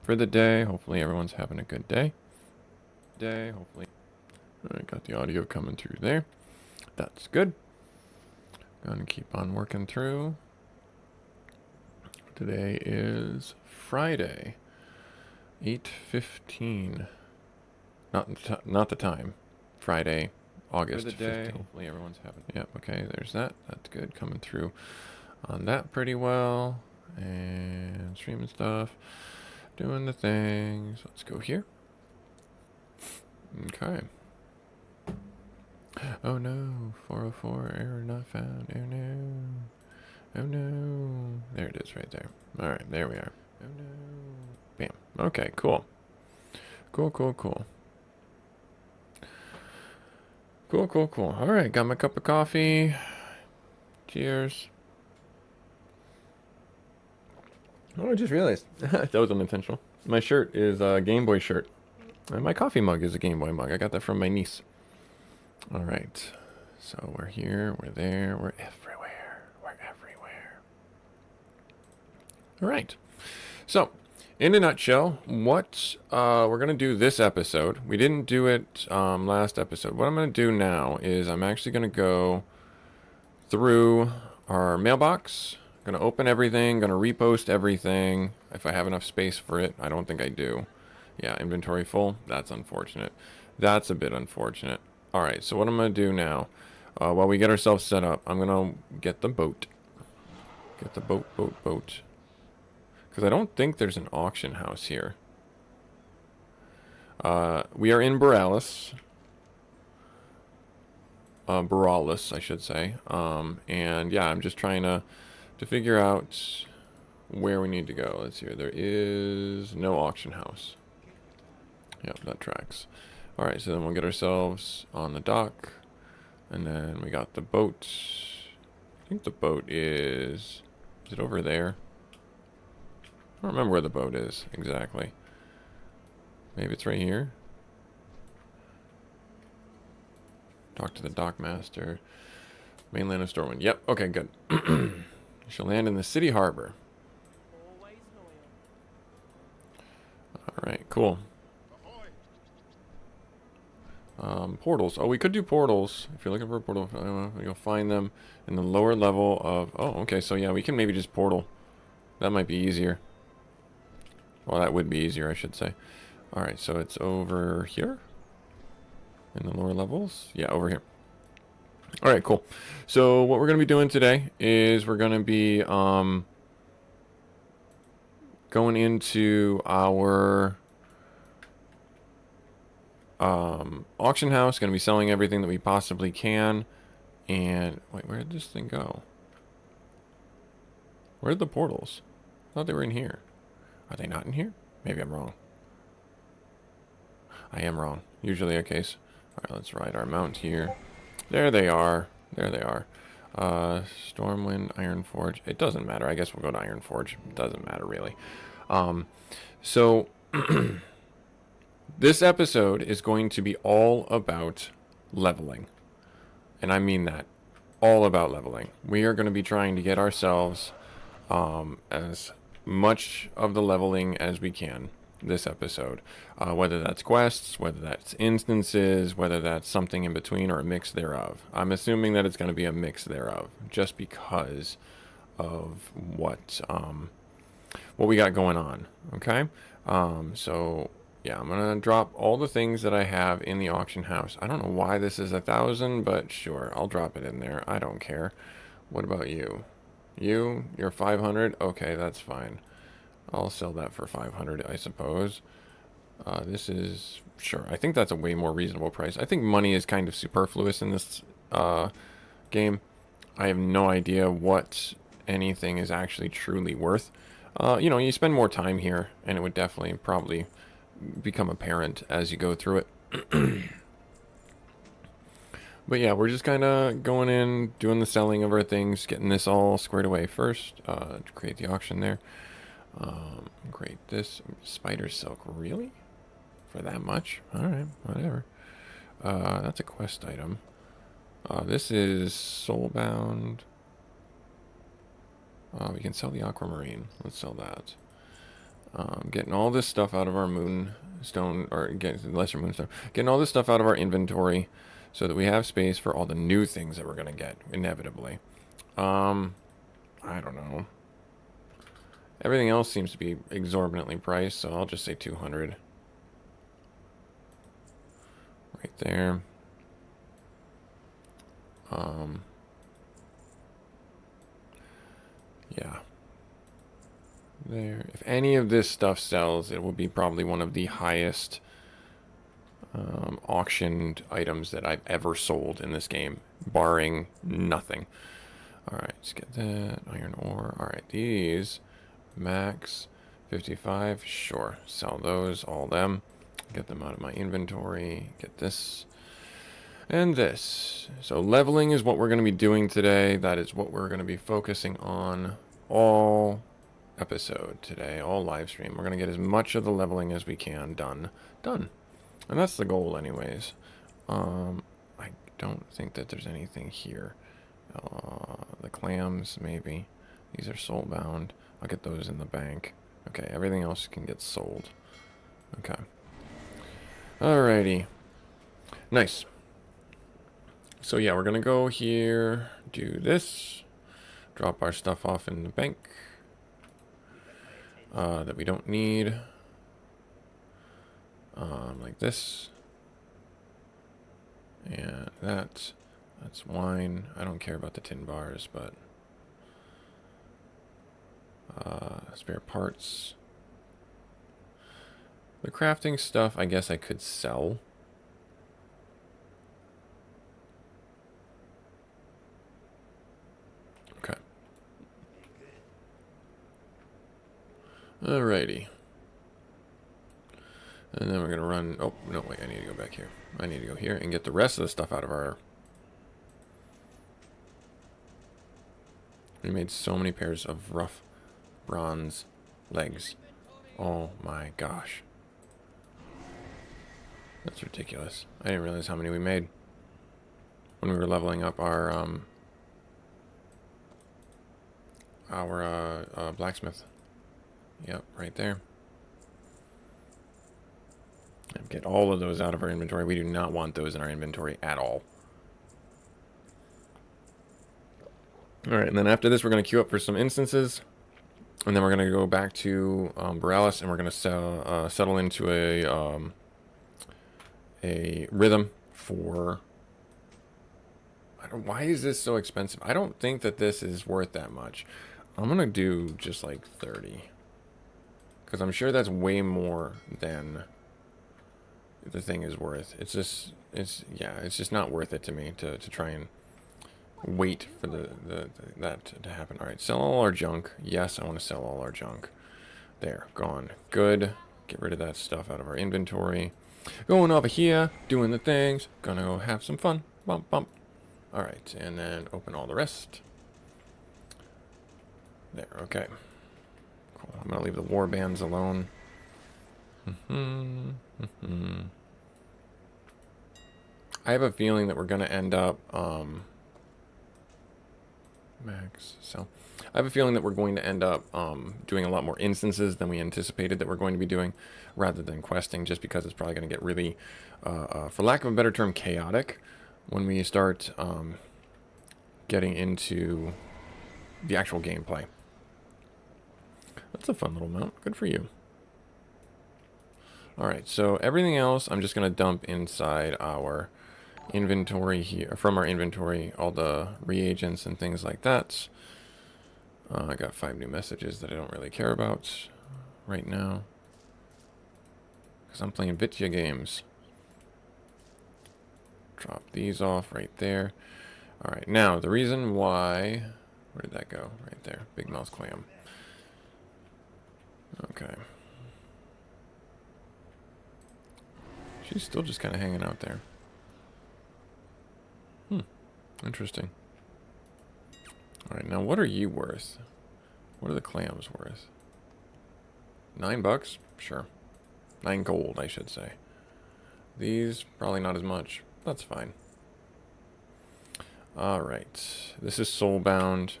for the day. Hopefully everyone's having a good day. Hopefully. I got the audio coming through there. That's good. Gonna keep on working through. Today is Friday, 8:15. Not the time. Friday, August For the day. 15th. Hopefully everyone's having. Yep. Okay. There's that. That's good. Coming through on that pretty well. And streaming stuff. Doing the things. Let's go here. Okay. Oh no. 404 error not found. Oh no. Oh no. There it is right there. Alright, there we are. Oh no. Bam. Okay, cool. Cool. Cool. Alright, got my cup of coffee. Cheers. Oh, I just realized. That was unintentional. My shirt is a Game Boy shirt. And my coffee mug is a Game Boy mug. I got that from my niece. Alright. So we're here, we're there, we're everywhere. Alright. So, in a nutshell, what we're going to do this episode, we didn't do it last episode. What I'm going to do now is I'm actually going to go through our mailbox. Going to open everything, going to repost everything if I have enough space for it. I don't think I do. Yeah, inventory full. That's unfortunate. That's a bit unfortunate. Alright, so what I'm going to do now, while we get ourselves set up, I'm going to get the boat. Get the boat. Because I don't think there's an auction house here. We are in Borealis. Borealis, I should say. And yeah, I'm just trying to figure out where we need to go. Let's see here. There is no auction house. Yep, that tracks. Alright, so then we'll get ourselves on the dock. And then we got the boat. I think the boat is it over there? I don't remember where the boat is exactly. Maybe it's right here. Talk to the dock master. Mainland of Stormwind. Yep, okay, good. She'll land in the city harbor. Alright, cool. Portals. Oh, we could do portals. If you're looking for a portal, you'll find them in the lower level of... Oh, okay, so yeah, we can maybe just portal. That might be easier. Well, that would be easier, I should say. Alright, so it's over here? In the lower levels? Yeah, over here. Alright, cool. So what we're going to be doing today is we're going to be going into our auction house. Going to be selling everything that we possibly can. And wait, where did this thing go? Where are the portals? I thought they were in here. Are they not in here? Maybe I'm wrong. I am wrong. Usually a case. Alright, let's ride our mount here. There they are. There they are. Stormwind, Ironforge. It doesn't matter. I guess we'll go to Ironforge. It doesn't matter, really. So, this episode is going to be all about leveling. And I mean that. All about leveling. We are going to be trying to get ourselves as much of the leveling as we can this episode. Whether that's quests, whether that's instances, whether that's something in between or a mix thereof. I'm assuming that it's going to be a mix thereof just because of what we got going on. Okay? So yeah, I'm going to drop all the things that I have in the auction house. I don't know why this is 1,000, but sure, I'll drop it in there. I don't care. What about you? You're 500? Okay, that's fine. I'll sell that for 500, I suppose. This is... Sure, I think that's a way more reasonable price. I think money is kind of superfluous in this game. I have no idea what anything is actually truly worth. You know, you spend more time here, and it would definitely probably become apparent as you go through it. But yeah, we're just kind of going in, doing the selling of our things, getting this all squared away first. To create the auction there. Great. This spider silk, really? For that much? Alright, whatever. That's a quest item. This is soulbound. We can sell the aquamarine. Let's sell that. Getting all this stuff out of our moonstone, or getting lesser moonstone, getting all this stuff out of our inventory so that we have space for all the new things that we're going to get, inevitably. I don't know. Everything else seems to be exorbitantly priced, so I'll just say 200. Right there. Yeah. There. If any of this stuff sells, it will be probably one of the highest auctioned items that I've ever sold in this game, barring nothing. Alright, let's get that. Iron ore. Alright, these. Max 55. Sure. Sell those. All them. Get them out of my inventory. Get this. And this. So leveling is what we're going to be doing today. That is what we're going to be focusing on all episode today, all live stream. We're going to get as much of the leveling as we can done. And that's the goal anyways. I don't think that there's anything here. The clams, maybe. These are soul-bound. I'll get those in the bank. Okay, everything else can get sold. Okay. Alrighty. Nice. So yeah, we're gonna go here, do this, drop our stuff off in the bank that we don't need, like this, and that's wine. I don't care about the tin bars, but spare parts. The crafting stuff, I guess I could sell. Okay. Alrighty. And then we're going to run... Oh, no, wait, I need to go back here. I need to go here and get the rest of the stuff out of our... We made so many pairs of rough bronze legs. Oh my gosh. That's ridiculous. I didn't realize how many we made when we were leveling up our blacksmith. Yep, right there. And get all of those out of our inventory. We do not want those in our inventory at all. Alright, and then after this we're going to queue up for some instances. And then we're going to go back to Borealis, and we're going to settle into a rhythm for... why is this so expensive? I don't think that this is worth that much. I'm going to do just like 30. Because I'm sure that's way more than the thing is worth. It's just, it's just not worth it to me to try and wait for that to happen. Alright, sell all our junk. Yes, I want to sell all our junk. There, gone. Good. Get rid of that stuff out of our inventory. Going over here, doing the things. Gonna go have some fun. Bump, bump. Alright, and then open all the rest. There, okay. Cool. I'm gonna leave the war bands alone. I have a feeling that we're gonna end up max so I have a feeling that we're going to end up doing a lot more instances than we anticipated that we're going to be doing, rather than questing, just because it's probably going to get really for lack of a better term, chaotic when we start getting into the actual gameplay. That's a fun little mount. Good for you. Alright, so everything else I'm just going to dump inside our inventory here, from our inventory, all the reagents and things like that. I got 5 new messages that I don't really care about right now, because I'm playing Vitya games. Drop these off right there. Alright, now the reason why... Where did that go? Right there. Big mouth clam. Okay. She's still just kind of hanging out there. Interesting. Alright, now what are you worth? What are the clams worth? $9? Sure. 9 gold, I should say. These, probably not as much. That's fine. Alright. This is soulbound.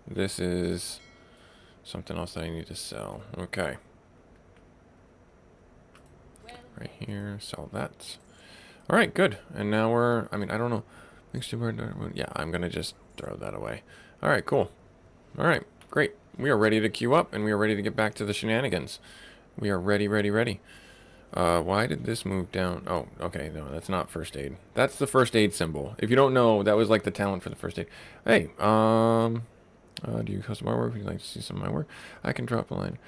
This is something else that I need to sell. Okay. right here. Sell that. All right, good. And now we're, I mean, I don't know. Yeah, I'm going to just throw that away. All right, cool. All right, great. We are ready to queue up, and we are ready to get back to the shenanigans. We are ready, ready, ready. Why did this move down? Oh, okay, no, that's not first aid. That's the first aid symbol. If you don't know, that was like the talent for the first aid. Hey, do you custom artwork? If you'd like to see some of my work, I can drop a line.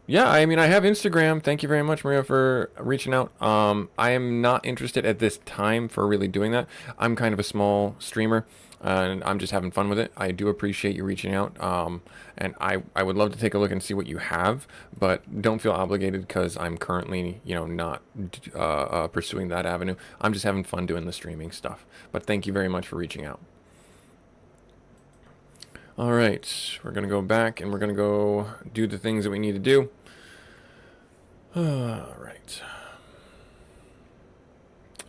Yeah, I mean, I have Instagram. Thank you very much, Maria, for reaching out. I am not interested at this time for really doing that. I'm kind of a small streamer, and I'm just having fun with it. I do appreciate you reaching out. And I would love to take a look and see what you have, but don't feel obligated because I'm currently, you know, not pursuing that avenue. I'm just having fun doing the streaming stuff. But thank you very much for reaching out. All right, we're going to go back and we're going to go do the things that we need to do. All right.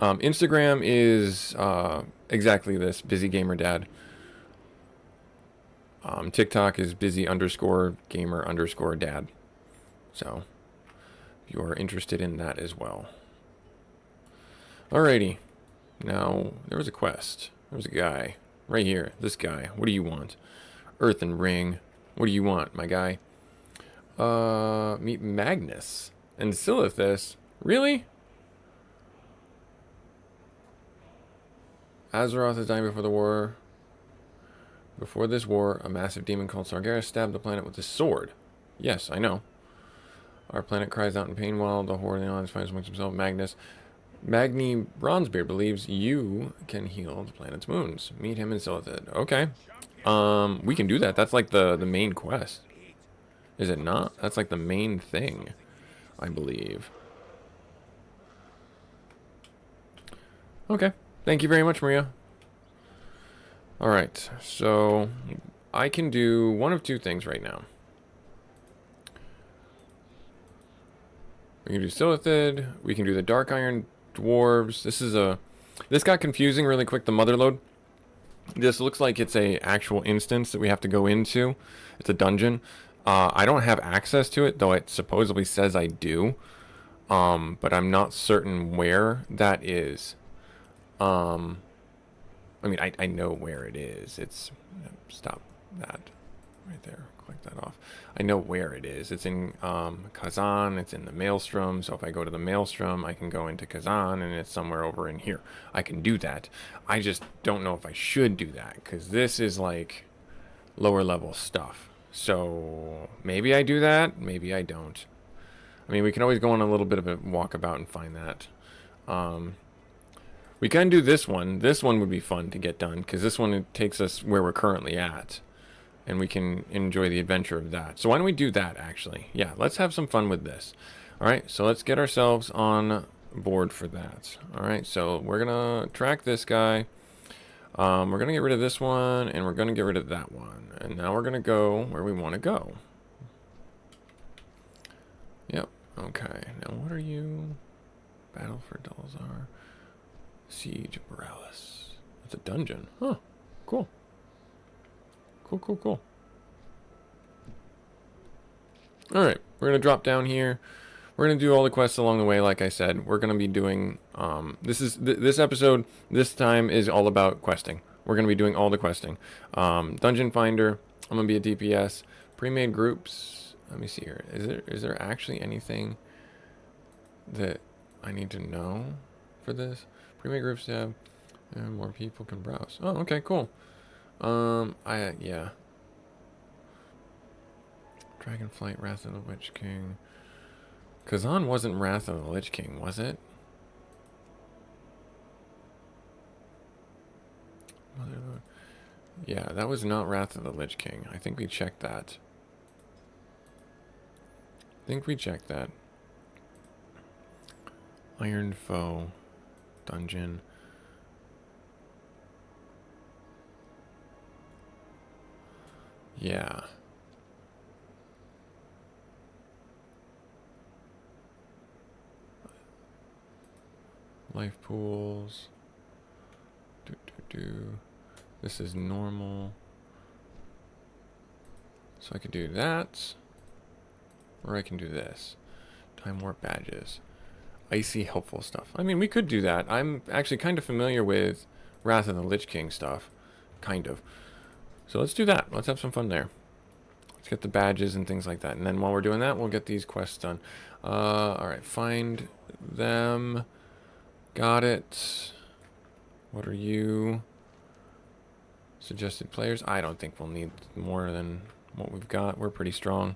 Instagram is exactly this, busy gamer dad. TikTok is busy_gamer_dad. So if you are interested in that as well. Alrighty. Now, there was a quest. There was a guy right here. This guy. What do you want? Earthen Ring. What do you want, my guy? Meet Magnus and Silithus. Really? Azeroth is dying before the war. Before this war, a massive demon called Sargeras stabbed the planet with his sword. Yes, I know. Our planet cries out in pain while the horde fights amongst himself. Magni Bronzebeard believes you can heal the planet's wounds. Meet him in Silithid. Okay. We can do that. That's like the main quest. Is it not? That's like the main thing, I believe. Okay. Thank you very much, Maria. Alright, so I can do one of two things right now. We can do Silithid. We can do the Dark Iron Dwarves. This got confusing really quick, the Motherlode. This looks like it's a actual instance that we have to go into. It's a dungeon. I don't have access to it, though it supposedly says I do. But I'm not certain where that is. I mean, I know where it is. It's... Stop that right there. Click that off. I know where it is. It's in Kazan. It's in the Maelstrom. So if I go to the Maelstrom, I can go into Kazan, and it's somewhere over in here. I can do that. I just don't know if I should do that, because this is like lower level stuff. So maybe I do that. Maybe I don't. I mean, we can always go on a little bit of a walkabout and find that. We can do this one. This one would be fun to get done, because this one takes us where we're currently at. And we can enjoy the adventure of that. So why don't we do that, actually? Yeah, let's have some fun with this. Alright, so let's get ourselves on board for that. Alright, so we're going to track this guy. We're going to get rid of this one, and we're going to get rid of that one. And now we're going to go where we want to go. Yep, okay. Now what are you? Battle for Dalzar. Siege of Borealis. It's a dungeon. Huh, cool. Cool. Alright, we're going to drop down here. We're going to do all the quests along the way, like I said. We're going to be doing... this episode, this time, is all about questing. We're going to be doing all the questing. Dungeon Finder. I'm going to be a DPS. Pre-made groups. Let me see here. Is there actually anything that I need to know for this? Pre-made groups tab. And more people can browse. Oh, okay, cool. Yeah. Dragonflight, Wrath of the Lich King. Kazan wasn't Wrath of the Lich King, was it? Motherlode. Yeah, that was not Wrath of the Lich King. I think we checked that. Iron Foe. Dungeon. Yeah. Life pools. This is normal. So I could do that. Or I can do this. Time warp badges. Icy helpful stuff. I mean, we could do that. I'm actually kind of familiar with Wrath of the Lich King stuff. Kind of. So let's do that. Let's have some fun there. Let's get the badges and things like that. And then while we're doing that, we'll get these quests done. Alright, find them. Got it. What are you? Suggested players. I don't think we'll need more than what we've got. We're pretty strong.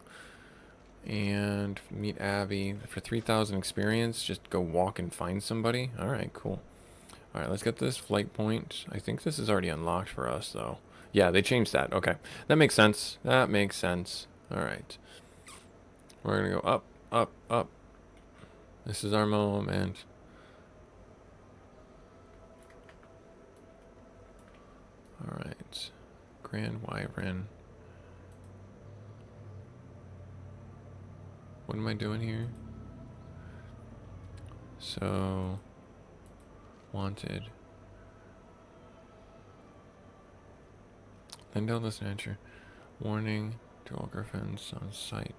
And meet Abby. For 3,000 experience, just go walk and find somebody. Alright, cool. Alright, let's get this flight point. I think this is already unlocked for us, though. Yeah, they changed that. Okay. That makes sense. That makes sense. Alright. We're gonna go up, up, up. This is our moment. Alright. Grand Wyvern. What am I doing here? So... Wanted. Lindell the Snatcher. Warning to all griffins on site.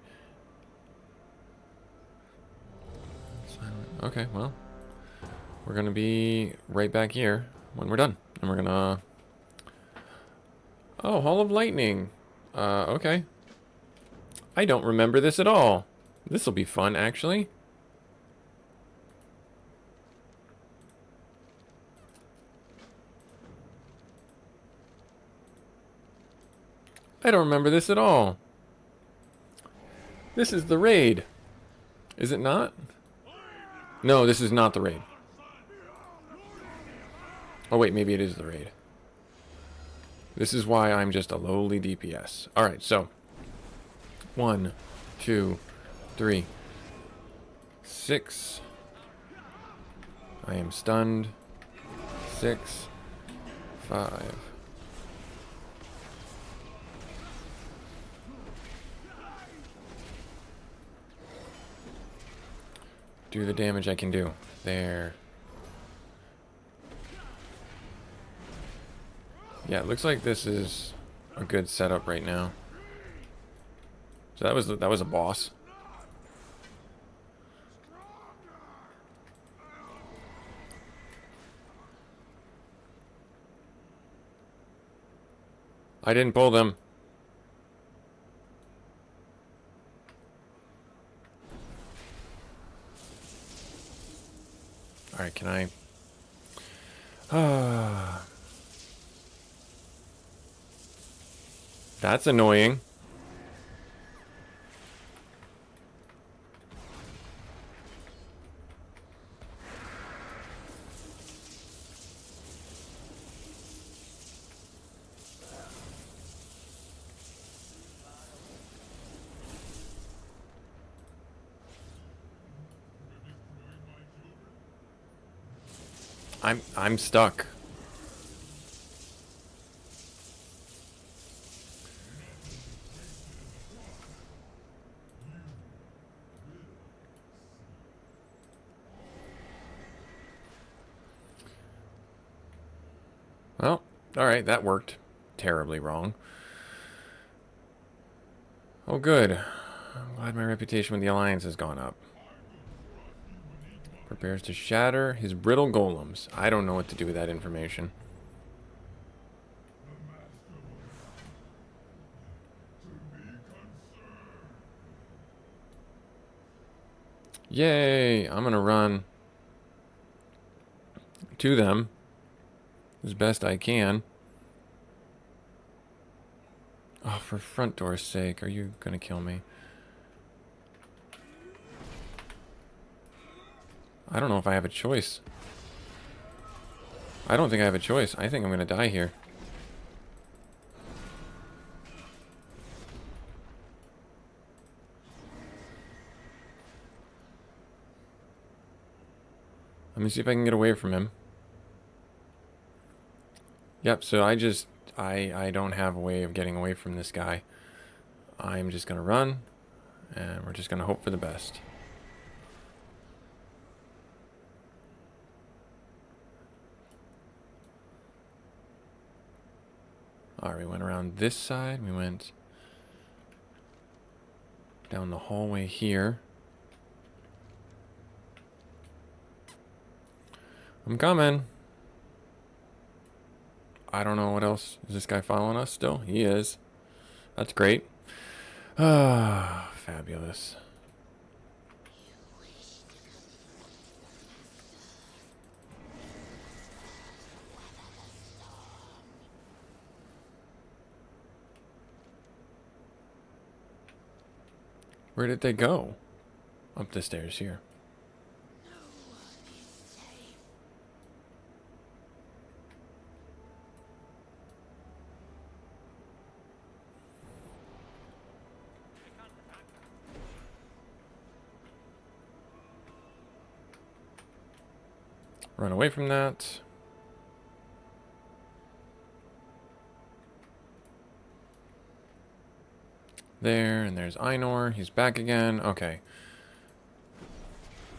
Silent. Okay, well. We're gonna be right back here when we're done. And we're gonna... Oh, Hall of Lightning. Okay. I don't remember this at all. This'll be fun, actually. I don't remember this at all. This is the raid. Is it not? No, this is not the raid. Oh wait, maybe it is the raid. This is why I'm just a lowly DPS. Alright, so 1, 2, 3, 6. I am stunned. 6, 5. Do the damage I can do. There. Yeah, it looks like this is a good setup right now. So that was a boss. I didn't pull them. Alright, can I... That's annoying. I'm stuck. Well, alright, that worked terribly wrong. Oh good. I'm glad my reputation with the Alliance has gone up. Prepares to shatter his brittle golems. I don't know what to do with that information. Yay! I'm gonna run to them as best I can. Oh, for front door's sake, are you gonna kill me? I don't know if I have a choice. I don't think I have a choice. I think I'm gonna die here. Let me see if I can get away from him. Yep, so I don't have a way of getting away from this guy. I'm just gonna run, and we're just gonna hope for the best. Alright, we went around this side. We went down the hallway here. I'm coming. I don't know what else. Is this guy following us still? He is. That's great. Ah, fabulous. Where did they go? Up the stairs here. Run away from that. There, and there's Einor. He's back again. Okay.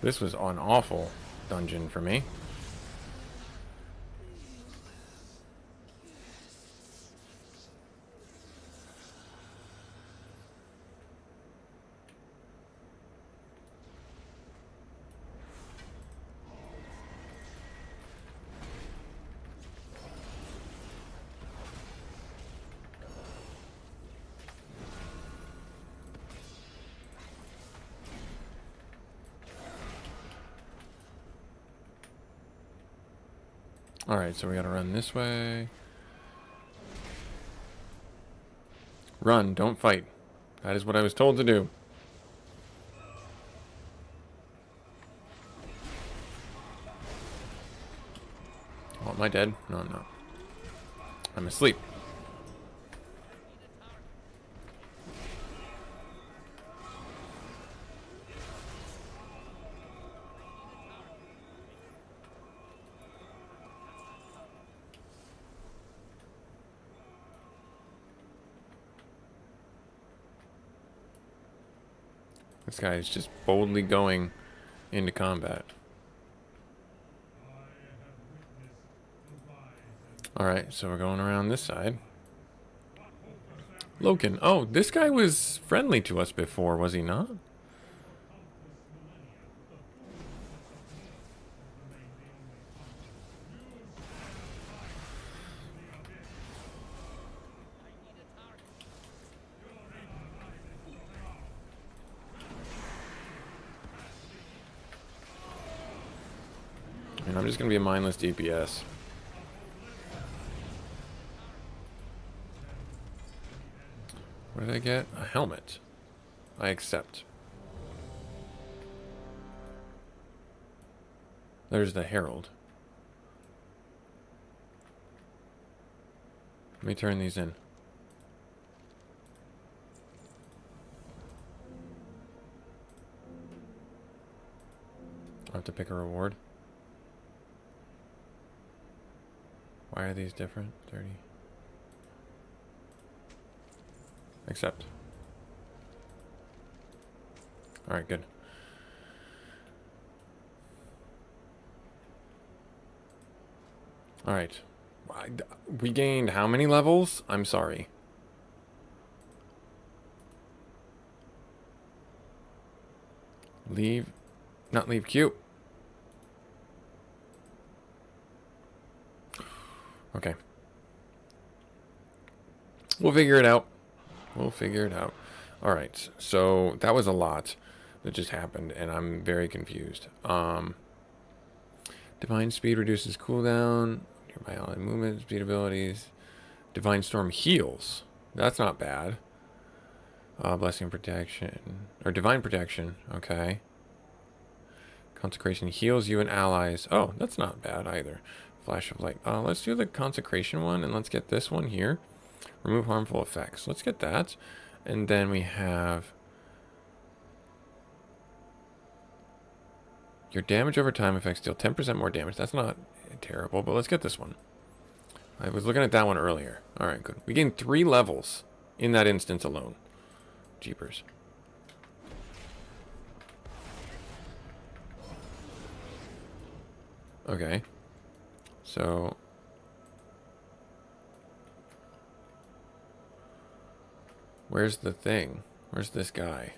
This was an awful dungeon for me. Alright, so we gotta run this way. Run, don't fight. That is what I was told to do. Oh, am I dead? No, I'm not. I'm asleep. This guy is just boldly going into combat. Alright, so we're going around this side. Loken. Oh, this guy was friendly to us before, was he not? And I'm just going to be a mindless DPS. What did I get? A helmet. I accept. There's the Herald. Let me turn these in. I have to pick a reward. Why are these different? 30. Accept. Alright, good. Alright. We gained how many levels? I'm sorry. Leave. Not leave queue. Okay. We'll figure it out. We'll figure it out. Alright, so that was a lot that just happened, and I'm very confused. Divine Speed reduces cooldown. Nearby ally movement, speed abilities. Divine Storm heals. That's not bad. Blessing Protection. Or Divine Protection. Okay. Consecration heals you and allies. Oh, that's not bad either. Flash of Light. Let's do the Consecration one, and let's get this one here. Remove harmful effects. Let's get that. And then we have your damage over time effects deal 10% more damage. That's not terrible, but let's get this one. I was looking at that one earlier. Alright, good. We gained 3 levels in that instance alone. Jeepers. Okay. So where's the thing? Where's this guy?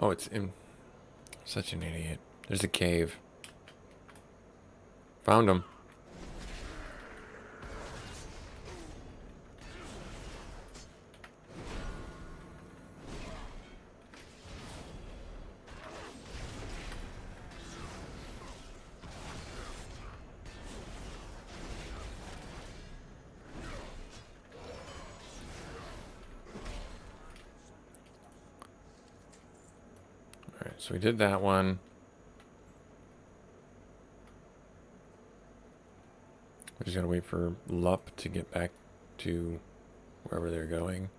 Oh, it's in... Such an idiot. There's a cave. Found him. Alright, so we did that one. We just gotta wait for Lup to get back to wherever they're going.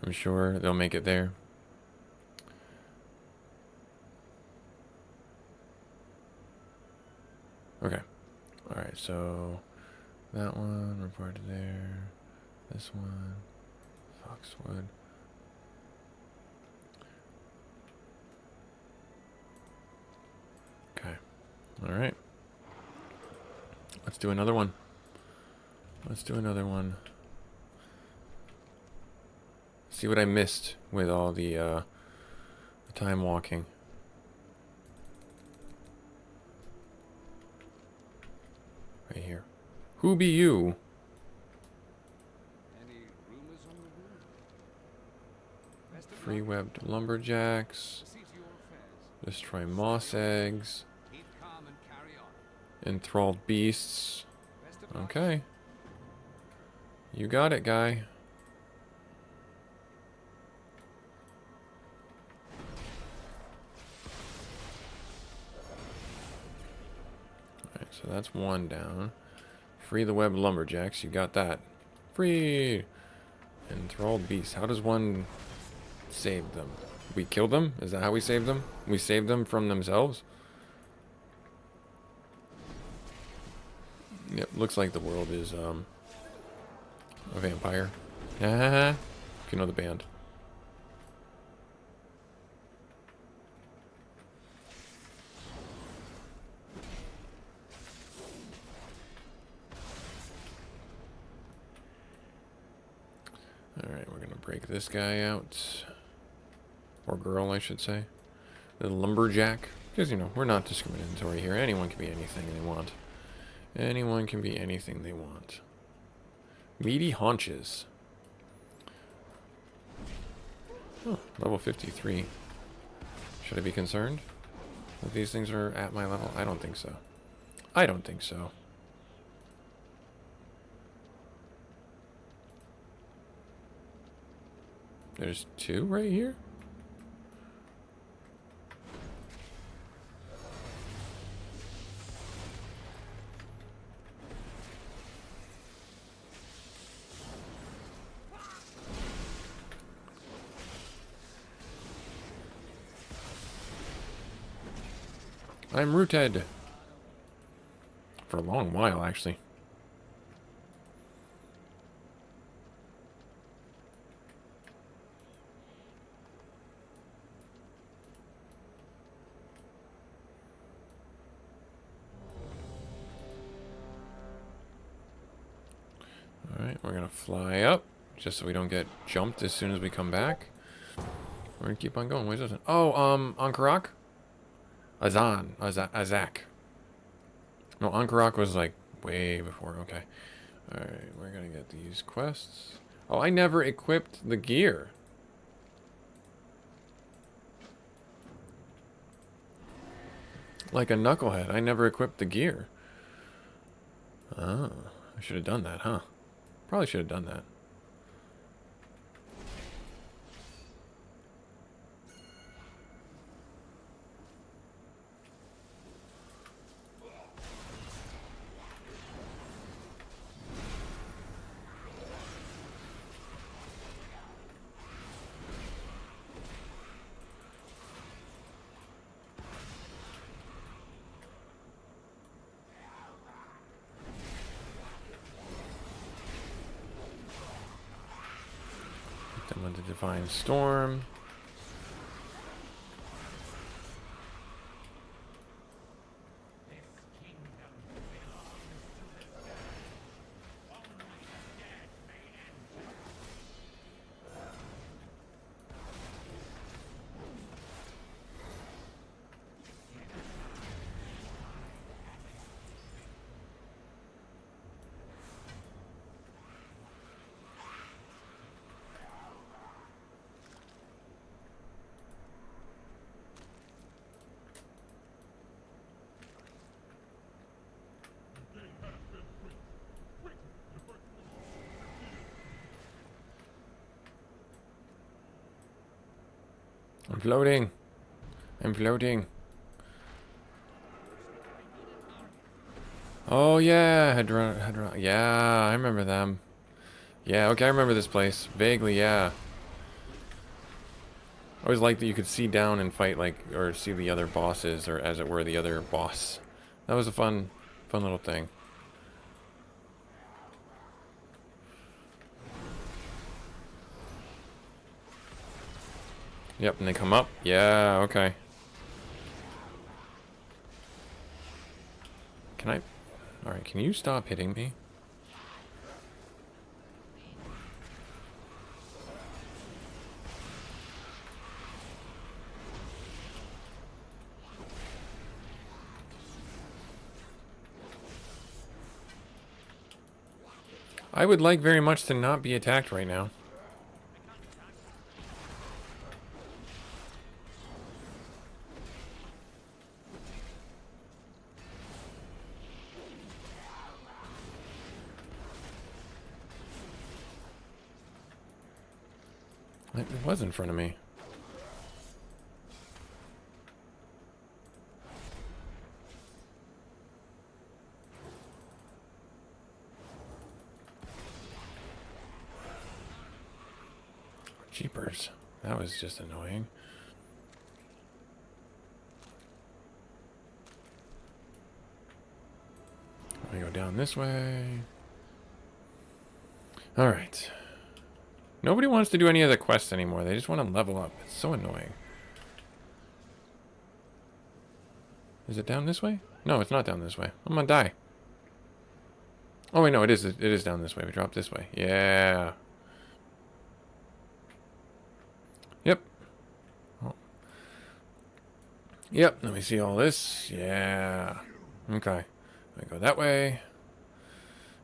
I'm sure they'll make it there. Okay. Alright, so that one, report to there. This one, Foxwood. Okay. Alright. Let's do another one. Let's do another one. See what I missed with all the time walking. Right here. Who be you? Any rumors on the road? Best of Free luck. webbed lumberjacks. See to your affairs. Destroy moss eggs. Keep calm and carry on. Enthralled beasts. Best of luck. Okay. You got it, guy. Alright, so that's one down. Free the webbed lumberjacks. You got that. Free! Enthralled beasts. How does one save them? We kill them? Is that how we save them? We save them from themselves? Yep, looks like the world is a vampire. If you know the band. Alright, we're gonna break this guy out. Or girl, I should say. The lumberjack. Because, you know, we're not discriminatory here. Anyone can be anything they want. Anyone can be anything they want. Meaty haunches. Oh, level 53. Should I be concerned that these things are at my level? I don't think so. I don't think so. There's two right here? I'm rooted. For a long while, actually. Alright, we're gonna fly up, just so we don't get jumped as soon as we come back. We're gonna keep on going. Where's this? Oh, Ankarak? Azak. No, Ankarak was like way before. Okay. Alright, we're gonna get these quests. Oh, I never equipped the gear. Like a knucklehead, I never equipped the gear. Oh, I should have done that, huh? Probably should have done that. Then with the Divine Storm. I'm floating. I'm floating. Oh yeah, yeah, I remember them. Yeah, okay, I remember this place. Vaguely, yeah. I always liked that you could see down and fight, like, or see the other bosses, or as it were, the other boss. That was a fun little thing. Yep, and they come up. Yeah, okay. Can I... Alright, can you stop hitting me? I would like very much to not be attacked right now. It was in front of me. Jeepers. That was just annoying. I go down this way. Alright. Nobody wants to do any of the quests anymore. They just want to level up. It's so annoying. Is it down this way? No, it's not down this way. I'm gonna die. Oh wait, no, it is. It is down this way. We drop this way. Yeah. Yep. Oh. Yep. Let me see all this. Yeah. Okay. I go that way.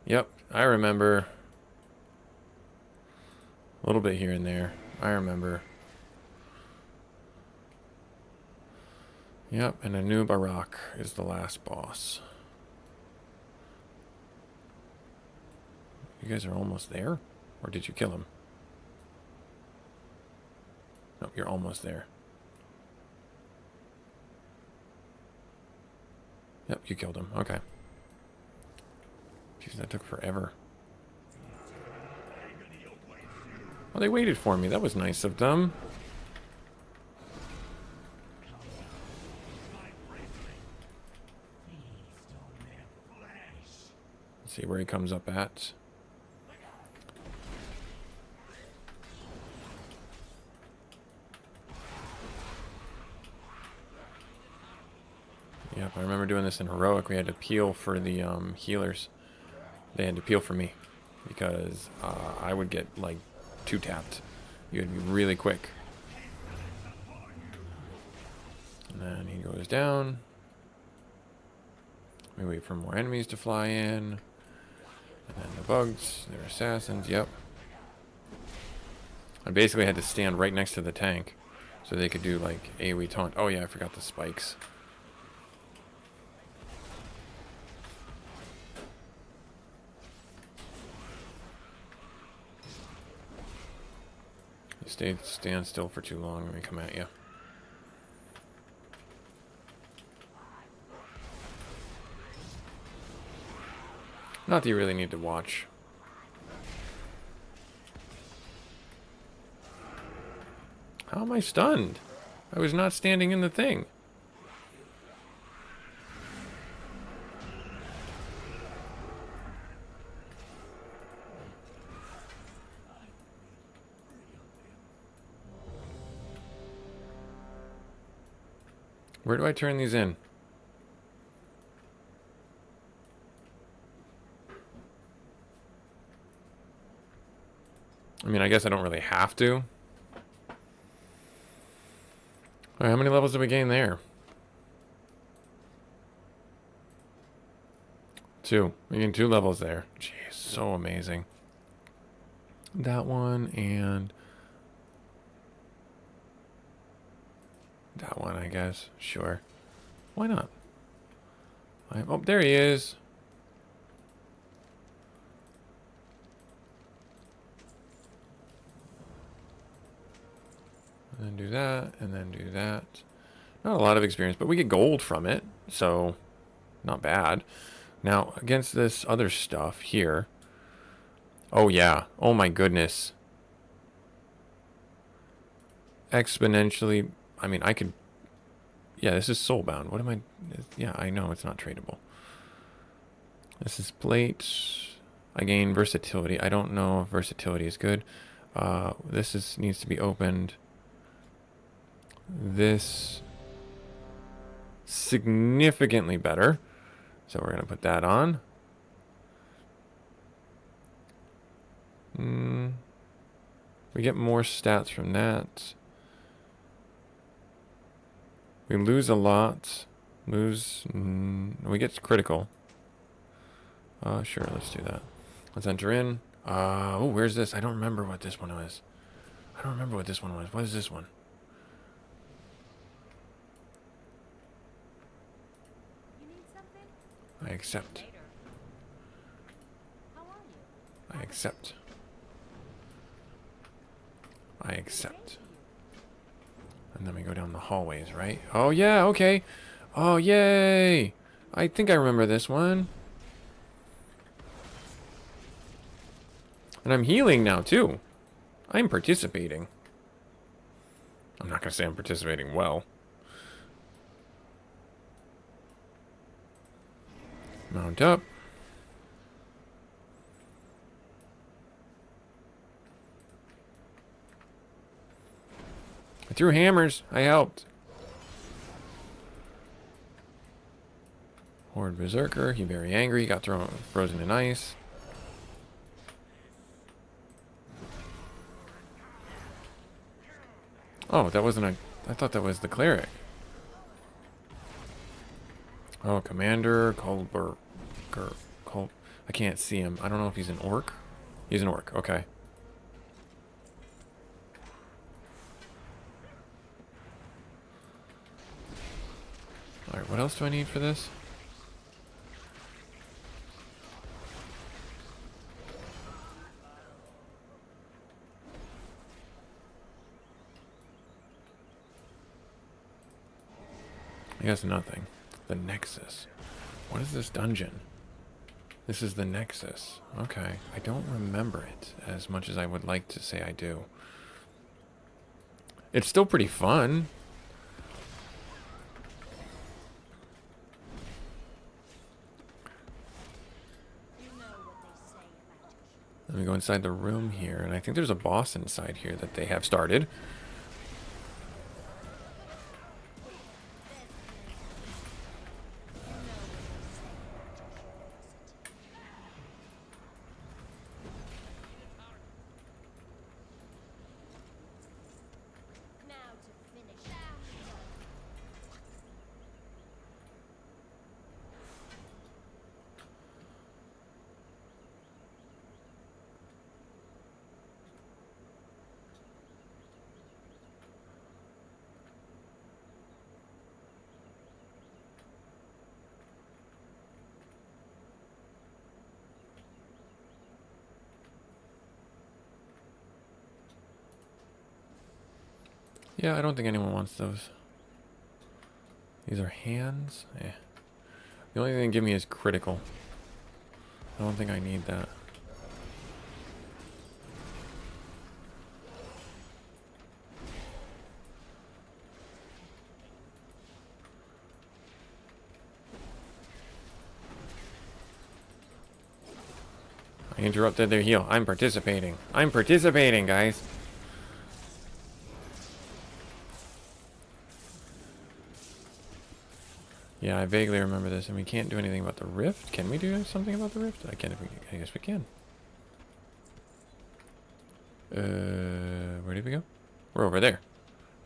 Yep. I remember. A little bit here and there. I remember. Yep. And Anu Barak is the last boss. You guys are almost there? Or did you kill him? Nope, you're almost there. Yep, you killed him. Okay. Jeez, that took forever. Oh, they waited for me. That was nice of them. Let's see where he comes up at. Yep, I remember doing this in Heroic. We had to peel for the healers. They had to peel for me because I would get like 2-tapped. You would be really quick. And then he goes down. We wait for more enemies to fly in. And then the bugs, they're assassins, yep. I basically had to stand right next to the tank so they could do like AoE taunt. Oh yeah, I forgot the spikes. Stand still for too long when we come at you. Not that you really need to watch. How am I stunned? I was not standing in the thing. Where do I turn these in? I mean, I guess I don't really have to. All right, how many levels did we gain there? 2. We gained 2 levels there. Jeez, so amazing. That one and that one, I guess. Sure. Why not? Oh, there he is. And then do that, and then do that. Not a lot of experience, but we get gold from it, so not bad. Now, against this other stuff here. Oh, yeah. Oh, my goodness. Exponentially. I mean, I could... Yeah, this is soulbound. What am I... Yeah, I know it's not tradable. This is plate. I gain versatility. I don't know if versatility is good. This needs to be opened. This... significantly better. So we're going to put that on. We get more stats from that. We lose a lot. We get critical. Sure, let's do that. Let's enter in. Oh, where's this? I don't remember what this one was. I don't remember what this one was. What is this one? You need something? I accept. Later. How are you? I accept. I accept. And then we go down the hallways, right? Oh, yeah, okay. Oh, yay! I think I remember this one. And I'm healing now, too. I'm participating. I'm not going to say I'm participating well. Mount up. I threw hammers. I helped. Horde Berserker. He very angry. He got frozen in ice. Oh, that wasn't a... I thought that was the cleric. Oh, Commander Kolber... I can't see him. I don't know if he's an orc. He's an orc. Okay. Alright, what else do I need for this? I guess nothing. The Nexus. What is this dungeon? This is the Nexus. Okay. I don't remember it as much as I would like to say I do. It's still pretty fun. Let me go inside the room here, and I think there's a boss inside here that they have started. Yeah, I don't think anyone wants those. These are hands? Eh. The only thing they give me is critical. I don't think I need that. I interrupted their heal. I'm participating. I'm participating, guys. Yeah, I vaguely remember this, and we can't do anything about the rift. Can we do something about the rift? I guess we can. Where did we go? We're over there.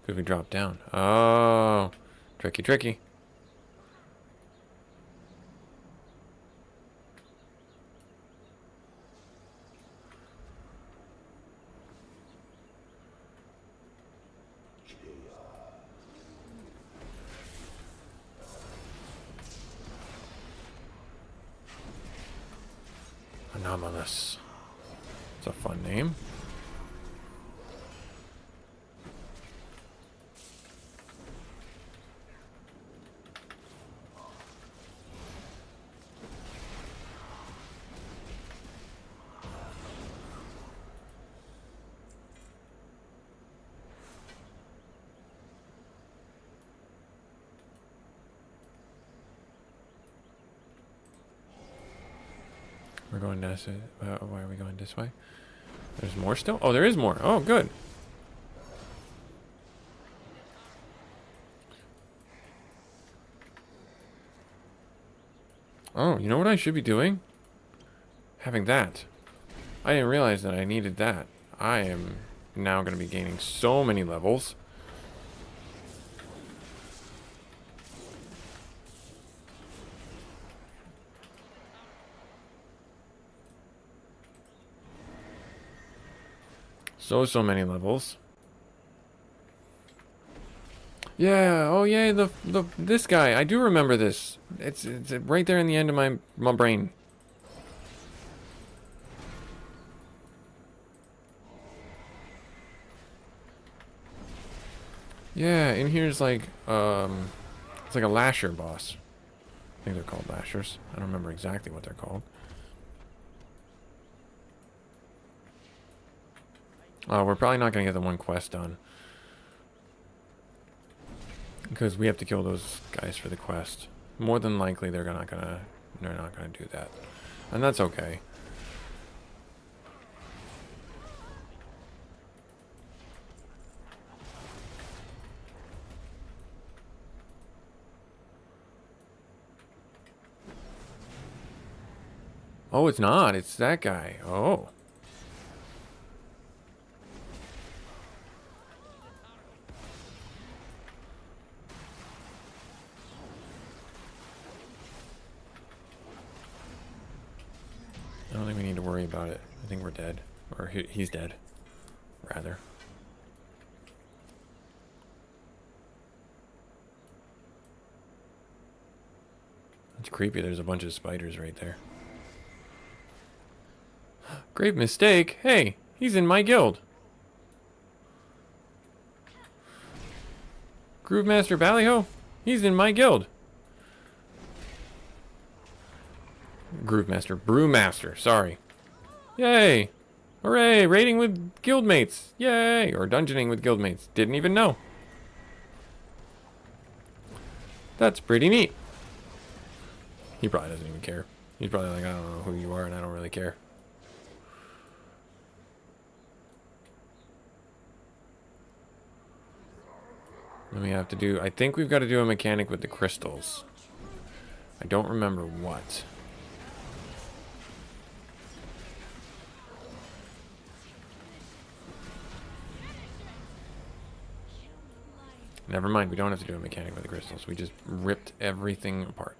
Because we dropped down. Oh, tricky, tricky. Anomalous. It's a fun name. We're going this. Why are we going this way? There's more still? Oh, there is more. Oh, good. Oh, you know what I should be doing? Having that. I didn't realize that I needed that. I am now going to be gaining so many levels. So many levels. Yeah, oh yeah, this guy. I do remember this. It's right there in the end of my brain. Yeah, in here's like it's like a lasher boss. I think they're called lashers. I don't remember exactly what they're called. Oh, we're probably not gonna get the one quest done. Because we have to kill those guys for the quest. More than likely they're not gonna do that. And that's okay. Oh, it's not. It's that guy. Oh. I don't think we need to worry about it. I think we're dead. Or he's dead. Rather. It's creepy. There's a bunch of spiders right there. Grave mistake. Hey, he's in my guild. Groove Master Ballyho? He's in my guild. Groove Master. Brewmaster. Sorry. Yay. Hooray. Raiding with guildmates. Yay. Or dungeoning with guildmates. Didn't even know. That's pretty neat. He probably doesn't even care. He's probably like, I don't know who you are and I don't really care. Then we have to do, I think we've got to do a mechanic with the crystals. I don't remember what. Never mind, we don't have to do a mechanic with the crystals. We just ripped everything apart.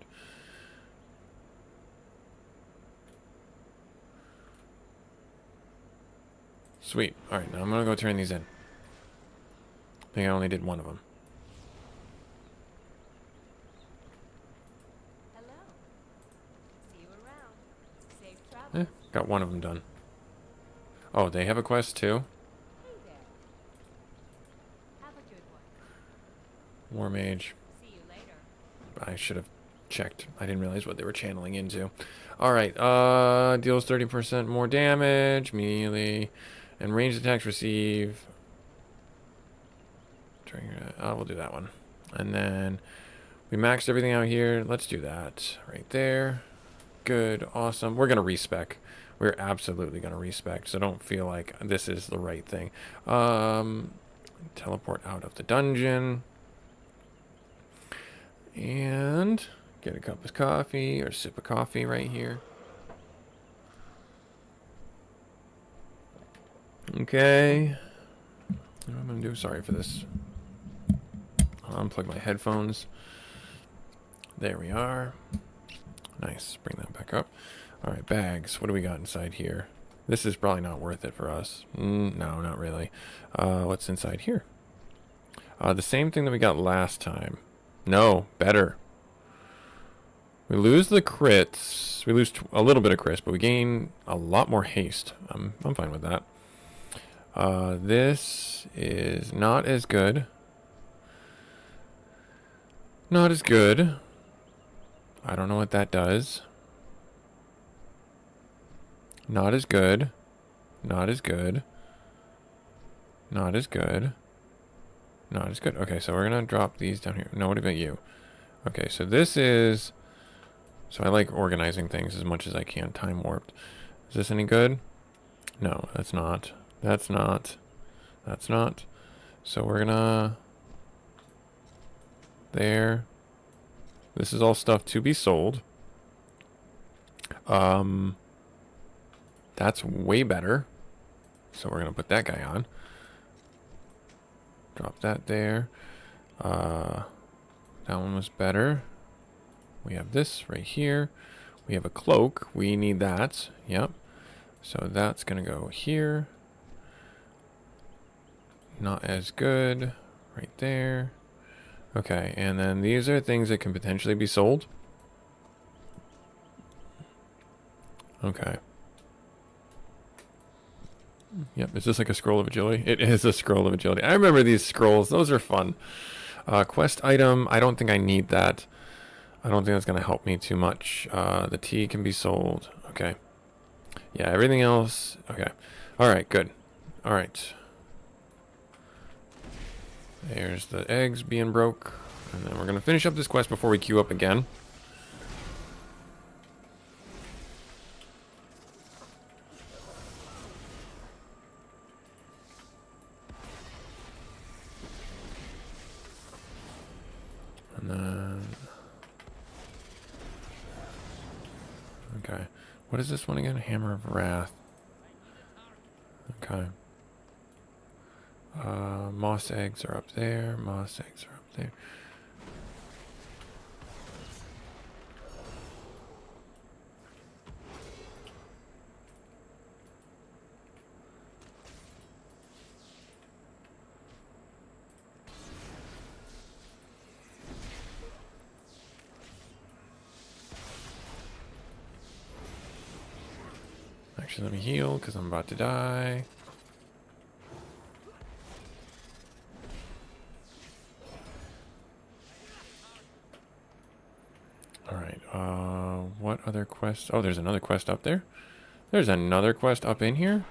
Sweet. Alright, now I'm going to go turn these in. I think I only did one of them. Hello. See you around. Safe travel. Got one of them done. Oh, they have a quest too? Hey there. Have a good one. War Mage. See you later. I should have checked. I didn't realize what they were channeling into. Alright, deals 30% more damage, melee, and ranged attacks receive. We'll do that one. And then we maxed everything out here. Let's do that right there. Good, awesome. We're gonna respec. We're absolutely gonna respec, so don't feel like this is the right thing. Teleport out of the dungeon. And get a cup of coffee or sip of coffee right here. Okay. What am I gonna do? Sorry for this. I'll unplug my headphones. There we are. Nice. Bring that back up. All right, bags. What do we got inside here? This is probably not worth it for us. No, not really. What's inside here? The same thing that we got last time. No, better. We lose the crits. We lose a little bit of crits, but we gain a lot more haste. I'm fine with that. This is not as good. Not as good. I don't know what that does. Not as good. Not as good. Not as good. Not as good. Okay, so we're gonna drop these down here. No, what about you? Okay, so this is So I like organizing things as much as I can. Time warped. Is this any good? No, that's not. That's not. That's not. So we're gonna... There. This is all stuff to be sold. That's way better. So we're gonna put that guy on. Drop that there. That one was better. We have this right here. We have a cloak. We need that. Yep. So that's gonna go here. Not as good. Right there. Okay, and then these are things that can potentially be sold. Okay. Yep, is this like a scroll of agility? It is a scroll of agility. I remember these scrolls. Those are fun. Quest item. I don't think I need that. I don't think that's going to help me too much. The tea can be sold. Okay. Yeah, everything else. Okay. Alright, good. Alright. There's the eggs being broke. And then we're going to finish up this quest before we queue up again. And then... Okay. What is this one again? Hammer of Wrath. Okay. Moss eggs are up there. Moss eggs are up there. Actually, let me heal because I'm about to die. Alright, what other quest? Oh, there's another quest up there. There's another quest up in here.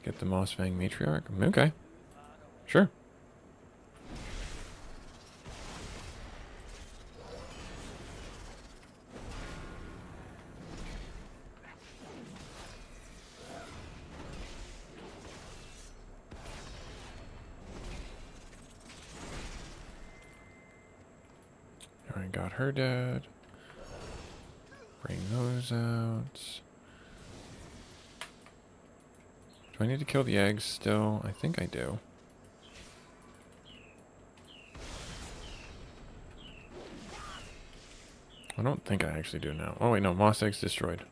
Get the Mossfang Matriarch. Okay. Sure. Alright, got her dead. Bring those out. Do I need to kill the eggs still? I think I do. I don't think I actually do now. Oh wait, no, moss eggs destroyed.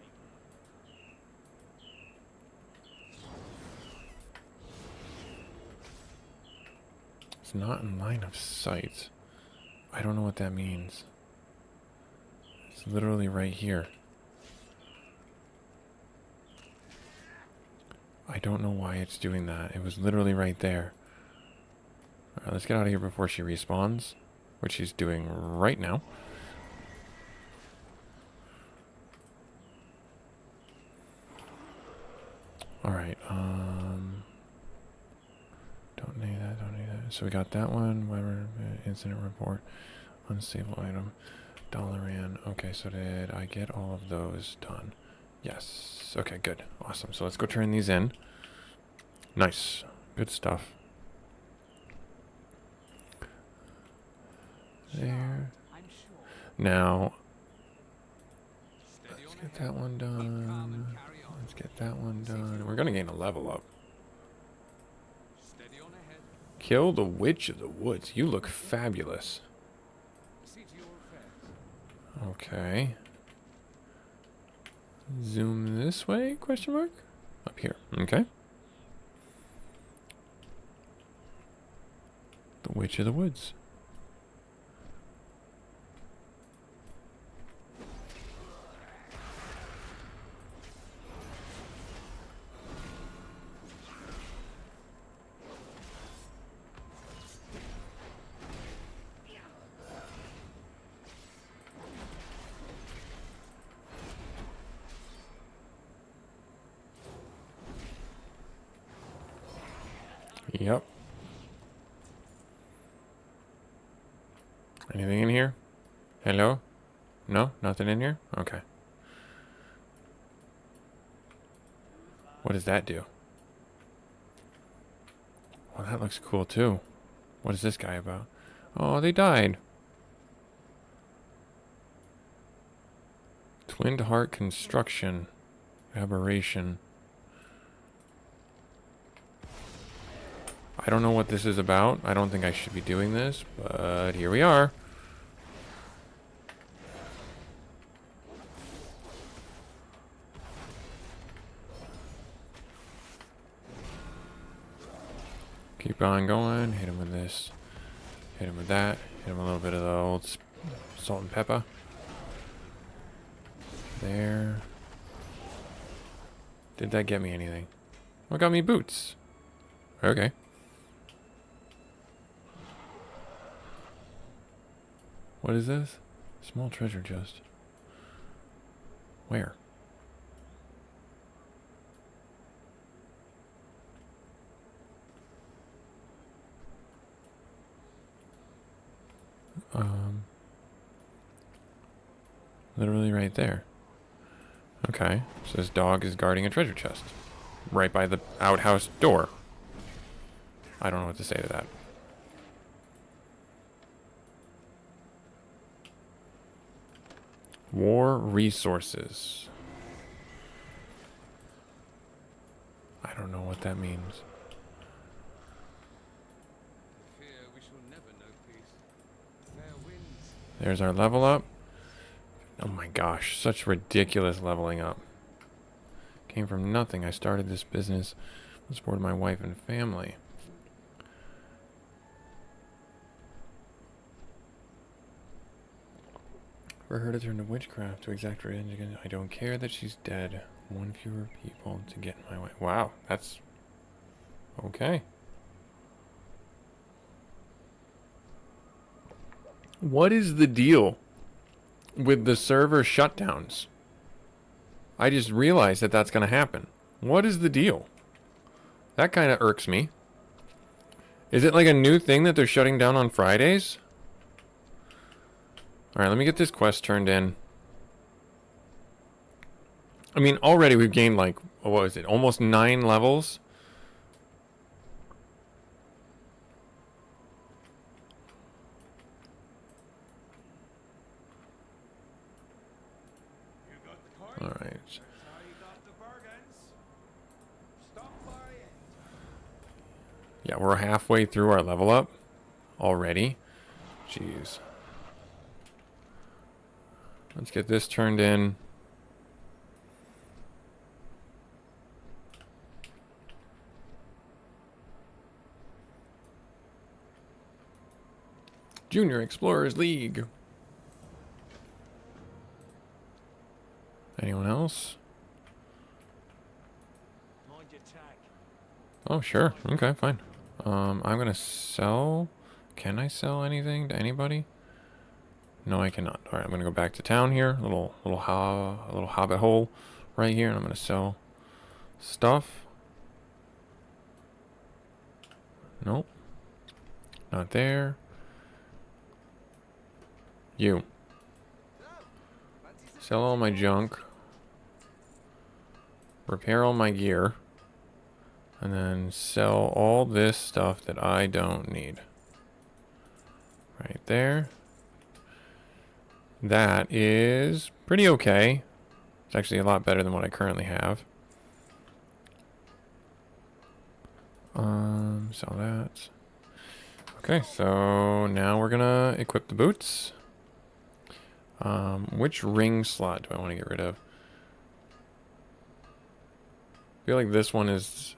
It's not in line of sight. I don't know what that means. It's literally right here. I don't know why it's doing that. It was literally right there. Alright, let's get out of here before she respawns, which she's doing right now. Alright, don't need that, don't need that. So we got that one, whatever, incident report, unstable item, $in. Okay, so did I get all of those done? Yes. Okay, good. Awesome. So let's go turn these in. Nice. Good stuff. There. Now, let's get that one done. Let's get that one done. We're going to gain a level up. Kill the Witch of the Woods. You look fabulous. Okay. Zoom this way? Question mark? Up here. Okay. The Witch of the Woods. Yep. Anything in here? Hello? No? Nothing in here? Okay. What does that do? Well, that looks cool too. What is this guy about? Oh, they died. Twinned heart construction. Aberration. I don't know what this is about. I don't think I should be doing this, but here we are. Keep on going. Hit him with this. Hit him with that. Hit him a little bit of the old salt and pepper. There. Did that get me anything? What got me boots? Okay. What is this? Small treasure chest. Where? Literally right there. Okay. So this dog is guarding a treasure chest. Right by the outhouse door. I don't know what to say to that. War resources. I don't know what that means. Fear we shall never know peace. Fair winds. There's our level up. Oh my gosh, such ridiculous leveling up. Came from nothing. I started this business to support my wife and family. For her to turn to witchcraft to exact revenge again. I don't care that she's dead. One fewer people to get in my way. Wow, that's okay. What is the deal with the server shutdowns? I just realized that that's going to happen. What is the deal? That kind of irks me. Is it like a new thing that they're shutting down on Fridays? Alright, let me get this quest turned in. I mean, already we've gained like, what is it, almost 9 levels? Alright. Yeah, we're halfway through our level up already. Jeez. Let's get this turned in. Junior Explorers League. Anyone else? Mind your tack. Oh, sure. Okay, fine. I'm gonna sell. Can I sell anything to anybody? No, I cannot. All right, I'm gonna go back to town here. A little hobbit hole right here, and I'm gonna sell stuff. Nope. Not there. You. Sell all my junk. Repair all my gear. And then sell all this stuff that I don't need. Right there. That is pretty okay. It's actually a lot better than what I currently have. Sell that. Okay, so now we're gonna equip the boots. Which ring slot do I want to get rid of? I feel like this one is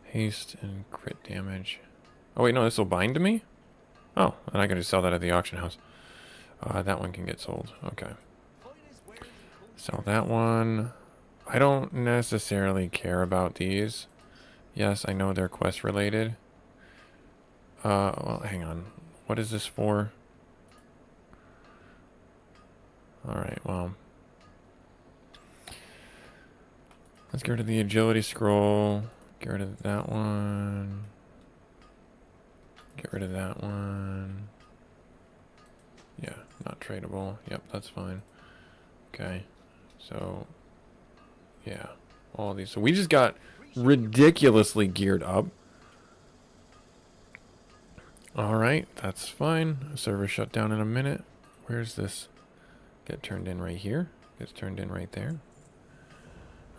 haste and crit damage. Oh wait, no, this will bind to me? Oh, and I can just sell that at the auction house. That one can get sold. Okay. Sell that one. I don't necessarily care about these. Yes, I know they're quest related. Well, hang on. What is this for? Alright, well. Let's get rid of the agility scroll. Get rid of that one. Get rid of that one. Yeah, not tradable. Yep, that's fine. Okay. So, yeah. All these. So we just got ridiculously geared up. Alright, that's fine. Server shut down in a minute. Where's this? Get turned in right here. Gets turned in right there.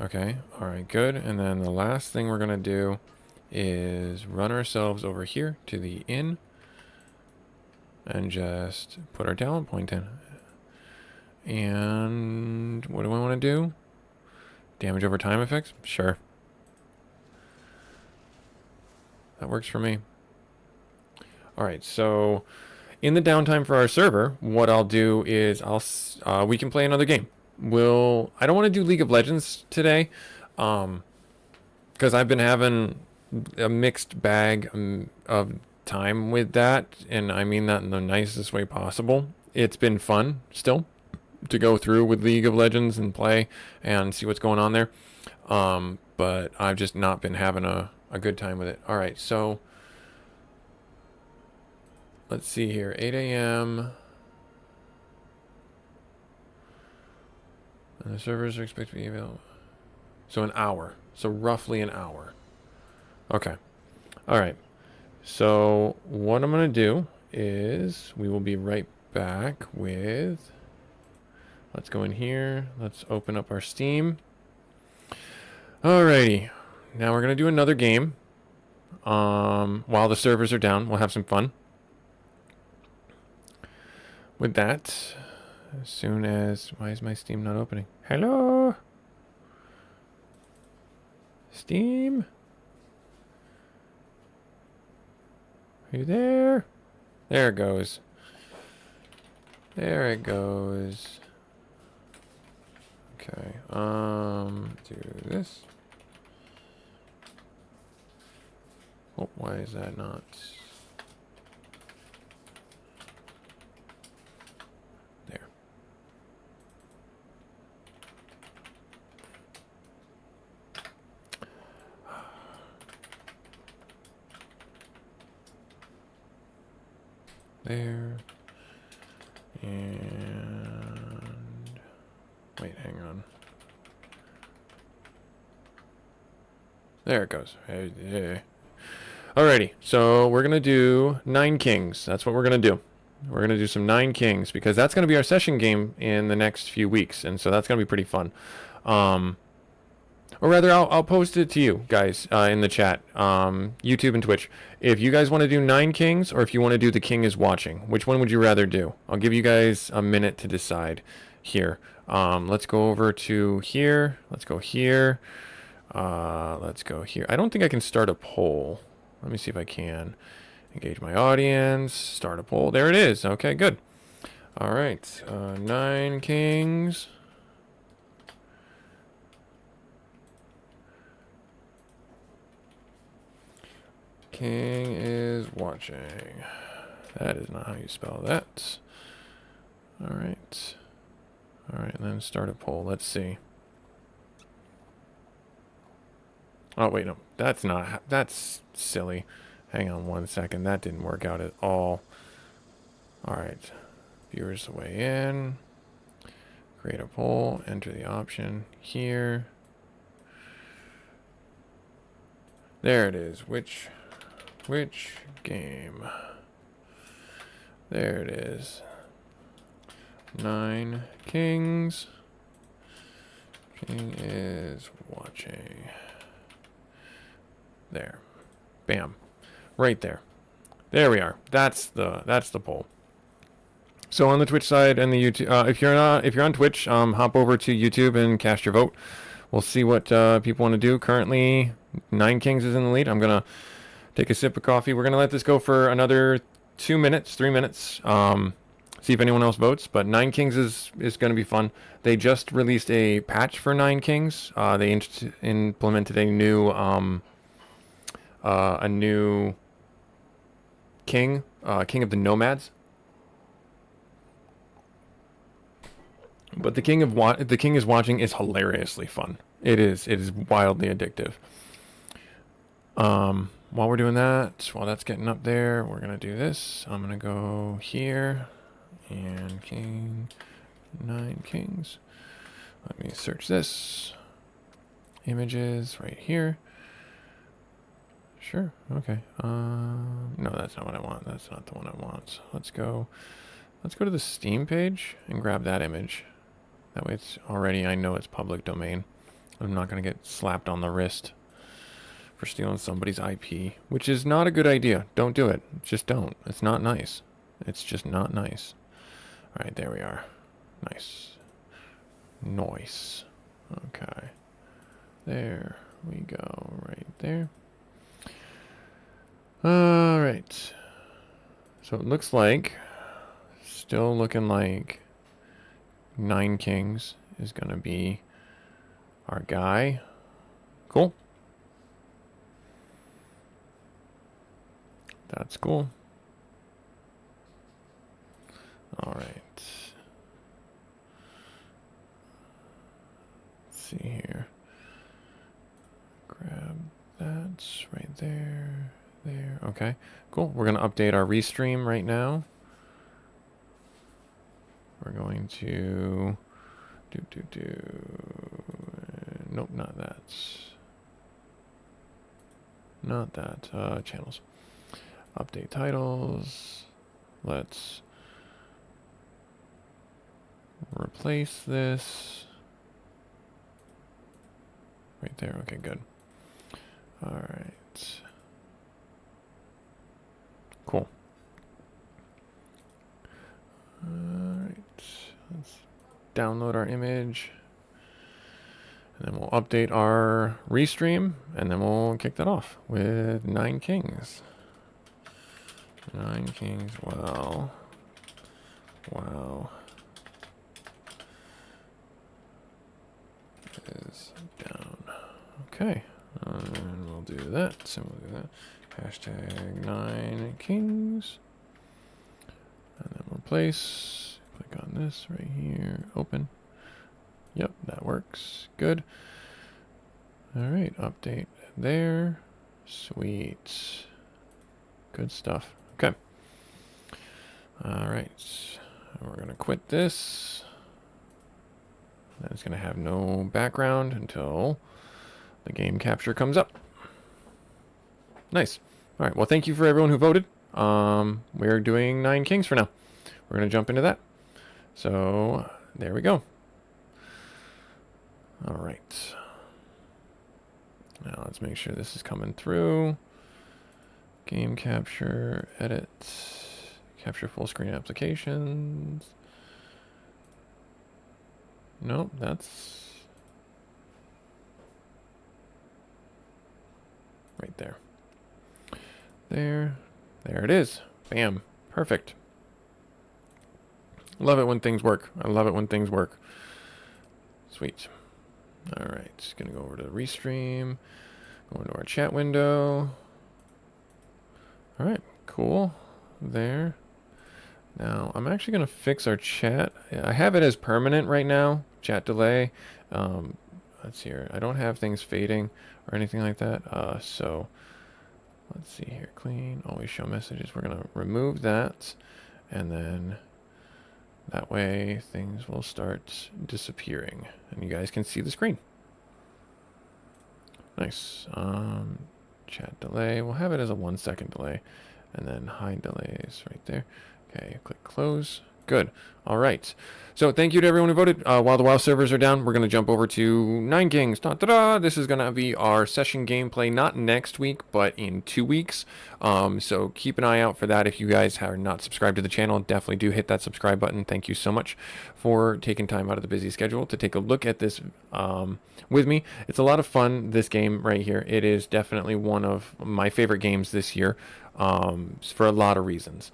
Okay, alright, good. And then the last thing we're going to do is run ourselves over here to the inn. And just put our talent point in. And what do I want to do? Damage over time effects? Sure. That works for me. Alright, so in the downtime for our server, what I'll do is we can play another game. I don't want to do League of Legends today, because I've been having a mixed bag of time with that, and I mean that in the nicest way possible. It's been fun still to go through with League of Legends and play and see what's going on there, but I've just not been having a good time with it. Alright, so let's see here. 8 a.m. And the servers are expected to be available. So an hour. So roughly an hour. Okay. Alright. So what I'm going to do is we will be right back with... Let's go in here. Let's open up our Steam. Alrighty. Now we're going to do another game. While the servers are down. We'll have some fun with that. As soon as... Why is my Steam not opening? Hello? Steam? Are you there? There it goes. There it goes. Okay. Do this. Oh, why is that not... There. There. And... Wait, hang on. There it goes. Hey, yeah. Alrighty, so we're going to do 9 Kings. That's what we're going to do. We're going to do some 9 Kings, because that's going to be our session game in the next few weeks, and so that's going to be pretty fun. Or rather, I'll post it to you guys in the chat, YouTube and Twitch. If you guys want to do 9 Kings, or if you want to do The King is Watching, which one would you rather do? I'll give you guys a minute to decide here. Let's go over to here. Let's go here. Let's go here. I don't think I can start a poll. Let me see if I can. Engage my audience. Start a poll. There it is. Okay, good. All right. 9 Kings. King is watching. That is not how you spell that. All right. All right, and then start a poll. Let's see. Oh, wait, no. That's silly. Hang on one second. That didn't work out at all. All right. Viewers weigh in. Create a poll. Enter the option here. There it is. Which game? There it is. 9 Kings. King is watching. There. Bam. Right there. There we are. That's the poll. So on the Twitch side and the YouTube, if you're on Twitch, hop over to YouTube and cast your vote. We'll see what people want to do. Currently, 9 Kings is in the lead. I'm gonna take a sip of coffee. We're gonna let this go for another 2 minutes, 3 minutes. See if anyone else votes. But 9 Kings is gonna be fun. They just released a patch for 9 Kings. They implemented a new king, King of the Nomads. But the King is Watching is hilariously fun. It is wildly addictive. while we're doing that, while that's getting up there, we're going to do this. I'm going to go here and king, 9 kings. Let me search this. Images right here. Sure, okay. No, that's not what I want. That's not the one I want. Let's go to the Steam page and grab that image. That way it's already, I know it's public domain. I'm not going to get slapped on the wrist for stealing somebody's IP, which is not a good idea. Don't do it. Just don't. It's not nice. It's just not nice. All right, there we are. Nice. Nice. Okay. There we go, right there. All right. So it looks like, still looking like 9 kings is going to be our guy. Cool. That's cool. All right. Let's see here. Grab that right there. There. Okay. Cool. We're going to update our restream right now. We're going to nope, not that. Not that. Channels. Update titles. Let's replace this. Right there. Okay, good. All right. Cool. All right. Let's download our image. And then we'll update our restream. And then we'll kick that off with 9 kings. 9 kings. Wow. Wow. Is down. Okay. And we'll do that. So we'll do that. Hashtag 9 kings. And then replace. Click on this right here. Open. Yep, that works. Good. All right. Update there. Sweet. Good stuff. Okay. All right. We're going to quit this. It's going to have no background until the game capture comes up. Nice. All right. Well, thank you for everyone who voted. We're doing 9 kings for now. We're going to jump into that. So there we go. All right. Now let's make sure this is coming through. Game capture, edit, capture full screen applications. Nope, that's right there. There it is. Bam. Perfect. Love it when things work. I love it when things work. Sweet. All right, just gonna go over to Restream, go into our chat window. All right, cool. There. Now, I'm actually gonna fix our chat. I have it as permanent right now, chat delay. Let's see here. I don't have things fading or anything like that. So let's see here. Clean, always show messages. We're gonna remove that, and then that way things will start disappearing and you guys can see the screen. Nice. Chat delay. We'll have it as a 1-second delay, and then hide delays right there. Okay, click close. Good. All right. So thank you to everyone who voted. While the WoW servers are down, we're going to jump over to 9 Kings. Da-da-da! This is going to be our session gameplay, not next week, but in 2 weeks. So keep an eye out for that. If you guys are not subscribed to the channel, definitely do hit that subscribe button. Thank you so much for taking time out of the busy schedule to take a look at this with me. It's a lot of fun, this game right here. It is definitely one of my favorite games this year for a lot of reasons.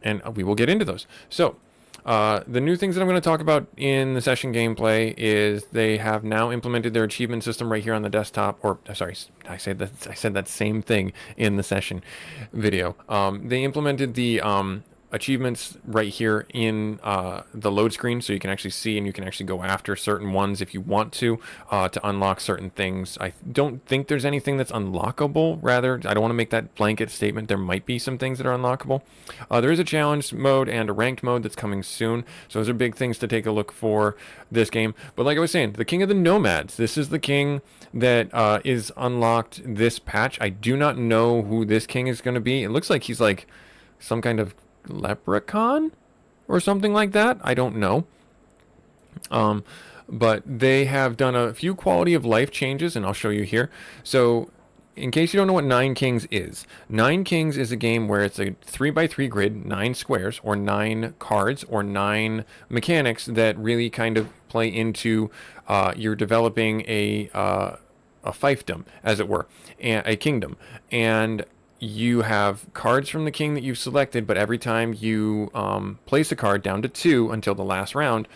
And we will get into those. So, the new things that I'm going to talk about in the session gameplay is they have now implemented their achievement system right here on the desktop. Or, sorry, I said that same thing in the session video. They implemented the achievements right here in the load screen, so you can actually see and you can actually go after certain ones if you want to unlock certain things. I don't think there's anything that's unlockable. Rather, I don't want to make that blanket statement. There might be some things that are unlockable. There is a challenge mode and a ranked mode that's coming soon, so those are big things to take a look for this game. But like I was saying, the King of the Nomads. This is the king that is unlocked this patch. I do not know who this king is going to be. It looks like he's like some kind of leprechaun or something like that. I don't know. But they have done a few quality of life changes, and I'll show you here. So in case you don't know what Nine Kings is, Nine Kings is a game where it's a 3x3 grid, 9 squares, or 9 cards, or 9 mechanics that really kind of play into you're developing a fiefdom, as it were, and a kingdom. And you have cards from the king that you've selected, but every time you place a card down to 2 until the last round,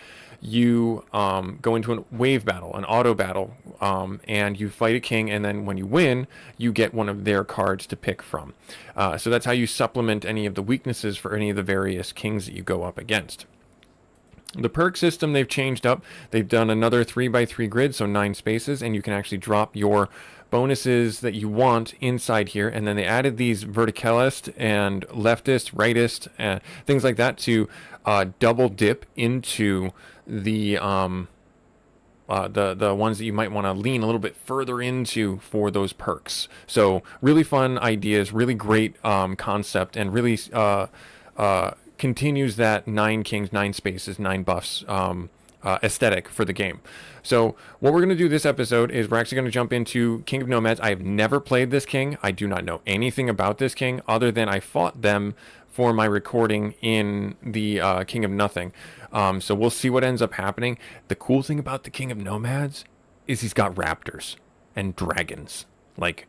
you go into a wave battle, an auto battle, and you fight a king, and then when you win, you get one of their cards to pick from. So that's how you supplement any of the weaknesses for any of the various kings that you go up against. The perk system they've changed up. They've done another 3x3 grid, so 9 spaces, and you can actually drop your bonuses that you want inside here. And then they added these verticalist and leftist, rightist, and things like that to double dip into the ones that you might want to lean a little bit further into for those perks. So really fun ideas, really great concept, and really continues that 9 kings, 9 spaces, 9 buffs aesthetic for the game. So what we're going to do this episode is we're actually going to jump into King of Nomads. I have never played this king. I do not know anything about this king other than I fought them for my recording in the King of Nothing. So we'll see what ends up happening. The cool thing about the King of Nomads is he's got raptors and dragons. Like,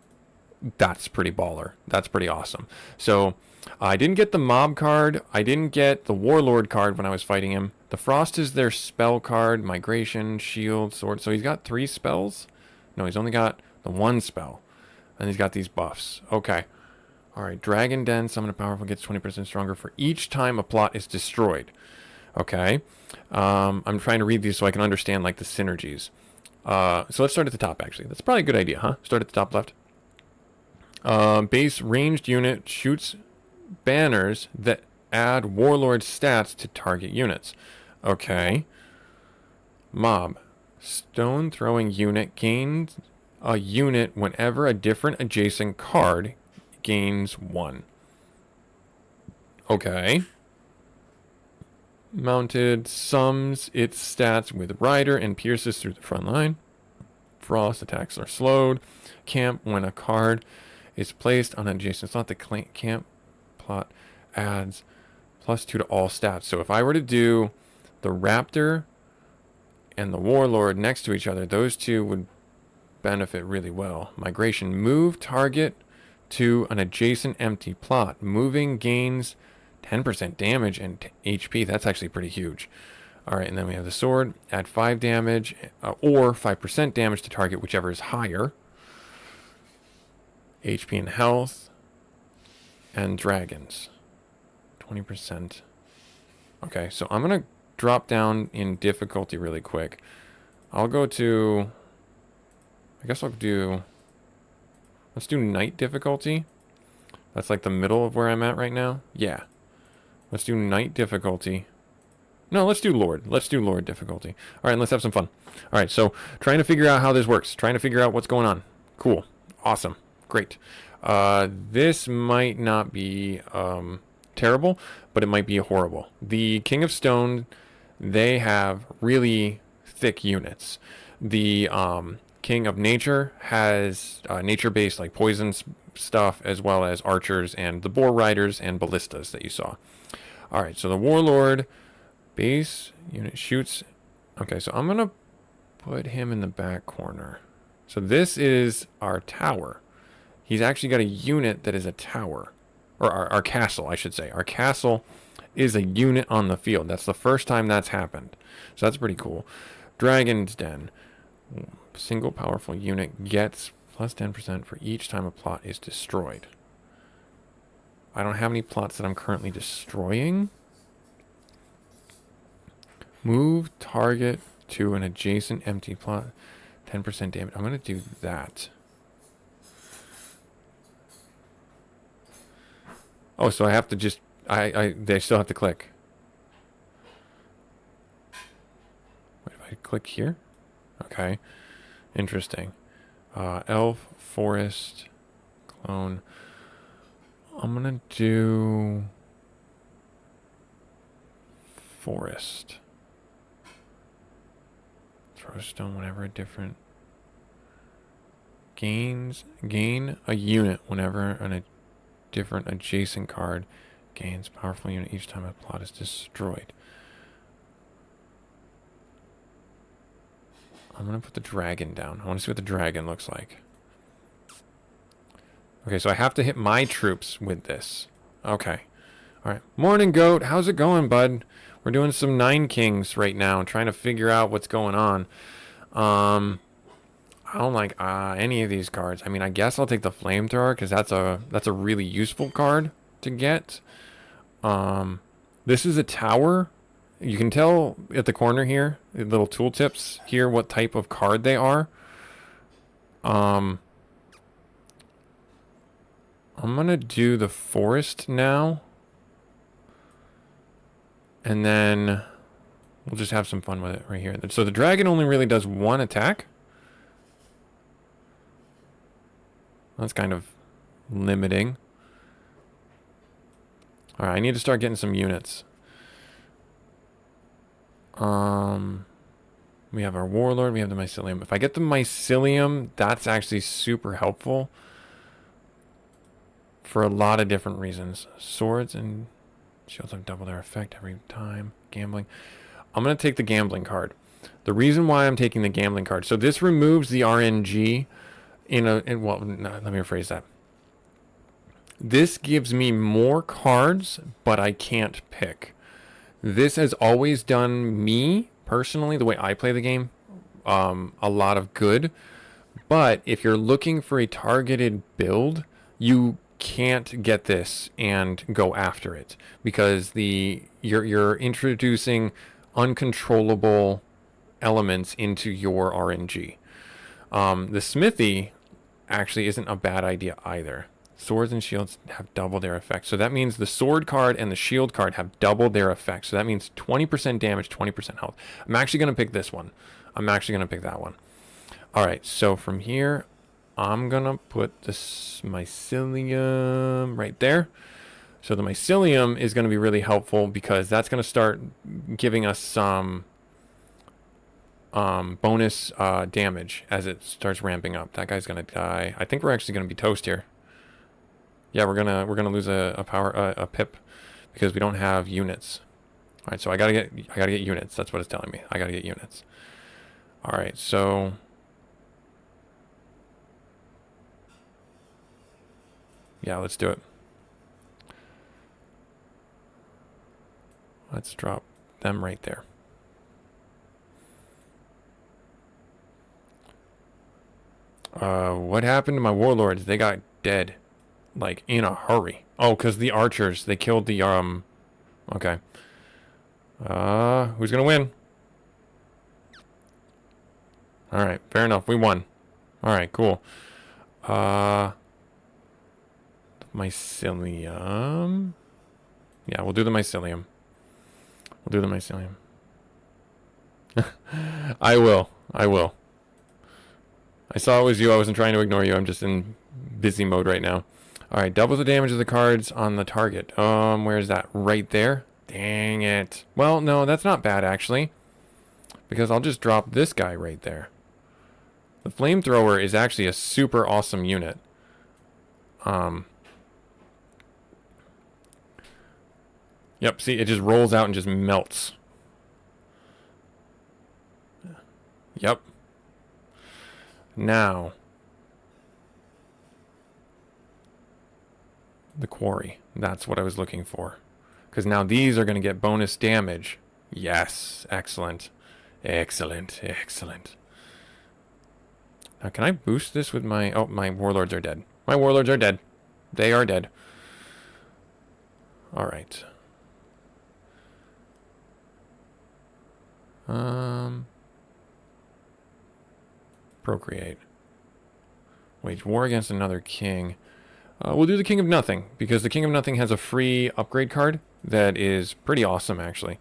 that's pretty baller. That's pretty awesome. So I didn't get the mob card. I didn't get the warlord card when I was fighting him. The frost is their spell card, migration, shield, sword. So he's got 3 spells. No, he's only got the 1 spell. And he's got these buffs. Okay. All right. Dragon Den, summon a powerful, gets 20% stronger for each time a plot is destroyed. Okay. I'm trying to read these so I can understand like the synergies. So let's start at the top, actually. That's probably a good idea, huh? Start at the top left. Base ranged unit shoots banners that add warlord stats to target units. Okay. Mob. Stone throwing unit gains a unit whenever a different adjacent card gains 1. Okay. Mounted sums its stats with rider and pierces through the front line. Frost attacks are slowed. Camp when a card is placed on an adjacent slot. The camp plot adds +2 to all stats. So if I were to do the raptor and the warlord next to each other, those two would benefit really well. Migration. Move target to an adjacent empty plot. Moving gains 10% damage and HP. That's actually pretty huge. All right, and then we have the sword. Add 5 damage or 5% damage to target, whichever is higher. HP and health. And dragons. 20%. Okay, so I'm going to drop down in difficulty really quick. I'll go to... I guess I'll do... Let's do night difficulty. That's like the middle of where I'm at right now. Yeah. Let's do night difficulty. No, let's do Lord. Let's do Lord difficulty. All right, let's have some fun. All right, so trying to figure out how this works. Trying to figure out what's going on. Cool. Awesome. Great. This might not be terrible, but it might be horrible. The King of Stone, they have really thick units. The King of Nature has nature-based like poison stuff, as well as archers and the boar riders and ballistas that you saw. All right, so the warlord base unit shoots. Okay, so I'm gonna put him in the back corner. So this is our tower. He's actually got a unit that is a tower. Or our castle, I should say. Our castle is a unit on the field. That's the first time that's happened. So that's pretty cool. Dragon's Den. Single powerful unit gets +10% for each time a plot is destroyed. I don't have any plots that I'm currently destroying. Move target to an adjacent empty plot. 10% damage. I'm going to do that. Oh, so I have to just... they still have to click. Wait, if I click here? Okay. Interesting. Elf, forest, clone. I'm going to do... forest. Throw stone whenever a different... Gain a unit whenever a different adjacent card gains powerful unit each time a plot is destroyed. I'm going to put the dragon down. I want to see what the dragon looks like. Okay, so I have to hit my troops with this. Okay. Alright. Morning, goat. How's it going, bud? We're doing some Nine Kings right now, trying to figure out what's going on. I don't like any of these cards. I mean, I guess I'll take the flamethrower because that's a really useful card to get. This is a tower. You can tell at the corner here, the little tooltips here, what type of card they are. I'm gonna do the forest now, and then we'll just have some fun with it right here. So the dragon only really does one attack. That's kind of limiting. Alright, I need to start getting some units. We have our warlord, we have the mycelium. If I get the mycelium, that's actually super helpful for a lot of different reasons. Swords and shields have double their effect every time. Gambling. I'm going to take the gambling card. The reason why I'm taking the gambling card, so this removes the RNG well, no, let me rephrase that. This gives me more cards, but I can't pick. This has always done me, personally, the way I play the game, a lot of good. But if you're looking for a targeted build, you can't get this and go after it. Because you're introducing uncontrollable elements into your RNG. The smithy actually isn't a bad idea either. Swords and shields have double their effect. So that means the sword card and the shield card have doubled their effect. So that means 20% damage, 20% health. I'm actually going to pick this one. I'm actually going to pick that one. Alright, so from here, I'm going to put this mycelium right there. So the mycelium is going to be really helpful because that's going to start giving us some... bonus damage as it starts ramping up. That guy's gonna die. I think we're actually gonna be toast here. Yeah, we're gonna lose a pip because we don't have units. All right, so I gotta get units. That's what it's telling me. I gotta get units. All right, so yeah, let's do it. Let's drop them right there. What happened to my warlords? They got dead. Like, in a hurry. Oh, because the archers, they killed the, okay. Who's gonna win? Alright, fair enough. We won. Alright, cool. Mycelium. Yeah, we'll do the mycelium. We'll do the mycelium. I will. I saw it was you. I wasn't trying to ignore you. I'm just in busy mode right now. Alright, double the damage of the cards on the target. Where is that? Right there? Dang it. Well, no, that's not bad, actually. Because I'll just drop this guy right there. The flamethrower is actually a super awesome unit. Yep, see, it just rolls out and just melts. Yep. Now, the quarry. That's what I was looking for. Because now these are going to get bonus damage. Yes, excellent. Excellent, excellent. Now, can I boost this with my... Oh, my warlords are dead. My warlords are dead. They are dead. All right. Procreate. Wage war against another king. We'll do the King of Nothing, because the King of Nothing has a free upgrade card that is pretty awesome, actually.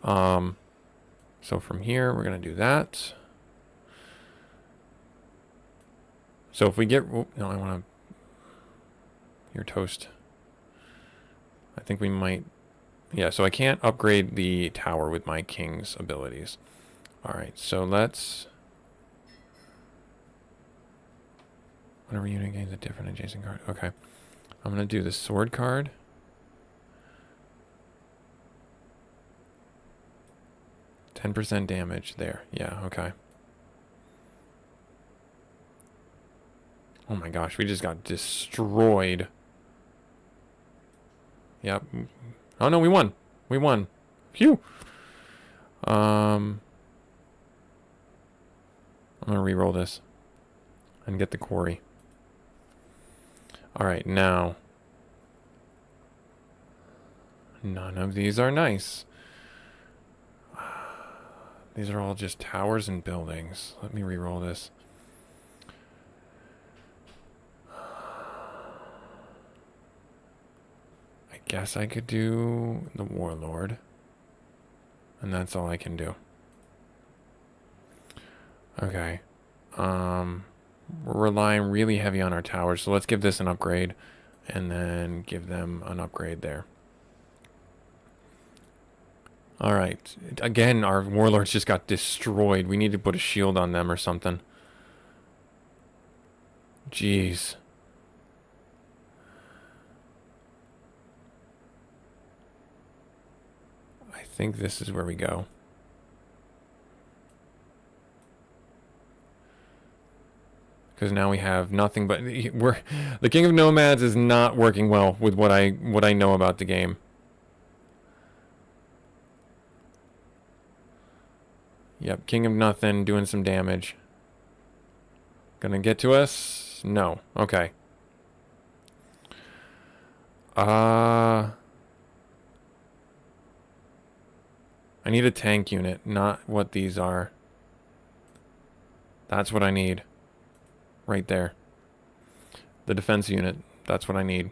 So from here, we're going to do that. So if we get... Oh, no, I want to... Your toast. I think we might... Yeah, so I can't upgrade the tower with my king's abilities. Alright, so let's... Whenever unit gains a different adjacent card. Okay. I'm going to do the sword card. %10 damage there. Yeah, okay. Oh my gosh, we just got destroyed. Yep. Oh no, we won. We won. Phew. I'm gonna re-roll this and get the quarry. Alright, now. None of these are nice. These are all just towers and buildings. Let me re-roll this. I guess I could do the warlord. And that's all I can do. Okay. We're relying really heavy on our towers, so let's give this an upgrade. And then give them an upgrade there. Alright. Again, our warlords just got destroyed. We need to put a shield on them or something. Jeez. I think this is where we go. Because now we have nothing but... The King of Nomads is not working well with what I know about the game. Yep, King of Nothing doing some damage. Gonna get to us? No. Okay. I need a tank unit, not what these are. That's what I need. Right there. The defense unit. That's what I need.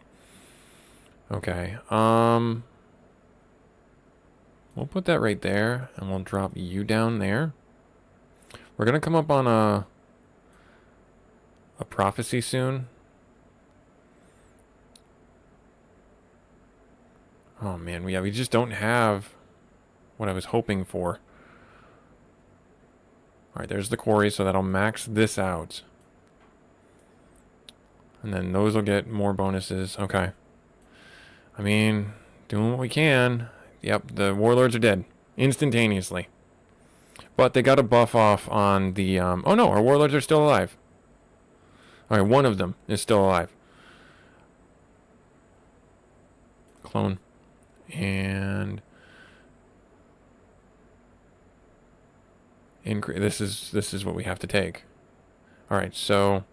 Okay. We'll put that right there, and we'll drop you down there. We're gonna come up on a prophecy soon. Oh man, we just don't have what I was hoping for. Alright, there's the quarry, so that'll max this out. And then those will get more bonuses. Okay. I mean, doing what we can. Yep, the warlords are dead. Instantaneously. But they got a buff off on the... Oh no, our warlords are still alive. Alright, one of them is still alive. Clone. And... This is what we have to take. Alright, so...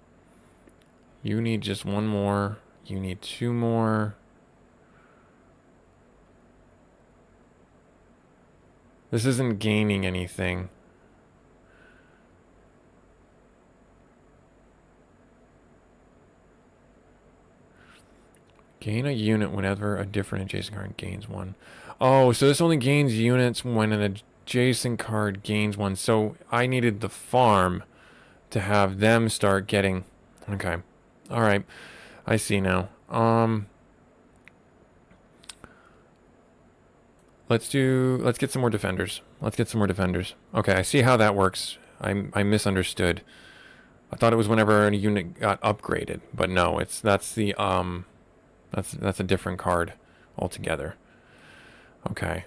You need just one more. You need two more. This isn't gaining anything. Gain a unit whenever a different adjacent card gains one. Oh, so this only gains units when an adjacent card gains one. So I needed the farm to have them start getting... Okay. Alright. I see now. Let's get some more defenders. Let's get some more defenders. Okay, I see how that works. I misunderstood. I thought it was whenever a unit got upgraded, but no, that's a different card altogether. Okay.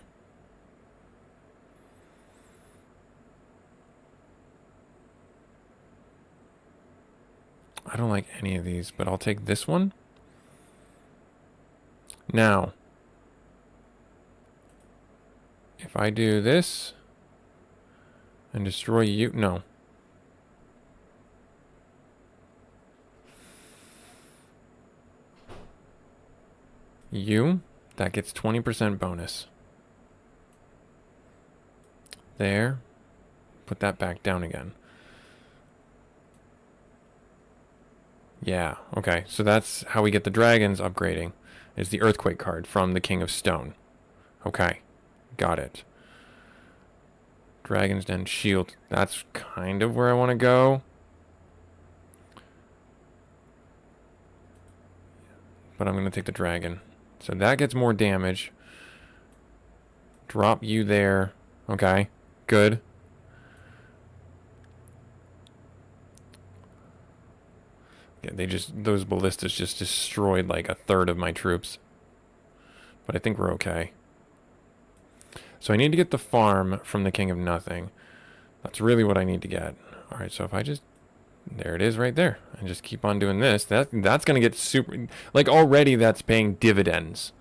I don't like any of these, but I'll take this one. Now, if I do this and destroy you, no. You, That gets 20% bonus. There. Put that back down again. Yeah, okay. So that's how we get the dragons upgrading. Is the Earthquake card from the King of Stone. Okay. Got it. Dragon's Den Shield. That's kind of where I want to go. But I'm going to take the dragon. So that gets more damage. Drop you there. Okay. Good. Yeah, those ballistas just destroyed like a third of my troops. But I think we're okay. So I need to get the farm from the King of Nothing. That's really what I need to get. Alright, so if I just... There it is right there. And just keep on doing this. That's going to get super... Like, already that's paying dividends.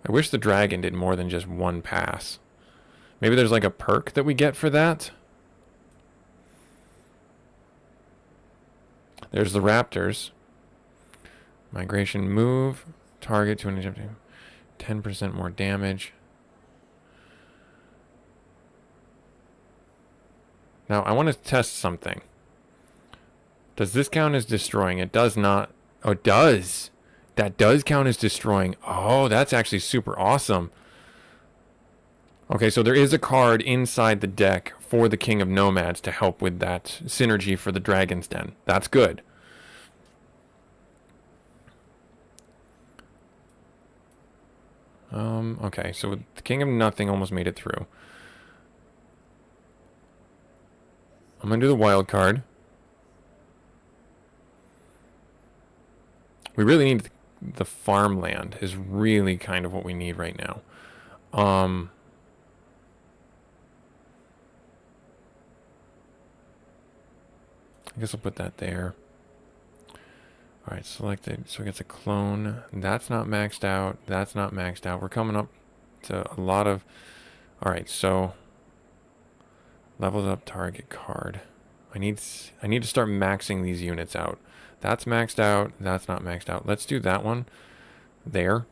I wish the dragon did more than just one pass. Maybe there's like a perk that we get for that. There's the raptors. Migration move. Target to an objective. 10% more damage. Now, I want to test something. Does this count as destroying? It does not. Oh, it does. That does count as destroying. Oh, that's actually super awesome. Okay, so there is a card inside the deck for the King of Nomads to help with that synergy for the Dragon's Den. That's good. Okay, so the King of Nothing almost made it through. I'm going to do the wild card. We really need the farmland is really kind of what we need right now. I guess I'll put that there. Alright, selected. So it gets a clone. That's not maxed out. That's not maxed out. We're coming up to a lot of... Alright, so... Levels up target card. I need to start maxing these units out. That's maxed out. That's not maxed out. Let's do that one. There.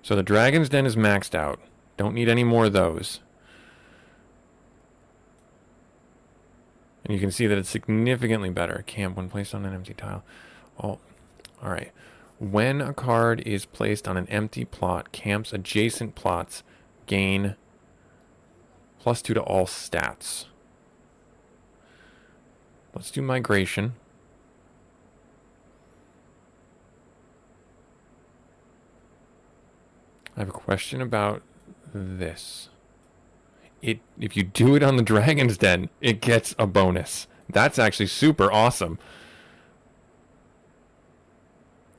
So the Dragon's Den is maxed out. Don't need any more of those. And you can see that it's significantly better. Camp when placed on an empty tile. Oh, alright. When a card is placed on an empty plot, camps adjacent plots gain +2 to all stats. Let's do migration. I have a question about this. If you do it on the Dragon's Den, it gets a bonus. That's actually super awesome.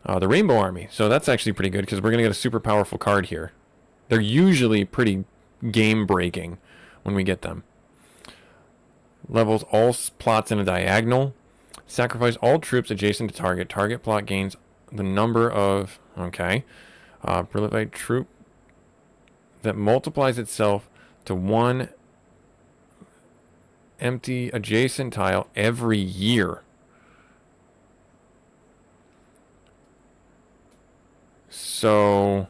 The Rainbow Army. So that's actually pretty good because we're going to get a super powerful card here. They're usually pretty game-breaking when we get them. Levels all plots in a diagonal. Sacrifice all troops adjacent to target. Target plot gains the number of... Okay. Proliferate troop that multiplies itself to one empty adjacent tile every year. So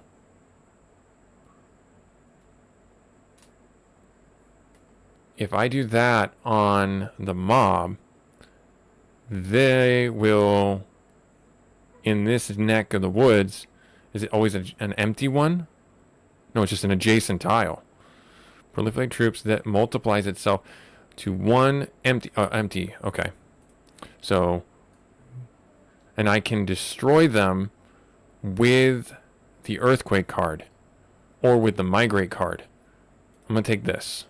if I do that on the mob, they will, in this neck of the woods, is it always an empty one? No, it's just an adjacent tile. Proliferate troops that multiplies itself to one empty, empty, okay. So, and I can destroy them with the Earthquake card or with the Migrate card. I'm going to take this.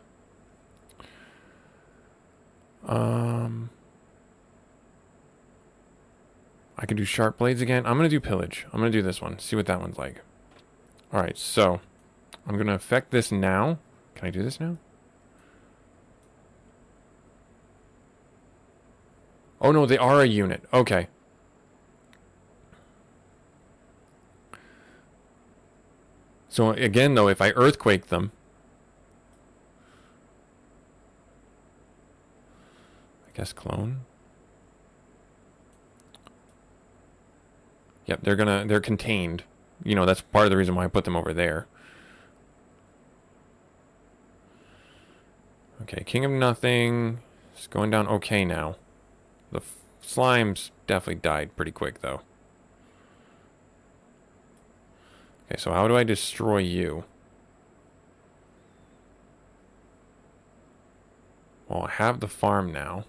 I can do Sharp Blades again. I'm going to do Pillage. I'm going to do this one. See what that one's like. Alright, so I'm going to affect this now. Can I do this now? Oh no, they are a unit. Okay. So again though, if I Earthquake them, Guess clone. Yep, they're contained. You know, that's part of the reason why I put them over there. Okay, King of Nothing. It's going down okay now. The slimes definitely died pretty quick, though. Okay, so how do I destroy you? Well, I have the farm now.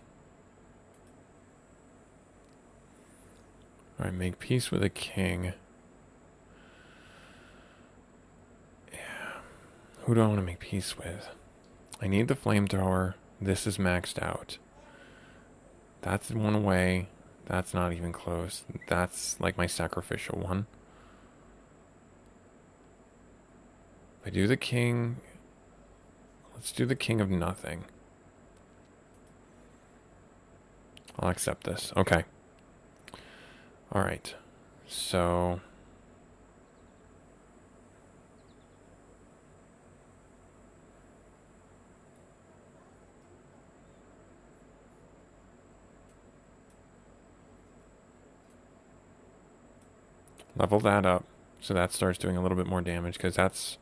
Alright, make peace with a king. Yeah. Who do I want to make peace with? I need the flamethrower. This is maxed out. That's one away. That's not even close. That's like my sacrificial one. If I do the king... Let's do the king of nothing. I'll accept this. Okay. Alright. So... level that up. So that starts doing a little bit more damage, because that's...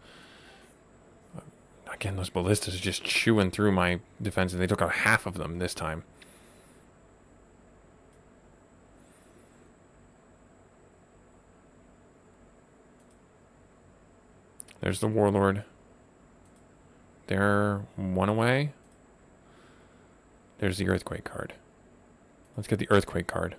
Again, those ballistas are just chewing through my defenses. They took out half of them this time. There's the warlord. They're one away. There's the earthquake card. Let's get the earthquake card.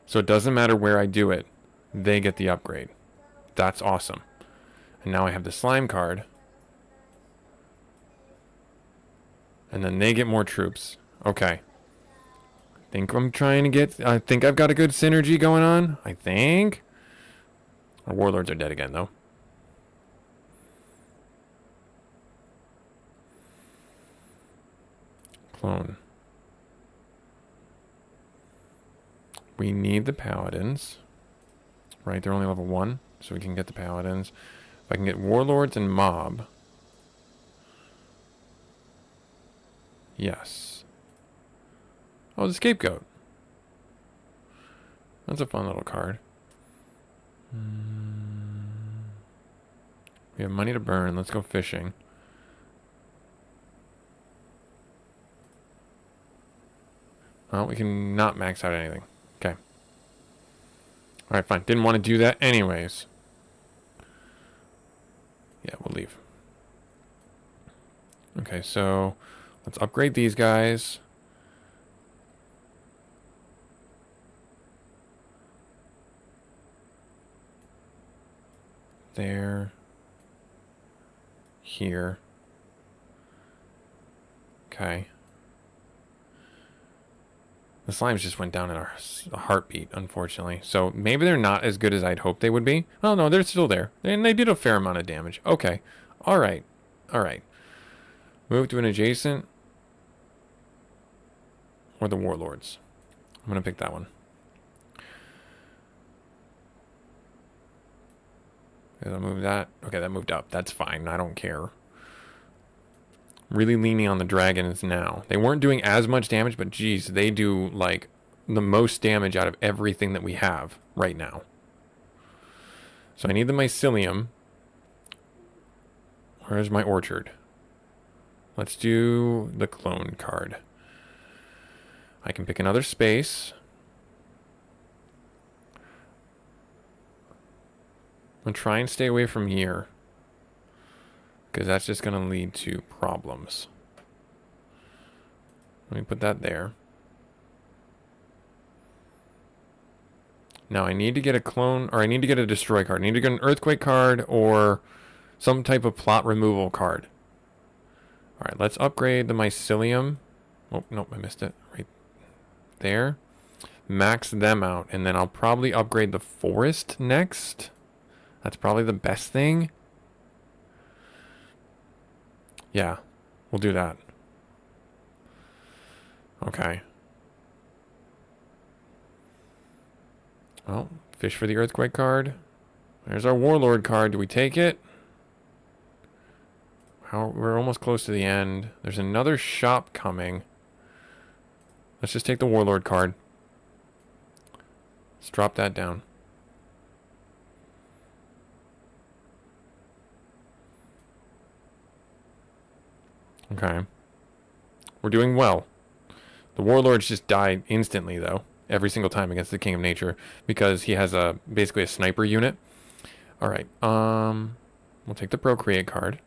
So it doesn't matter where I do it. They get the upgrade. That's awesome. And now I have the slime card. And then they get more troops. Okay. I think I've got a good synergy going on. I think. Our warlords are dead again, though. Clone. We need the paladins. Right, they're only level 1, so we can get the paladins. If I can get warlords and mob. Yes. Oh, the scapegoat. That's a fun little card. We have money to burn. Let's go fishing. Oh, we can not max out anything. Okay. Alright, fine. Didn't want to do that anyways. Yeah, we'll leave. Okay, so let's upgrade these guys. There. Here. Okay. The slimes just went down in a heartbeat, unfortunately. So maybe they're not as good as I'd hoped they would be. Oh, no, they're still there. And they did a fair amount of damage. Okay. All right. All right. Move to an adjacent. Or the warlords. I'm going to pick that one. Okay, I'll move that. Okay, that moved up. That's fine. I don't care. Really leaning on the dragons now. They weren't doing as much damage, but geez, they do like the most damage out of everything that we have right now. So I need the mycelium. Where's my orchard? Let's do the clone card. I can pick another space. I'm going to try and stay away from here, because that's just going to lead to problems. Let me put that there. Now I need to get a clone, or I need to get a destroy card. I need to get an earthquake card or some type of plot removal card. Alright, let's upgrade the mycelium. Oh, nope, I missed it. Right there. Max them out, and then I'll probably upgrade the forest next. That's probably the best thing. Yeah, we'll do that. Okay. Well, fish for the earthquake card. There's our Warlord card. Do we take it? We're almost close to the end. There's another shop coming. Let's just take the Warlord card. Let's drop that down. Okay. We're doing well. The Warlords just die instantly, though, every single time against the King of Nature, because he has basically a sniper unit. All right. We'll take the Procreate card.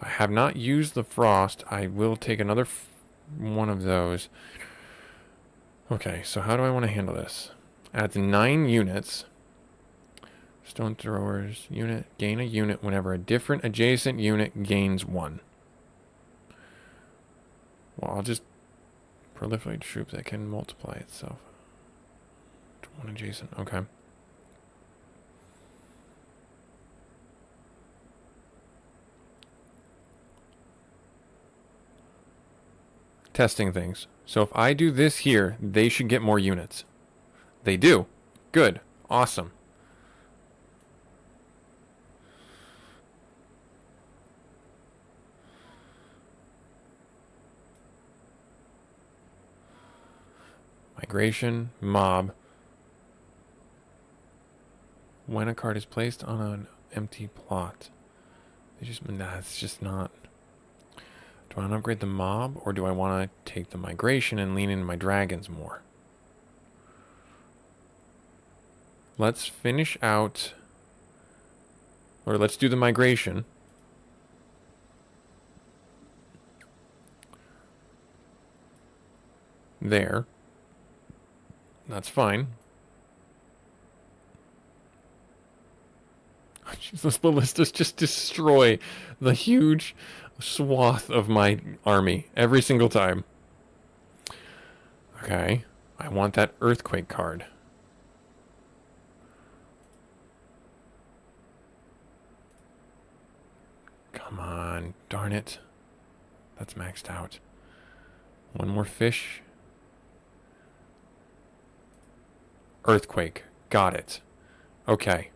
I have not used the Frost. I will take another one of those. Okay, so how do I want to handle this? Adds 9 units. Stone throwers unit. Gain a unit whenever a different adjacent unit gains 1. Well, I'll just proliferate troops that can multiply itself. To 1 adjacent. Okay. Testing things. So if I do this here, they should get more units. They do. Good. Awesome. Migration, mob. When a card is placed on an empty plot. It's just not. Do I want to upgrade the mob, or do I want to take the migration and lean into my dragons more? Let's finish out, or let's do the migration. There. That's fine. Those ballistas just destroy the huge swath of my army every single time. Okay. I want that earthquake card. Come on. Darn it. That's maxed out. One more fish. Earthquake. Got it. Okay.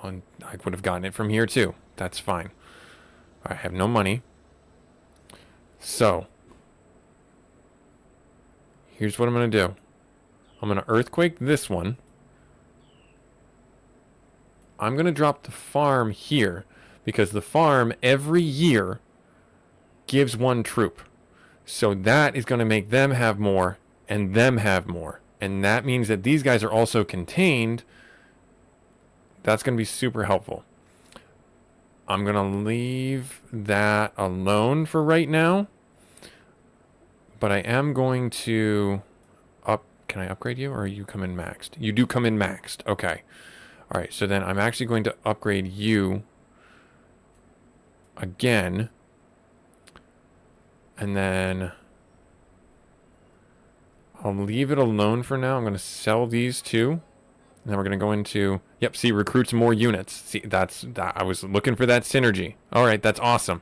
And I would have gotten it from here too. That's fine. I have no money. So, here's what I'm going to do. I'm going to earthquake this one. I'm going to drop the farm here, because the farm every year gives 1 troop. So that is going to make them have more and them have more. And that means that these guys are also contained. That's going to be super helpful. I'm going to leave that alone for right now. But I am going to Can I upgrade you, or are you come in maxed? You do come in maxed. Okay. All right, so then I'm actually going to upgrade you again. And then I'll leave it alone for now. I'm going to sell these 2. And then we're going to go into... Yep, see, recruits more units. See, that. I was looking for that synergy. All right, that's awesome.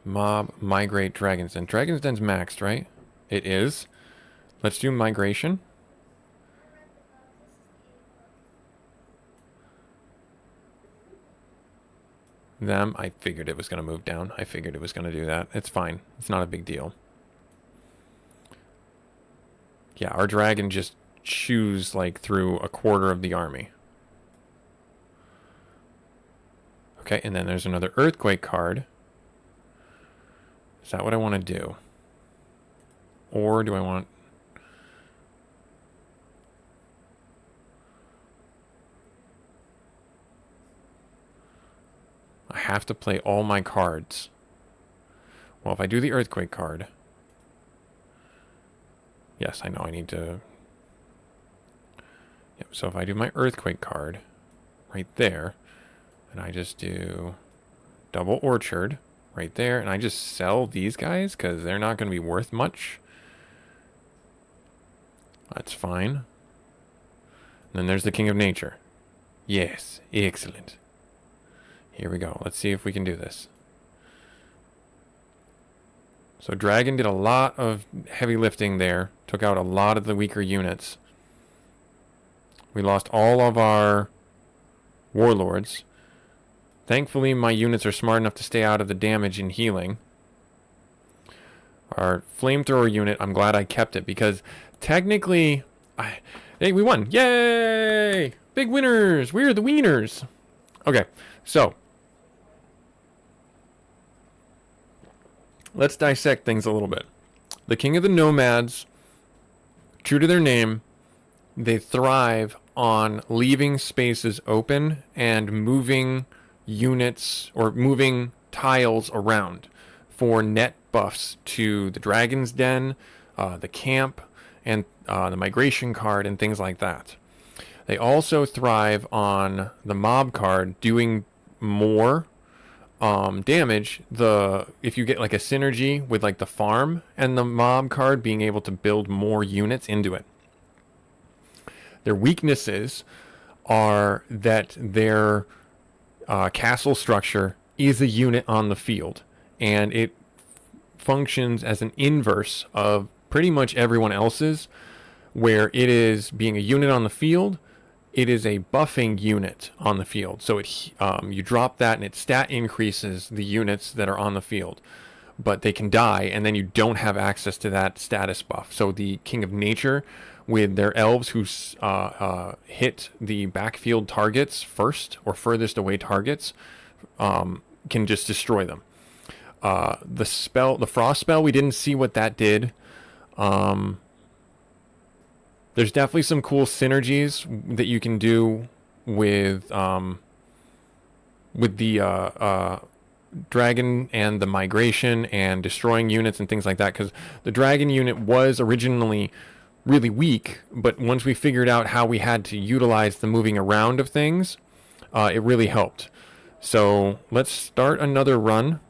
Mob, migrate, Dragon's Den. Dragon's Den's maxed, right? It is. Let's do migration. Them, I figured it was going to move down. I figured it was going to do that. It's fine. It's not a big deal. Yeah, our dragon just chews like through a quarter of the army. Okay, and then there's another earthquake card. Is that what I want to do? Or do I want... I have to play all my cards. Well, if I do the earthquake card... Yes, I know I need to... Yep, so if I do my earthquake card right there, and I just do double orchard right there, and I just sell these guys because they're not going to be worth much. That's fine. And then there's the King of Nature. Yes, excellent. Here we go. Let's see if we can do this. So Dragon did a lot of heavy lifting there. Took out a lot of the weaker units. We lost all of our warlords. Thankfully, my units are smart enough to stay out of the damage and healing. Our flamethrower unit, I'm glad I kept it because technically, hey, we won. Yay! Big winners! We're the wieners! Okay, so let's dissect things a little bit. The King of the Nomads, true to their name, they thrive on leaving spaces open and moving units or moving tiles around for net buffs to the Dragon's Den, the camp, and the migration card and things like that. They also thrive on the mob card doing more damage. If you get like a synergy with like the farm and the mob card being able to build more units into it. Their weaknesses are that their castle structure is a unit on the field, and it functions as an inverse of pretty much everyone else's, where it is being a unit on the field, it is a buffing unit on the field. So you drop that and its stat increases the units that are on the field, but they can die and then you don't have access to that status buff. So the King of Nature with their elves who hit the backfield targets first or furthest away targets can just destroy them. The frost spell, we didn't see what that did. There's definitely some cool synergies that you can do with the dragon and the migration and destroying units and things like that. Because the dragon unit was originally really weak, but once we figured out how we had to utilize the moving around of things, it really helped. So let's start another run.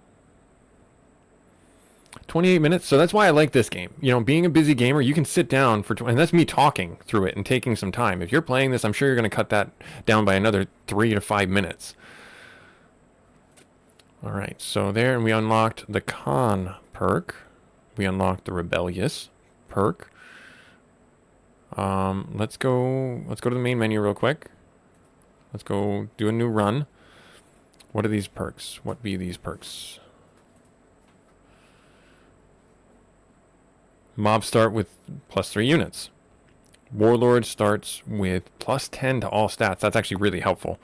28 minutes. So that's why I like this game. You know, being a busy gamer, you can sit down for, and that's me talking through it and taking some time. If you're playing this, I'm sure you're going to cut that down by another 3 to 5 minutes. All right. So there, and we unlocked the Con perk. We unlocked the Rebellious perk. Let's go to the main menu real quick. Let's go do a new run. What are these perks? What be these perks? Mob start with +3 units. Warlord starts with +10 to all stats. That's actually really helpful.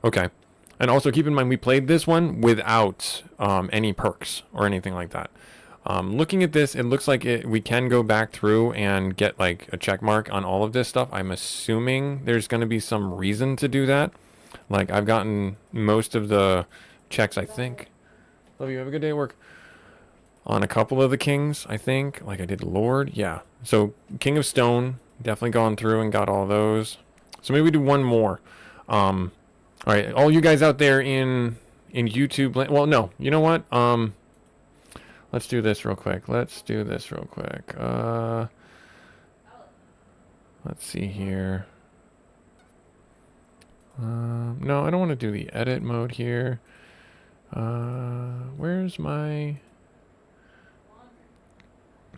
Okay. And also keep in mind we played this one without any perks or anything like that. Looking at this, it looks like we can go back through and get like a check mark on all of this stuff. I'm assuming there's going to be some reason to do that. Like I've gotten most of the checks, I think. Love you. Have a good day at work. On a couple of the kings, I think. Like I did Lord. Yeah. So King of Stone, definitely gone through and got all those. So maybe we do one more. All right. All you guys out there in YouTube. Well, no. You know what? Let's do this real quick. Let's see here. No, I don't want to do the edit mode here. Where's my...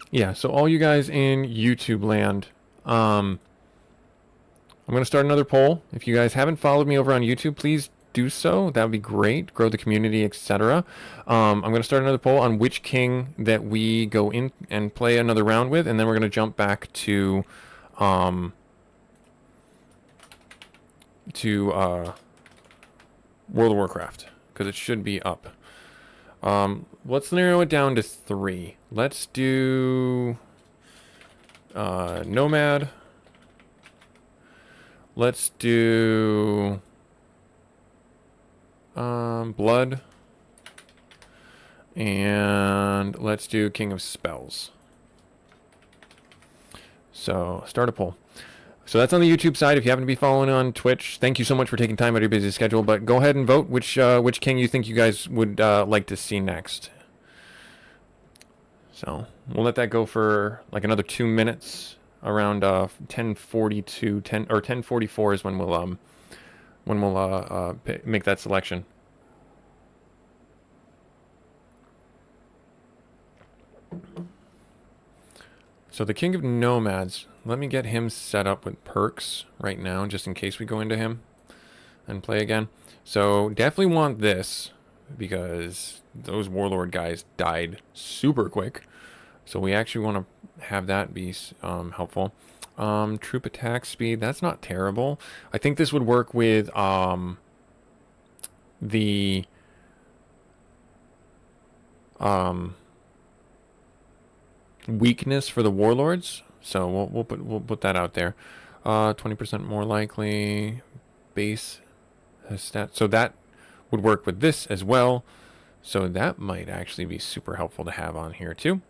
Yeah, so all you guys in YouTube land, I'm going to start another poll. If you guys haven't followed me over on YouTube, please do so. That would be great. Grow the community, etc. I'm going to start another poll on which king that we go in and play another round with, and then we're going to jump back to World of Warcraft, because it should be up. Let's narrow it down to 3. Let's do Nomad. Let's do Blood. And let's do King of Spells. So, start a poll. So that's on the YouTube side. If you happen to be following on Twitch, thank you so much for taking time out of your busy schedule. But go ahead and vote which king you think you guys would like to see next. So we'll let that go for like another 2 minutes. Around 10:42, 10:44 is when we'll make that selection. So the King of Nomads, let me get him set up with perks right now, just in case we go into him and play again. So definitely want this, because those Warlord guys died super quick. So we actually want to have that be helpful. Troop attack speed, that's not terrible. I think this would work with the weakness for the warlords. So we'll put that out there. 20% more likely. Base has stat. So that would work with this as well. So that might actually be super helpful to have on here too.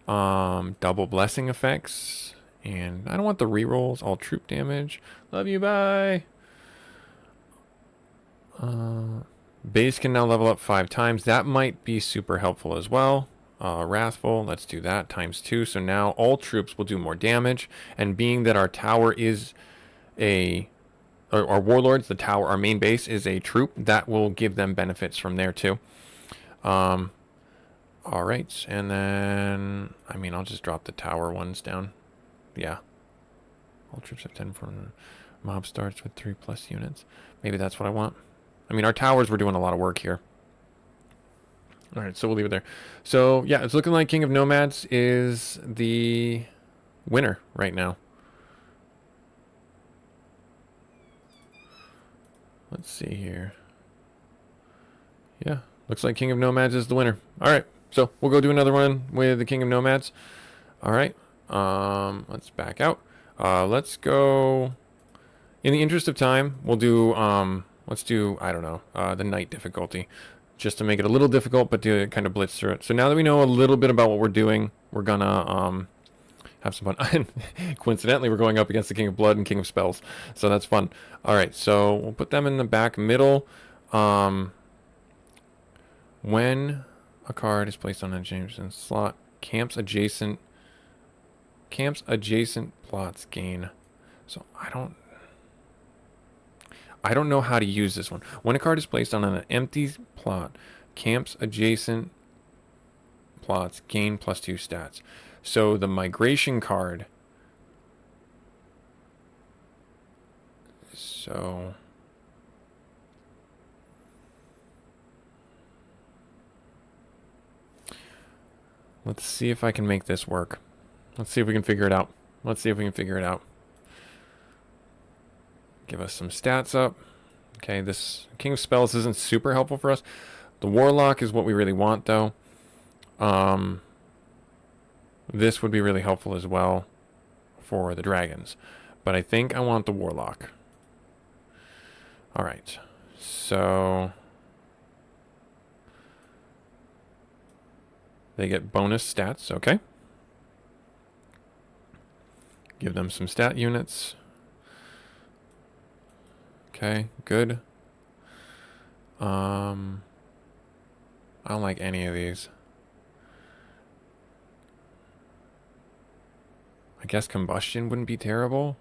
Double blessing effects. And I don't want the rerolls. All troop damage. Love you, bye. Base can now level up 5 times. That might be super helpful as well. Wrathful, let's do that, ×2. So now all troops will do more damage. And being that our tower is our warlords, the tower, our main base is a troop, that will give them benefits from there too. All right, and then, I mean, I'll just drop the tower ones down. Yeah. All troops have 10 for mob starts with 3+ units. Maybe that's what I want. I mean, our towers were doing a lot of work here. All right, so we'll leave it there. So, yeah, it's looking like King of Nomads is the winner right now. Let's see here. Yeah, looks like King of Nomads is the winner. All right, so we'll go do another one with the King of Nomads. All right, let's back out. Let's go, in the interest of time, we'll do, let's do, I don't know, the night difficulty, just to make it a little difficult, but to kind of blitz through it. So now that we know a little bit about what we're doing, we're gonna have some fun. Coincidentally, we're going up against the King of Blood and King of Spells, so that's fun. All right, so we'll put them in the back middle. When a card is placed on a Jameson slot, camps adjacent plots gain. So I don't know how to use this one. When a card is placed on an empty plot, camps adjacent plots gain +2 stats. So the migration card. So let's see if I can make this work. Let's see if we can figure it out. Give us some stats up. Okay, this King of Spells isn't super helpful for us. The Warlock is what we really want, though. This would be really helpful as well for the dragons. But I think I want the Warlock. Alright. So they get bonus stats, okay. Give them some stat units. Okay, good. I don't like any of these. I guess combustion wouldn't be terrible.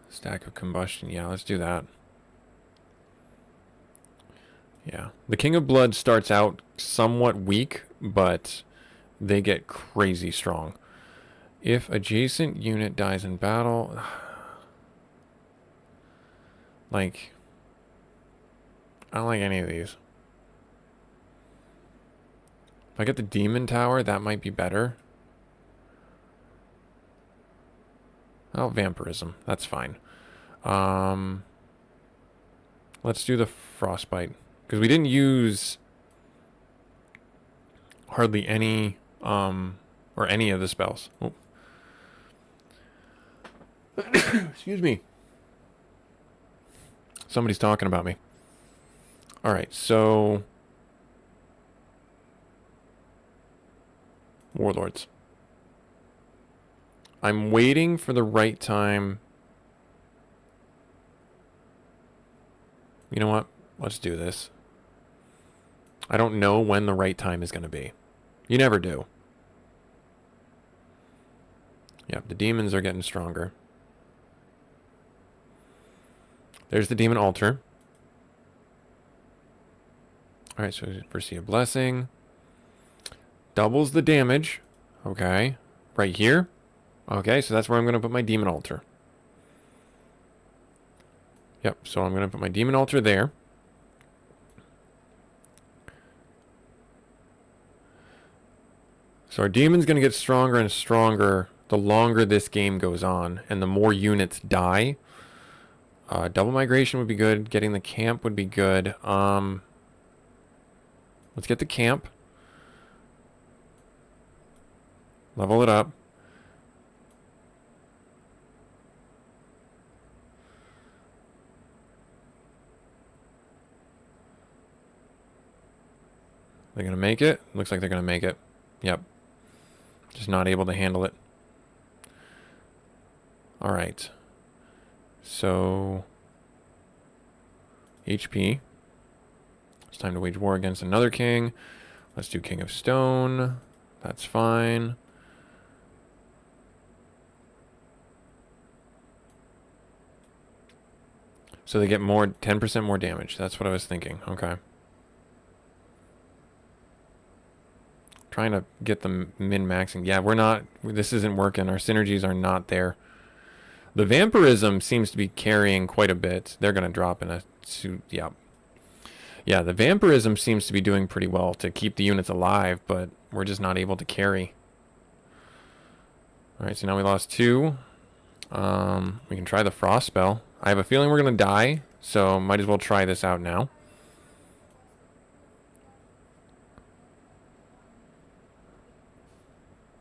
Stack of combustion. Yeah, let's do that. Yeah. The King of Blood starts out somewhat weak, but they get crazy strong. If adjacent unit dies in battle... Like... I don't like any of these. If I get the Demon Tower, that might be better. Oh, Vampirism. That's fine. Let's do the Frostbite. Because we didn't use hardly any, or any of the spells. Oh. Excuse me. Somebody's talking about me. Alright, so... Warlords. I'm waiting for the right time. You know what? Let's do this. I don't know when the right time is going to be. You never do. Yep, the demons are getting stronger. There's the demon altar. Alright, so foresee a blessing. Doubles the damage. Okay. Right here. Okay, so that's where I'm going to put my demon altar. Yep, so I'm going to put my demon altar there. So our demon's going to get stronger and stronger the longer this game goes on, and the more units die. Double migration would be good. Getting the camp would be good. Let's get the camp. Level it up. They're going to make it? Looks like they're going to make it. Yep. Just not able to handle it. Alright. So... HP. It's time to wage war against another king. Let's do King of Stone. That's fine. So they get more, 10% more damage. That's what I was thinking. Okay. Trying to get them min-maxing. Yeah, we're not, this isn't working. Our synergies are not there. The vampirism seems to be carrying quite a bit. They're going to drop in a suit. Yeah. Yeah, the vampirism seems to be doing pretty well to keep the units alive, but we're just not able to carry. Alright, so now we lost 2. We can try the frost spell. I have a feeling we're going to die, so might as well try this out now.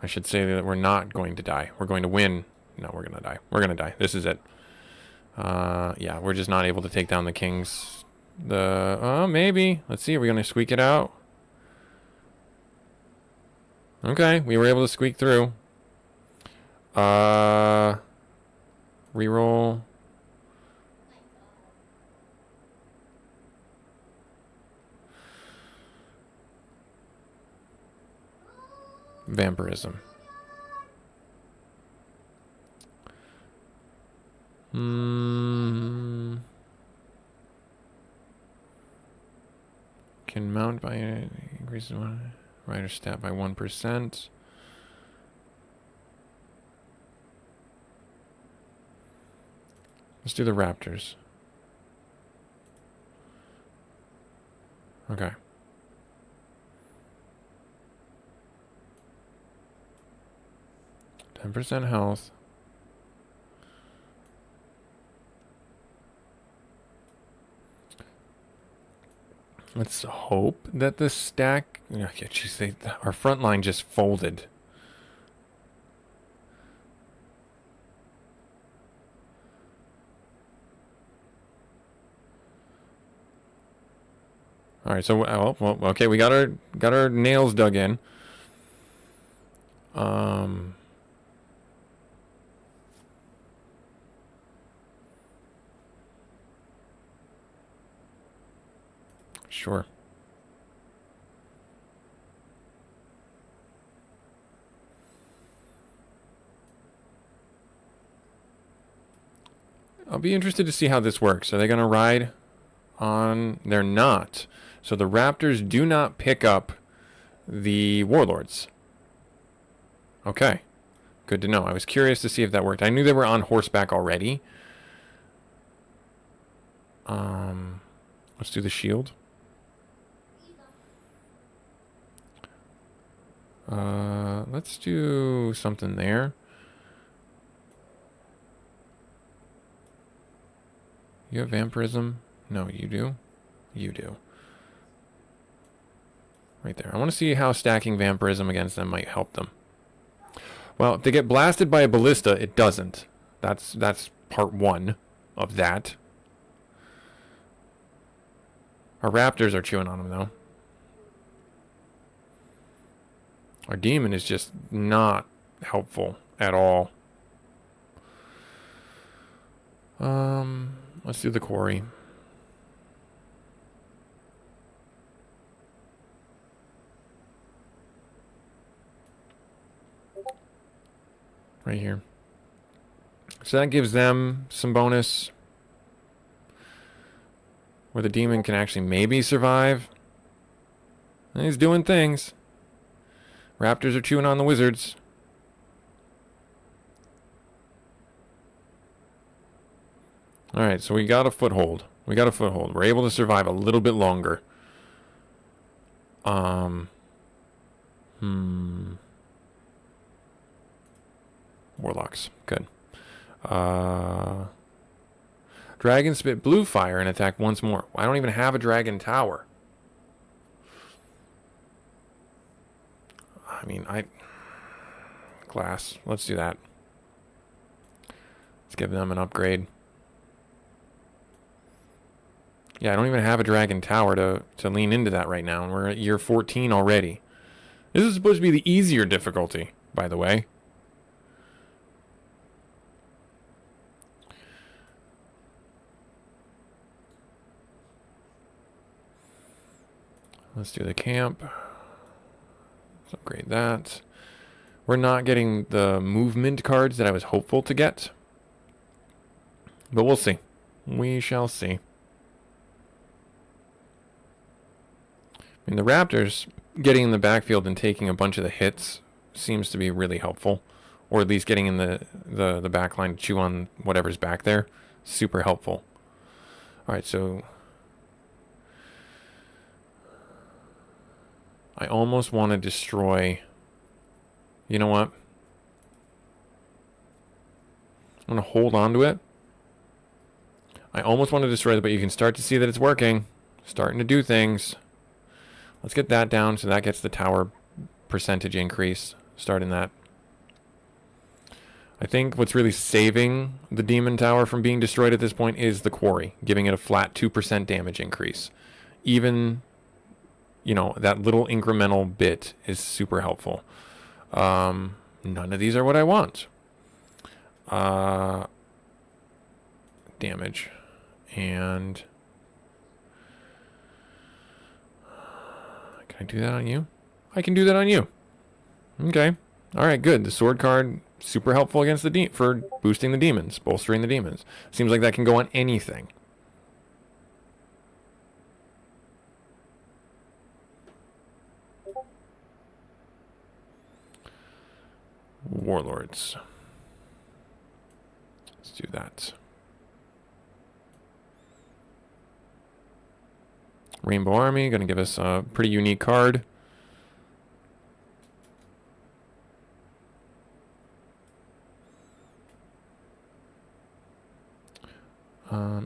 I should say that we're not going to die. We're going to win. No, we're going to die. We're going to die. This is it. Yeah, we're just not able to take down the kings. Maybe. Let's see. Are we going to squeak it out? Okay, we were able to squeak through. Reroll. Vampirism. Can mount by increases one rider stat by 1%. Let's do the raptors. Okay. %10 health. Let's hope that the stack... Okay, geez, our front line just folded. All right, so well, okay, we got our nails dug in. Sure. I'll be interested to see how this works. Are they going to ride on? They're not. So the Raptors do not pick up the Warlords. Okay. Good to know. I was curious to see if that worked. I knew they were on horseback already. Let's do the shield. Let's do something there. You have vampirism? No, you do? You do. Right there. I want to see how stacking vampirism against them might help them. Well, if they get blasted by a ballista, it doesn't. That's part 1 of that. Our raptors are chewing on them, though. Our demon is just not helpful at all. Let's do the quarry. Right here. So that gives them some bonus where the demon can actually maybe survive. He's doing things. Raptors are chewing on the wizards. Alright, so we got a foothold. We got a foothold. We're able to survive a little bit longer. Warlocks. Good. Dragon spit blue fire and attack once more. I don't even have a dragon tower. I mean, glass. Let's do that. Let's give them an upgrade. Yeah, I don't even have a dragon tower to lean into that right now, and we're at year 14 already. This is supposed to be the easier difficulty, by the way. Let's do the camp. Let's upgrade that. We're not getting the movement cards that I was hopeful to get. But we'll see. We shall see. I mean, the Raptors getting in the backfield and taking a bunch of the hits seems to be really helpful. Or at least getting in the back line to chew on whatever's back there. Super helpful. Alright, so I almost want to destroy... You know what? I'm going to hold on to it. I almost want to destroy it, but you can start to see that it's working. Starting to do things. Let's get that down so that gets the tower percentage increase. Starting that. I think what's really saving the demon tower from being destroyed at this point is the quarry. Giving it a flat 2% damage increase. Even, you know, that little incremental bit is super helpful. None of these are what I want. Damage. And... Can I do that on you? I can do that on you. Okay. Alright, good. The sword card, super helpful against the for boosting the demons, bolstering the demons. Seems like that can go on anything. Warlords. Let's do that. Rainbow Army, going to give us a pretty unique card.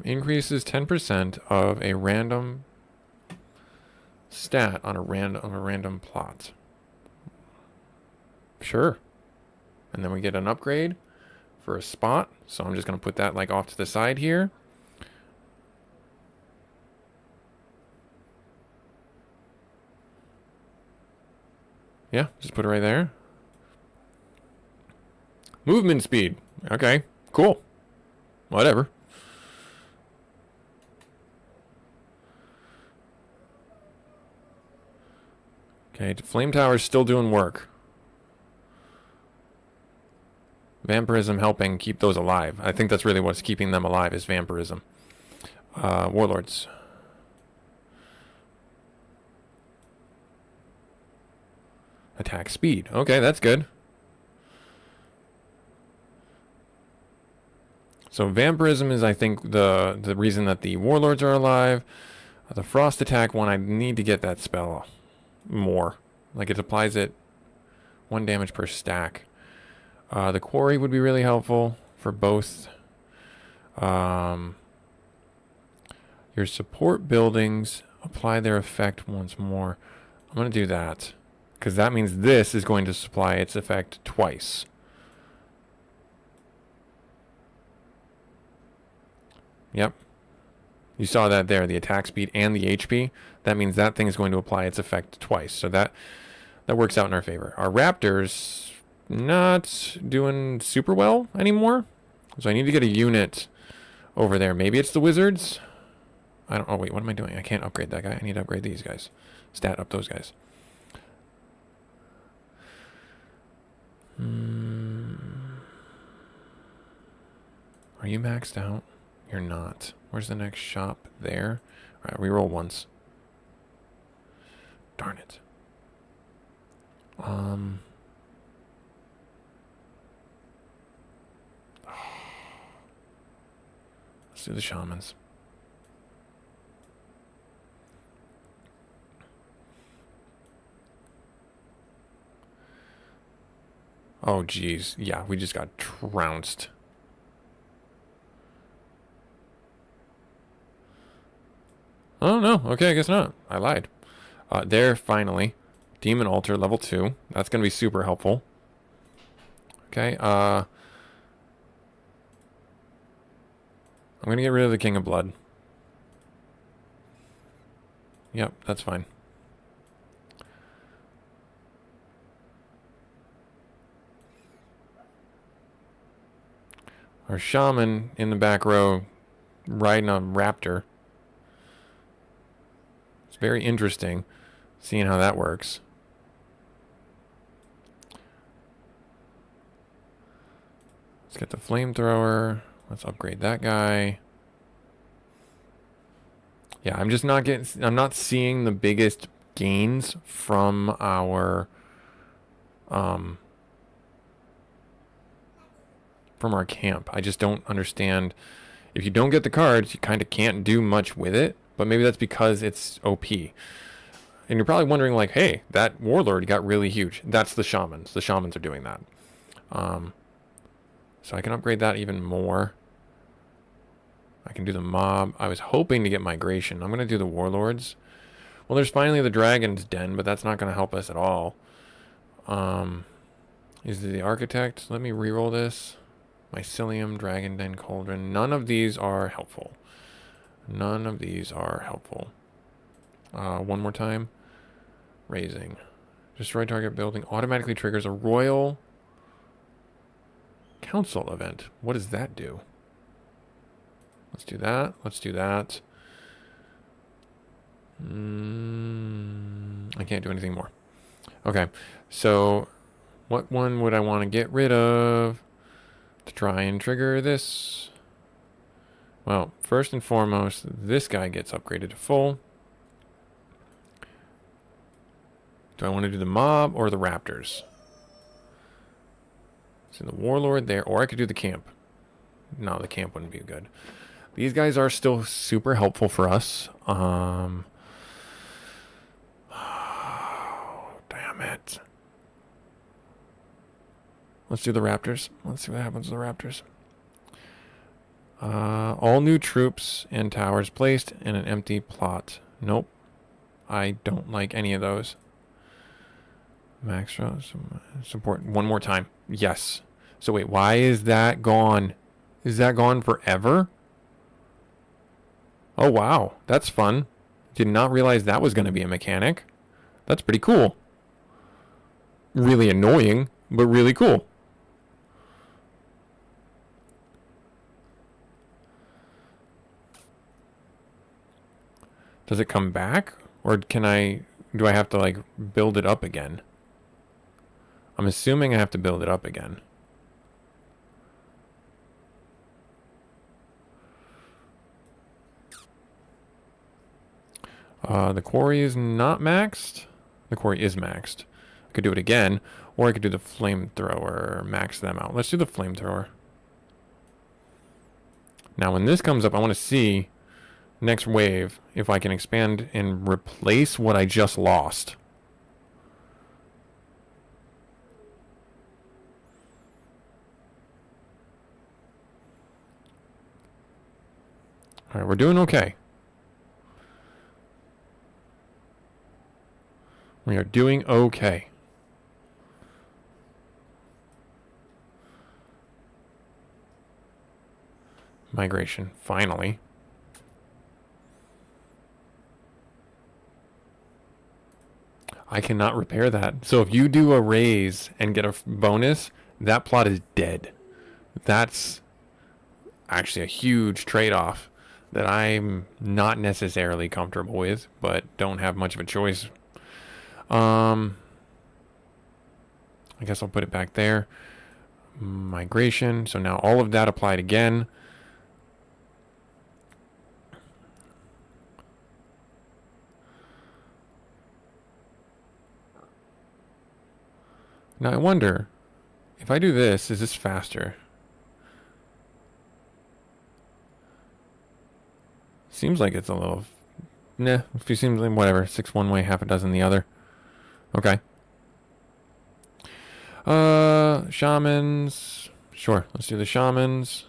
Increases 10% of a random stat on a random plot. Sure. And then we get an upgrade for a spot. So I'm just going to put that like off to the side here. Yeah, just put it right there. Movement speed. Okay, cool. Whatever. Okay, Flame Tower's still doing work. Vampirism helping keep those alive. I think that's really what's keeping them alive is vampirism. Warlords. Attack speed. Okay, that's good. So vampirism is, I think, the reason that the warlords are alive. The frost attack one, I need to get that spell more. Like it applies it 1 damage per stack. The quarry would be really helpful for both. Your support buildings apply their effect once more. I'm going to do that. Because that means this is going to supply its effect twice. Yep. You saw that there, the attack speed and the HP. That means that thing is going to apply its effect twice. So that works out in our favor. Our Raptors, not doing super well anymore. So I need to get a unit over there. Maybe it's the Wizards. I don't... Oh, wait, what am I doing? I can't upgrade that guy. I need to upgrade these guys. Stat up those guys. Are you maxed out? You're not. Where's the next shop? There. Alright, reroll once. Darn it. Let's do the shamans. Oh, geez. Yeah, we just got trounced. Oh, no. Okay, I guess not. I lied. There, finally. Demon Altar, level 2. That's going to be super helpful. Okay, I'm going to get rid of the King of Blood. Yep, that's fine. Our shaman in the back row riding a raptor. It's very interesting seeing how that works. Let's get the flamethrower. Let's upgrade that guy. Yeah, I'm not seeing the biggest gains from our camp. I just don't understand. If you don't get the cards, you kind of can't do much with it, but maybe that's because it's OP. And you're probably wondering like, hey, that warlord got really huge. That's the shamans. The shamans are doing that. So I can upgrade that even more. I can do the mob. I was hoping to get migration. I'm going to do the warlords. Well, there's finally the dragon's den, but that's not going to help us at all. Is the architect? Let me reroll this. Mycelium, dragon den, cauldron. None of these are helpful. None of these are helpful. One more time. Raising. Destroy target building. Automatically triggers a royal council event. What does that do? Let's do that. Let's do that. I can't do anything more. Okay. So what one would I want to get rid of to try and trigger this? Well, first and foremost, this guy gets upgraded to full. Do I want to do the mob or the raptors? So the warlord there, or I could do the camp. No, the camp wouldn't be good. These guys are still super helpful for us. Oh, damn it. Let's do the raptors. Let's see what happens to the raptors. All new troops and towers placed in an empty plot. Nope. I don't like any of those. Max support one more time. Yes. So wait, why is that gone? Is that gone forever? Oh, wow. That's fun. Did not realize that was going to be a mechanic. That's pretty cool. Really annoying, but really cool. Does it come back? Or do I have to like build it up again? I'm assuming I have to build it up again. The quarry is not maxed. The quarry is maxed. I could do it again, or I could do the flamethrower, max them out. Let's do the flamethrower. Now, when this comes up, I want to see next wave if I can expand and replace what I just lost. All right, we're doing okay. We are doing okay. Migration, finally. I cannot repair that. So if you do a raise and get a bonus, that plot is dead. That's actually a huge trade-off that I'm not necessarily comfortable with, but don't have much of a choice. I guess I'll put it back there. Migration. So now all of that applied again. Now I wonder, if I do this, is this faster? Seems like it's a little... Nah, if you seems like whatever. 6 one way, half a dozen the other. Okay. Shamans. Sure, let's do the shamans.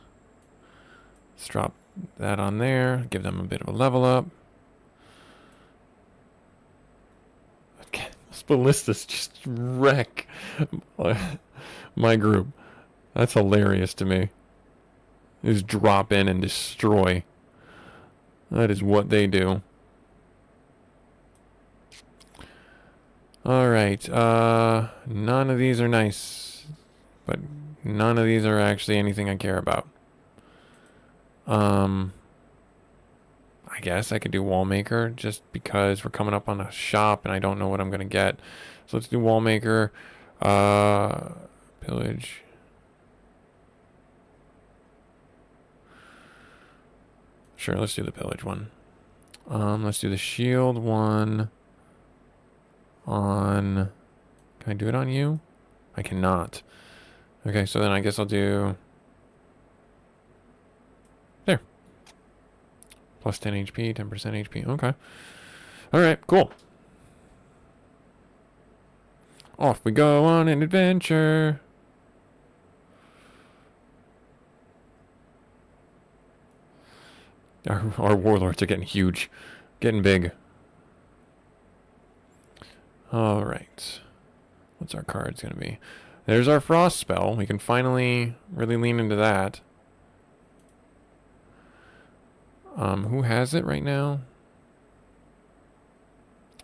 Let's drop that on there. Give them a bit of a level up. Okay, those ballistas just wreck my group. That's hilarious to me. They just drop in and destroy. That is what they do. Alright, none of these are nice. But none of these are actually anything I care about. I guess I could do wallmaker just because we're coming up on a shop and I don't know what I'm gonna get. So let's do wallmaker. Pillage. Sure, let's do the pillage one. Let's do the shield one on... Can I do it on you? I cannot. Okay, so then I guess I'll do... There. Plus 10 HP, 10% HP. Okay. Alright, cool. Off we go on an adventure. Our warlords are getting huge. Getting big. Alright. What's our cards going to be? There's our frost spell. We can finally really lean into that. Who has it right now?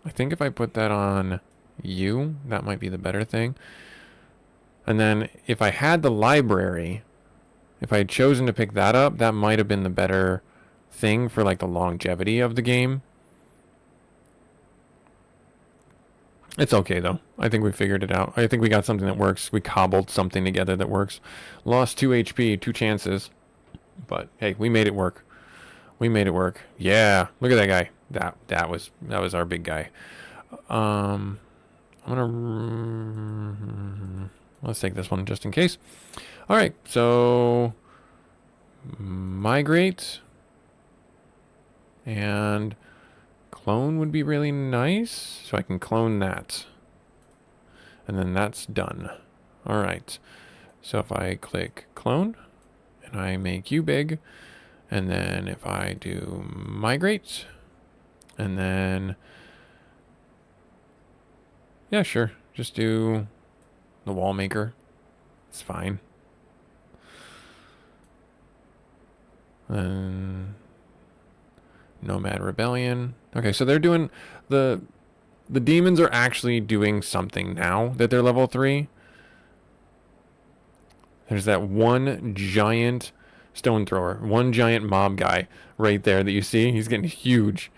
I think if I put that on you, that might be the better thing. And then if I had the library, if I had chosen to pick that up, that might have been the better thing for like the longevity of the game. It's okay though. I think we figured it out. I think we got something that works. We cobbled something together that works. Lost 2 HP, 2 chances. But hey, we made it work. We made it work. Yeah, look at that guy. That was our big guy. I'm gonna let's take this one just in case. All right, so migrate and clone would be really nice, so I can clone that, and then that's done. All right. So if I click clone and I make you big. And then if I do migrate, and then, yeah, sure, just do the wall maker. It's fine. Then Nomad Rebellion. Okay, so they're doing, the demons are actually doing something now that they're level 3. There's that one giant stone thrower, one giant mob guy right there that you see. He's getting huge.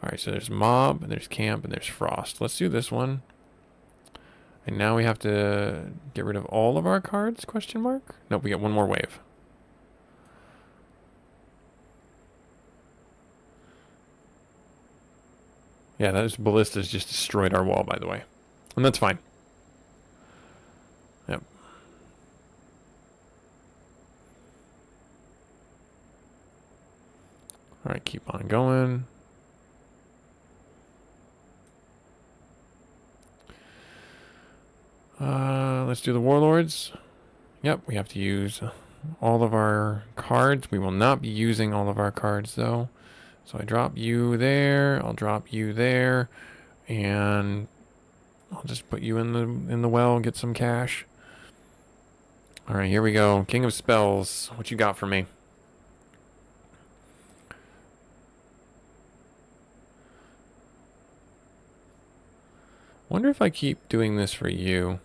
All right, so there's mob, and there's camp, and there's frost. Let's do this one. And now we have to get rid of all of our cards, question mark? Nope, we get one more wave. Yeah, those ballistas just destroyed our wall, by the way. And that's fine. Yep. All right, keep on going. Let's do the warlords. Yep, we have to use all of our cards. We will not be using all of our cards, though. So I drop you there. I'll drop you there, and I'll just put you in the well and get some cash. All right, here we go. King of Spells. What you got for me? Wonder if I keep doing this for you.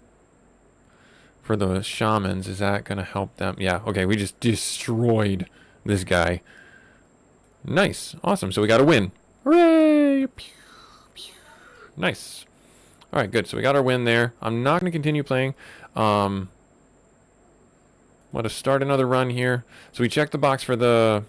For the shamans, is that going to help them? Yeah, okay, we just destroyed this guy. Nice. Awesome. So we got a win. Hooray! Pew, pew. Nice. All right, good. So we got our win there. I'm not going to continue playing. Want to start another run here. So we checked the box for the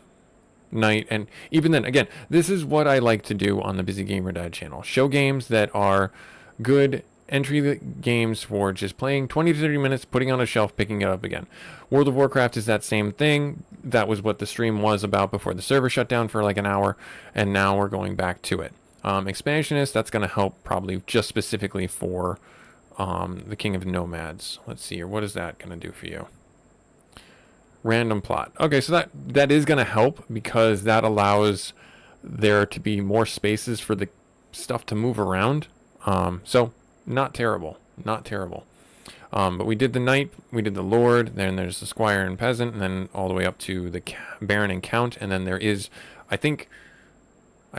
night, and even then, again, this is what I like to do on the Busy Gamer Dad channel. Show games that are good entry games for just playing 20 to 30 minutes, putting on a shelf, picking it up again. World of Warcraft is that same thing. That was what the stream was about before the server shut down for like an hour, and now we're going back to it. Expansionist, that's going to help probably just specifically for the King of Nomads. Let's see here. What is that going to do for you? Random plot. Okay, so that is going to help because that allows there to be more spaces for the stuff to move around. So not terrible, not terrible. But we did the knight, we did the lord, then there's the squire and peasant, and then all the way up to the baron and count, and then there is, I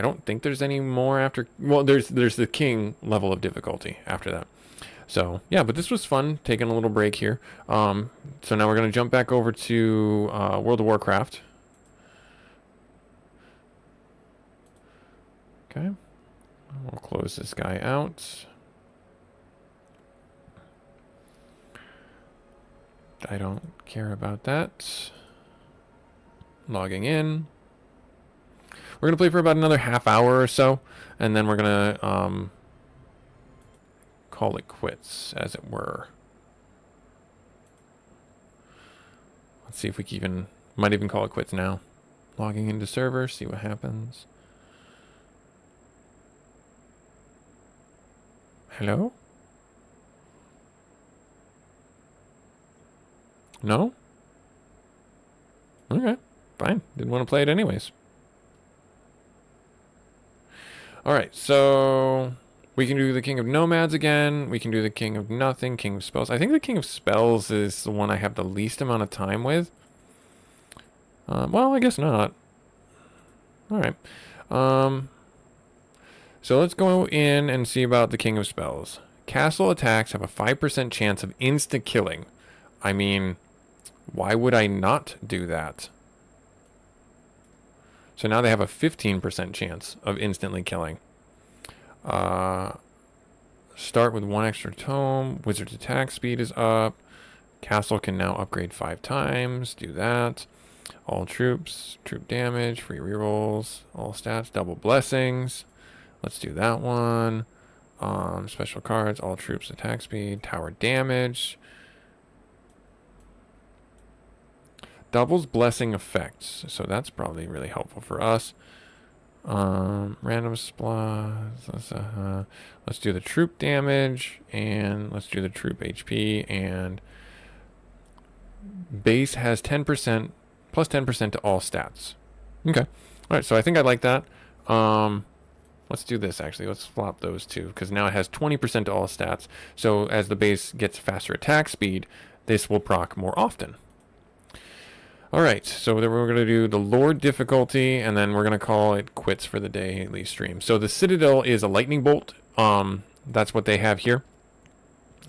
don't think there's any more after. Well, there's the king level of difficulty after that. So yeah, but this was fun, taking a little break here. So now we're gonna jump back over to World of Warcraft. Okay, we'll close this guy out. I don't care about that. Logging in. We're gonna play for about another half hour or so, and then we're gonna call it quits, as it were. Let's see if we can might even call it quits now. Logging into server, see what happens. Hello? No? Okay, fine. Didn't want to play it anyways. Alright, so we can do the King of Nomads again. We can do the King of Nothing, King of Spells. I think the King of Spells is the one I have the least amount of time with. Well, I guess not. Alright. So let's go in and see about the King of Spells. Castle attacks have a 5% chance of insta-killing. I mean, why would I not do that? So now they have a 15% chance of instantly killing. Start with 1 extra tome. Wizard's attack speed is up. Castle can now upgrade 5 times. Do that. All troops, troop damage, free rerolls, all stats, double blessings. Let's do that one. Special cards, all troops attack speed, tower damage. Doubles blessing effects. So that's probably really helpful for us. Random splats. Let's do the troop damage, and let's do the troop HP, and base has 10%, plus 10% to all stats. Okay. Alright, so I think I like that. Let's do this actually. Let's flop those two, because now it has 20% to all stats. So as the base gets faster attack speed, this will proc more often. Alright, so then we're going to do the Lord difficulty, and then we're going to call it quits for the daily stream. So the Citadel is a lightning bolt. That's what they have here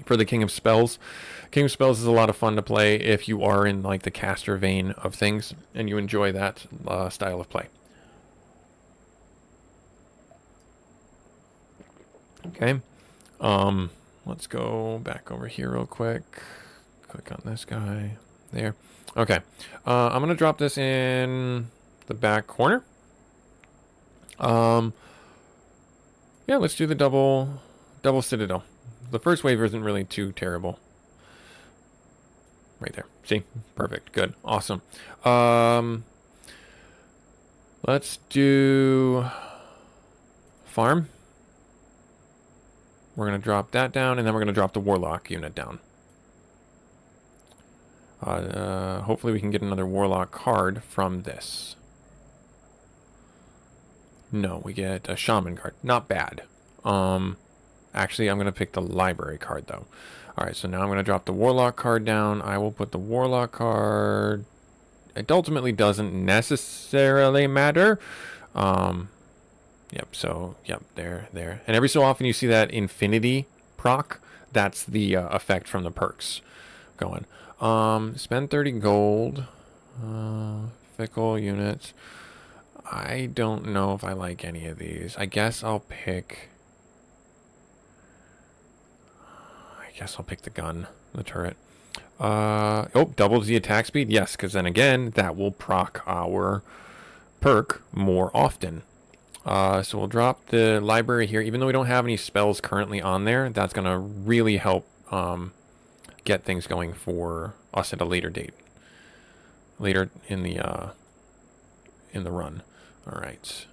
for the King of Spells. King of Spells is a lot of fun to play if you are in like the caster vein of things and you enjoy that style of play. Okay, let's go back over here real quick. Click on this guy there. Okay, I'm gonna drop this in the back corner. Yeah, let's do the double Citadel. The first wave isn't really too terrible. Right there. See? Perfect. Good. Awesome. Let's do farm. We're going to drop that down, and then we're going to drop the Warlock unit down. Hopefully we can get another Warlock card from this. No, we get a Shaman card. Not bad. Actually, I'm going to pick the Library card, though. Alright, so now I'm going to drop the Warlock card down. I will put the Warlock card... It ultimately doesn't necessarily matter. Yep, so, yep, there. And every so often you see that Infinity proc. That's the effect from the perks going. Spend 30 gold. Fickle units. I don't know if I like any of these. I guess I'll pick the gun, the turret. Oh, doubles the attack speed? Yes, because then again, that will proc our perk more often. So we'll drop the library here. Even though we don't have any spells currently on there, that's going to really help get things going for us at a later date. Later in the run. All right.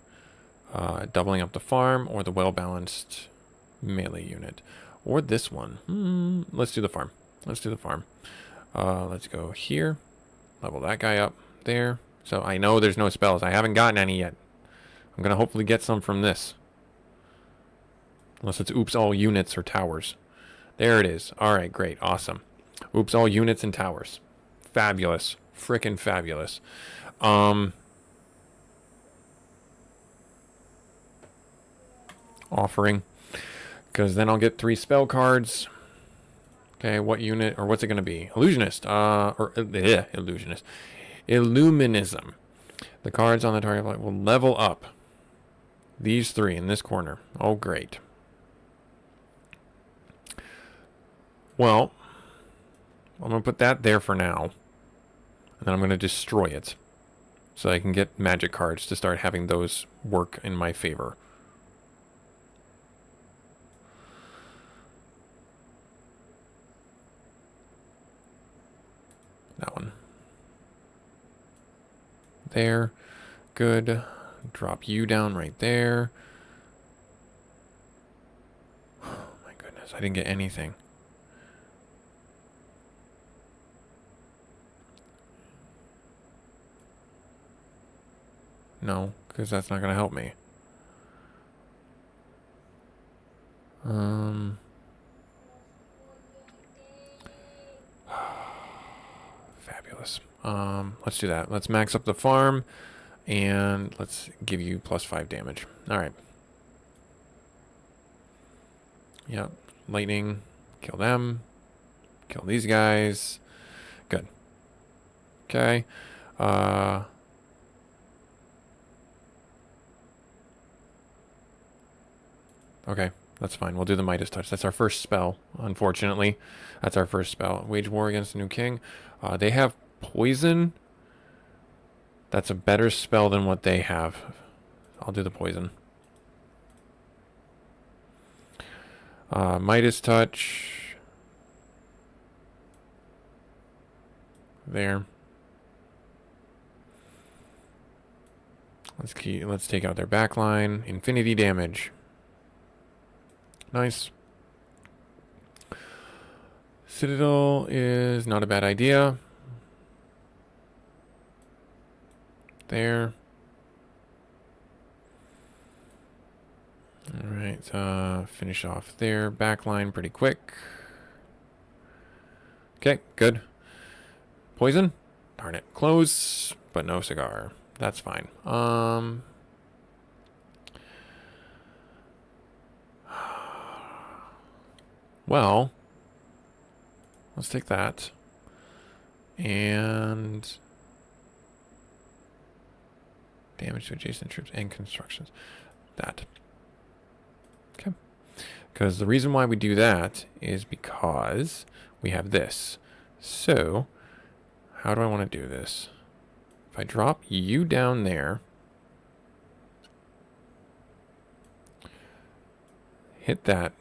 Doubling up the farm or the well-balanced melee unit. Or this one. Let's do the farm. Let's do the farm. Let's go here. Level that guy up there. So I know there's no spells. I haven't gotten any yet. I'm going to hopefully get some from this. Unless it's oops all units or towers. There it is. Alright, great. Awesome. Oops all units and towers. Fabulous. Frickin' fabulous. Offering. Because then I'll get 3 spell cards. Okay, what unit, or what's it going to be? Illusionist. Illusionist. Illuminism. The cards on the target will level up. These 3 in this corner. Oh, great. Well, I'm going to put that there for now. And then I'm going to destroy it. So I can get magic cards to start having those work in my favor. That one. There. Good. Drop you down right there. Oh my goodness, I didn't get anything. No, because that's not going to help me. Fabulous. Let's do that. Let's max up the farm, and let's give you +5 damage. All right. Yep. Lightning. Kill them. Kill these guys. Good. Okay. Okay, that's fine. We'll do the Midas Touch. That's our first spell, unfortunately. That's our first spell. Wage war against the new king. They have poison. That's a better spell than what they have. I'll do the poison. Midas Touch. There. Let's take out their backline. Infinity damage. Nice. Citadel is not a bad idea. There. Alright, finish off their backline pretty quick. Okay, good. Poison? Darn it. Close, but no cigar. That's fine. Well, let's take that. And damage to adjacent troops and constructions. That. Okay. Because the reason why we do that is because we have this. So, how do I want to do this? If I drop you down there, hit that.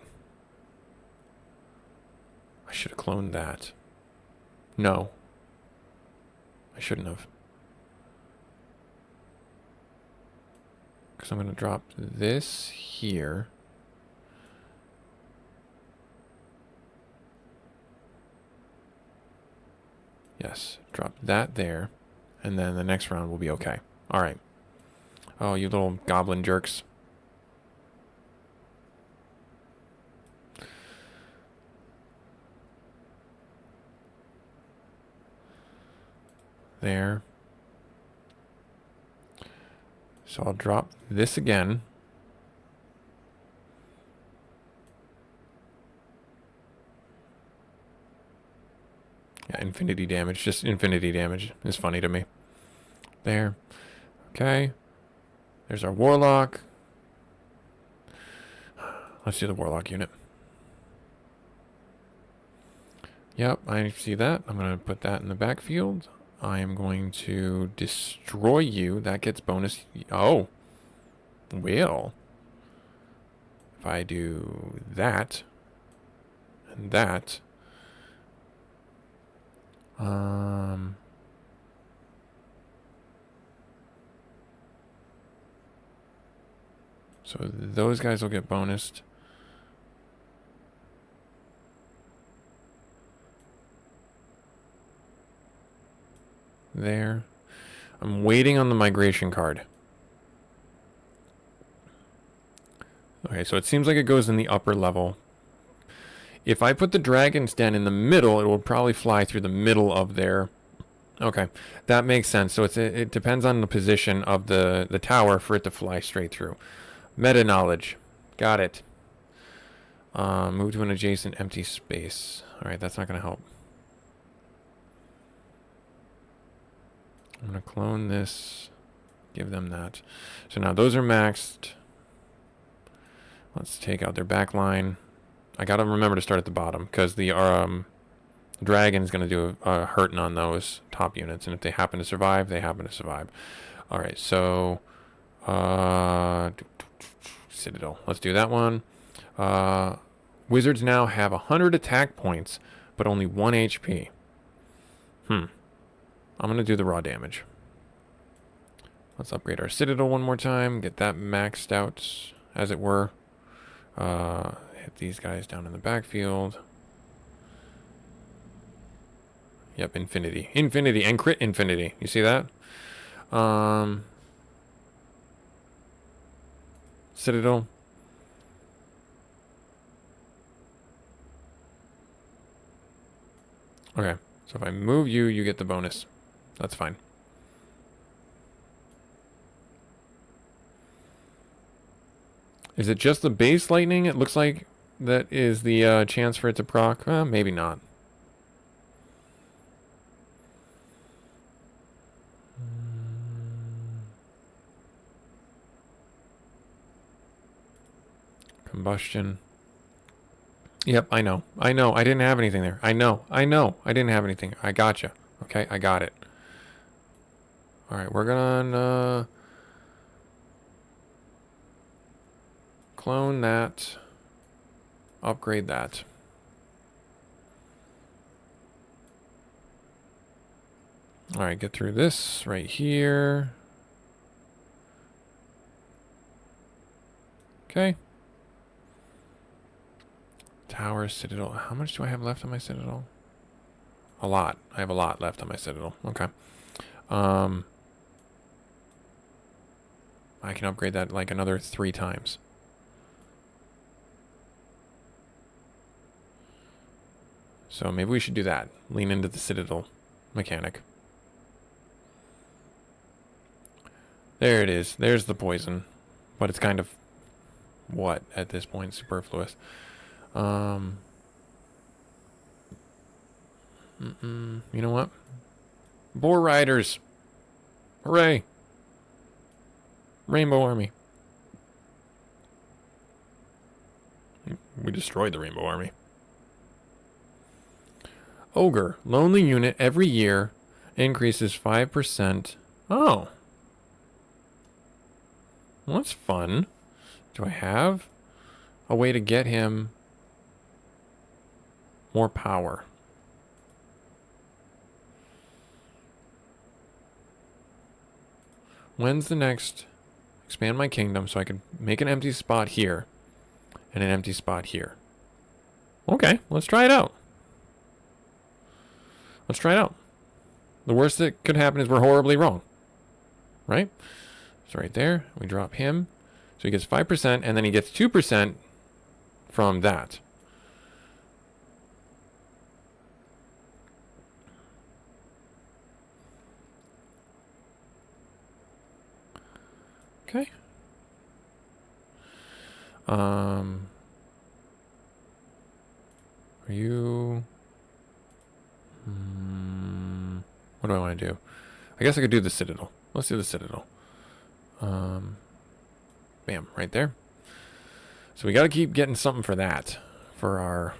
I should have cloned that. No. I shouldn't have. Because I'm going to drop this here. Yes, drop that there. And then the next round will be okay. Alright. Oh, you little goblin jerks. There. So I'll drop this again. Yeah, infinity damage. Just infinity damage is funny to me. There. Okay. There's our warlock. Let's do the warlock unit. Yep, I see that. I'm going to put that in the backfield. I am going to destroy you. That gets bonus. Oh. Well, if I do that and that, so those guys will get bonused. There. I'm waiting on the migration card. Okay, so it seems like it goes in the upper level. If I put the dragon's den in the middle, it will probably fly through the middle of there. Okay, that makes sense. So it depends on the position of the tower for it to fly straight through. Meta knowledge. Got it. Move to an adjacent empty space. Alright, that's not going to help. I'm going to clone this. Give them that. So now those are maxed. Let's take out their back line. I got to remember to start at the bottom because the dragon is going to do a hurting on those top units. And if they happen to survive, they happen to survive. Alright, so... Citadel. Let's do that one. Wizards now have 100 attack points, but only 1 HP. I'm going to do the raw damage. Let's upgrade our Citadel one more time. Get that maxed out, as it were. Hit these guys down in the backfield. Yep, infinity. Infinity and crit infinity. You see that? Citadel. Okay, so if I move you, you get the bonus. That's fine. Is it just the base lightning? It looks like that is the chance for it to proc. Maybe not. Combustion. Yep, I know. I know. I didn't have anything there. I know. I know. I didn't have anything. I gotcha. Okay, I got it. Alright, we're gonna clone that. Upgrade that. Alright, get through this right here. Okay. Tower, Citadel. How much do I have left on my Citadel? A lot. I have a lot left on my Citadel. Okay. I can upgrade that like another 3 times. So maybe we should do that. Lean into the Citadel mechanic. There it is. There's the poison. But it's kind of, what, at this point, superfluous. You know what? Boar Riders. Hooray. Rainbow Army. We destroyed the Rainbow Army. Ogre. Lonely unit every year increases 5%. Oh. Well, that's fun. Do I have a way to get him more power? When's the next... Expand my kingdom so I can make an empty spot here and an empty spot here. Okay, let's try it out. Let's try it out. The worst that could happen is we're horribly wrong. Right? So right there, we drop him. So he gets 5%, and then he gets 2% from that. Okay. Are you... what do I want to do? I guess I could do the Citadel. Let's do the Citadel. Bam, right there. So we got to keep getting something for that. For our...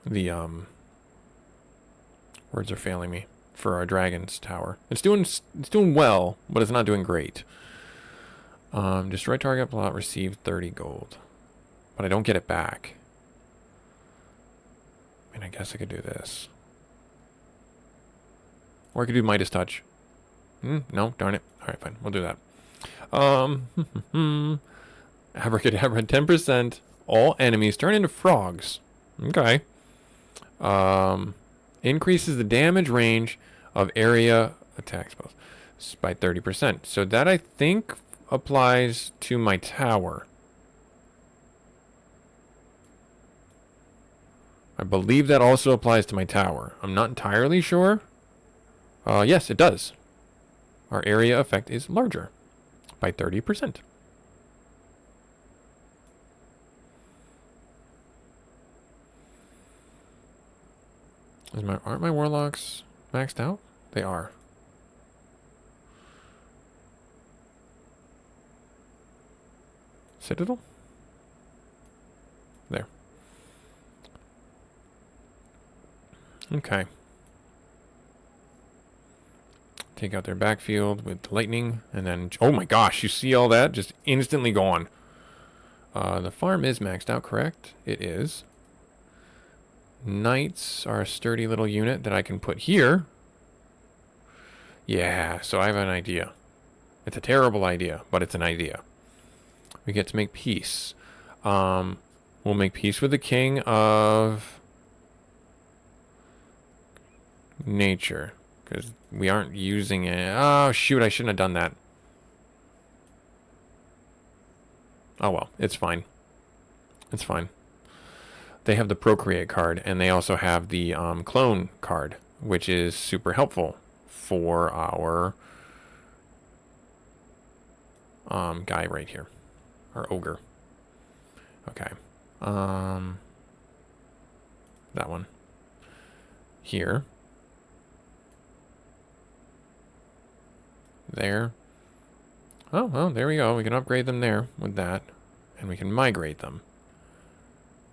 The, words are failing me. for our dragon's tower. It's doing well, but it's not doing great. Destroy target plot, receive 30 gold. But I don't get it back. I mean, I guess I could do this. Or I could do Midas Touch. No, darn it. Alright, fine. We'll do that. Abracadabra, 10%. All enemies turn into frogs. Okay. Increases the damage range of area attack spells by 30%. So that, I think, applies to my tower. I believe that also applies to my tower. I'm not entirely sure. Yes, it does. Our area effect is larger by 30%. Aren't my warlocks maxed out? They are. Citadel? There. Okay. Take out their backfield with lightning, and then... Oh my gosh, you see all that? Just instantly gone. The farm is maxed out, correct? It is. Knights are a sturdy little unit that I can put here. Yeah, so I have an idea. It's a terrible idea, but it's an idea. We get to make peace. We'll make peace with the king of nature, because we aren't using it. Oh, shoot, I shouldn't have done that. Oh, well, it's fine. It's fine. They have the Procreate card, and they also have the Clone card, which is super helpful for our guy right here. Our ogre. Okay. That one. Here. There. Oh, well, there we go. We can upgrade them there with that. And we can migrate them.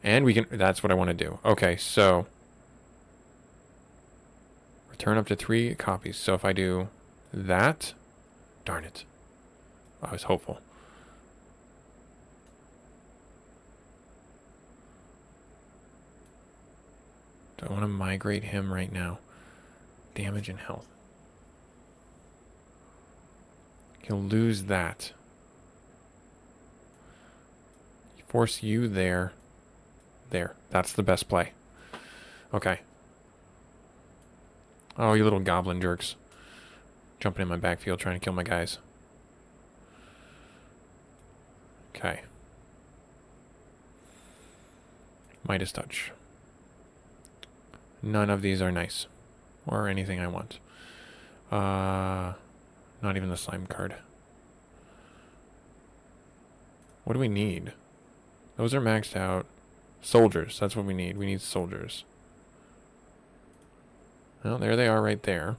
And we can... That's what I want to do. Okay, so... Return up to 3 copies. So if I do that... Darn it. I was hopeful. Do I want to migrate him right now? Damage and health. He'll lose that. Force you there. There. That's the best play. Okay. Oh, you little goblin jerks. Jumping in my backfield trying to kill my guys. Okay. Midas Touch. None of these are nice. Or anything I want. Not even the slime card. What do we need? Those are maxed out. Soldiers, that's what we need. We need soldiers. Well, there they are right there.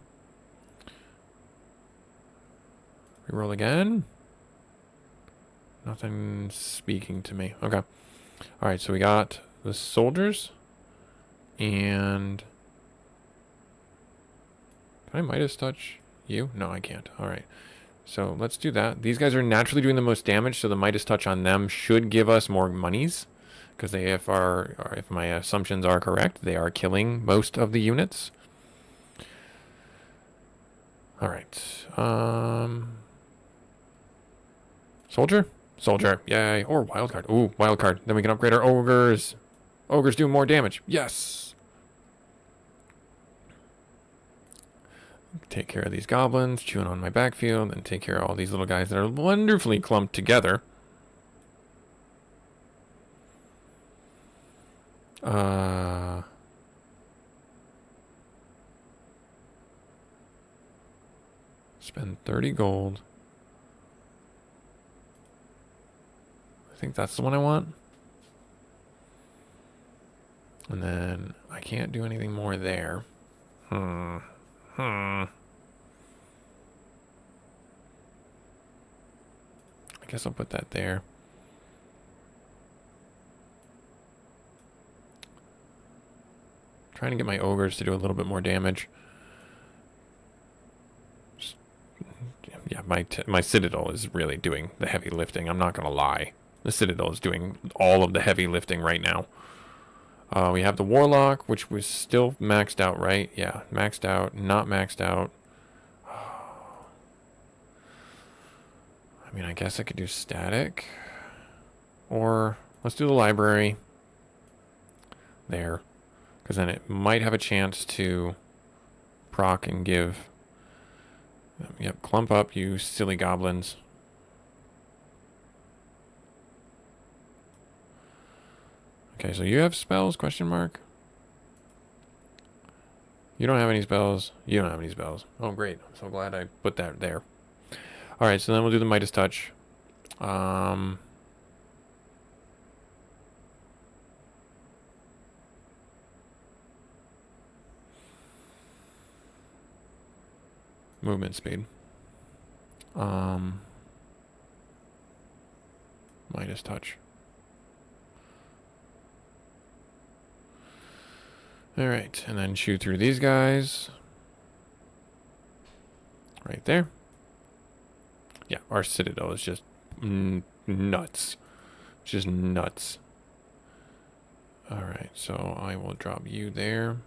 Reroll again. Nothing speaking to me. Okay. Alright, so we got the soldiers. And... Can I Midas Touch you? No, I can't. Alright. So let's do that. These guys are naturally doing the most damage, so the Midas Touch on them should give us more monies. Because they, if my assumptions are correct, they are killing most of the units. Alright. Soldier? Soldier. Yay. Or wild card. Ooh, wild card. Then we can upgrade our ogres. Ogres do more damage. Yes. Take care of these goblins, chewing on my backfield, and take care of all these little guys that are wonderfully clumped together. Spend 30 gold. I think that's the one I want. And then I can't do anything more there. I guess I'll put that there. Trying to get my ogres to do a little bit more damage. my Citadel is really doing the heavy lifting. I'm not going to lie. The Citadel is doing all of the heavy lifting right now. We have the Warlock, which was still maxed out, right? Yeah, maxed out, not maxed out. I mean, I guess I could do static. Or let's do the library. There. Because then it might have a chance to proc and give. Yep, clump up, you silly goblins. Okay, so you have spells, question mark? You don't have any spells. You don't have any spells. Oh, great. I'm so glad I put that there. Alright, so then we'll do the Midas Touch. Movement speed. Midas Touch. Alright, and then shoot through these guys. Right there. Yeah, our Citadel is just nuts. Just nuts. Alright, so I will drop you there.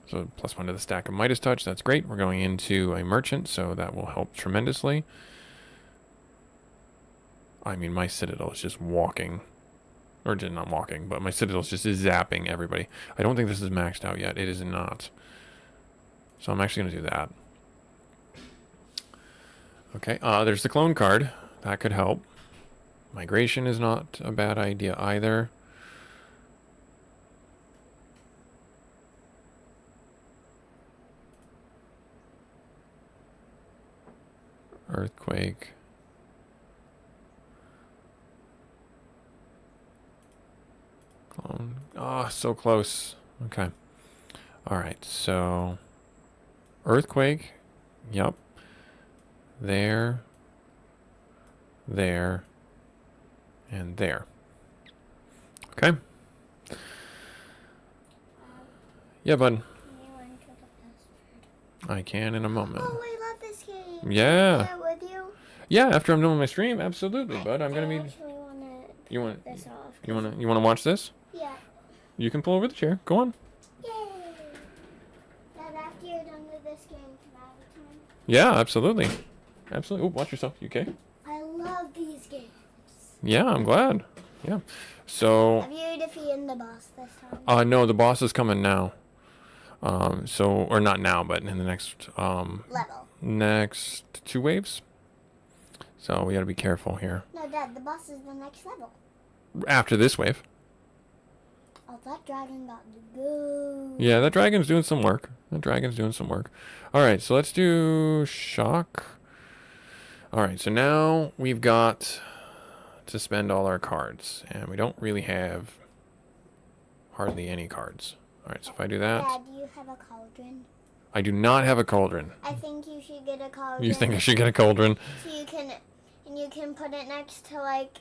So +1 to the stack of Midas Touch. That's great. We're going into a merchant, so that will help tremendously. I mean, my Citadel is just walking. Or just not walking, but my Citadel is just zapping everybody. I don't think this is maxed out yet. It is not. So I'm actually going to do that. Okay, there's the clone card. That could help. Migration is not a bad idea either. Earthquake. Clone. Oh, so close. Okay. Alright, so Earthquake. Yep. There. There. And there. Okay. Yeah, bud. I can in a moment. Oh, I love this game. Yeah. Can I with you? Yeah, after I'm done with my stream, absolutely, bud. I'm gonna be. Actually wanna You want? this off. You wanna watch this? Yeah. You can pull over the chair. Go on. Yay! Dad, after you're done with this game, can I have a time? Yeah, absolutely. Absolutely. Oh, watch yourself. You okay? I love these games. Yeah, I'm glad. Yeah. So. Have you defeated the boss this time? No, the boss is coming now. Or not now, but in the next Level. next 2 waves. So we gotta be careful here. No, Dad, the boss is the next level. After this wave. Oh, that dragon got to go. Yeah, that dragon's doing some work. Alright, so let's do shock. Alright, so now we've got to spend all our cards. And we don't really have hardly any cards. Alright, so if I do that. Dad, do you have a cauldron? I do not have a cauldron. I think you should get a cauldron. You think I should get a cauldron? So you can put it next to like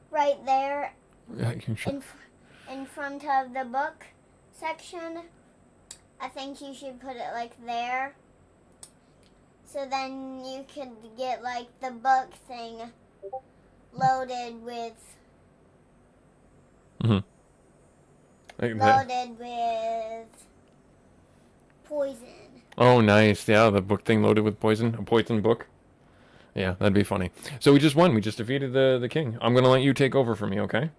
right there in front of the book section. I think you should put it like there. So then you could get like the book thing loaded with poison. Oh, nice. Yeah, the book thing loaded with poison. A poison book. Yeah, that'd be funny. So we just won. We just defeated the king. I'm gonna let you take over for me, okay?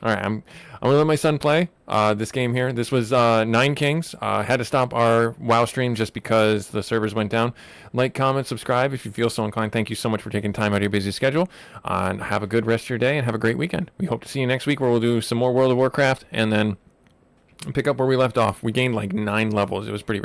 All right. I'm gonna let my son play this game here. This was 9 kings. Had to stop our WoW stream just because the servers went down. Like, comment, subscribe if you feel so inclined. Thank you so much for taking time out of your busy schedule. And have a good rest of your day and have a great weekend. We hope to see you next week where we'll do some more World of Warcraft and then pick up where we left off. We gained like 9 levels. It was pretty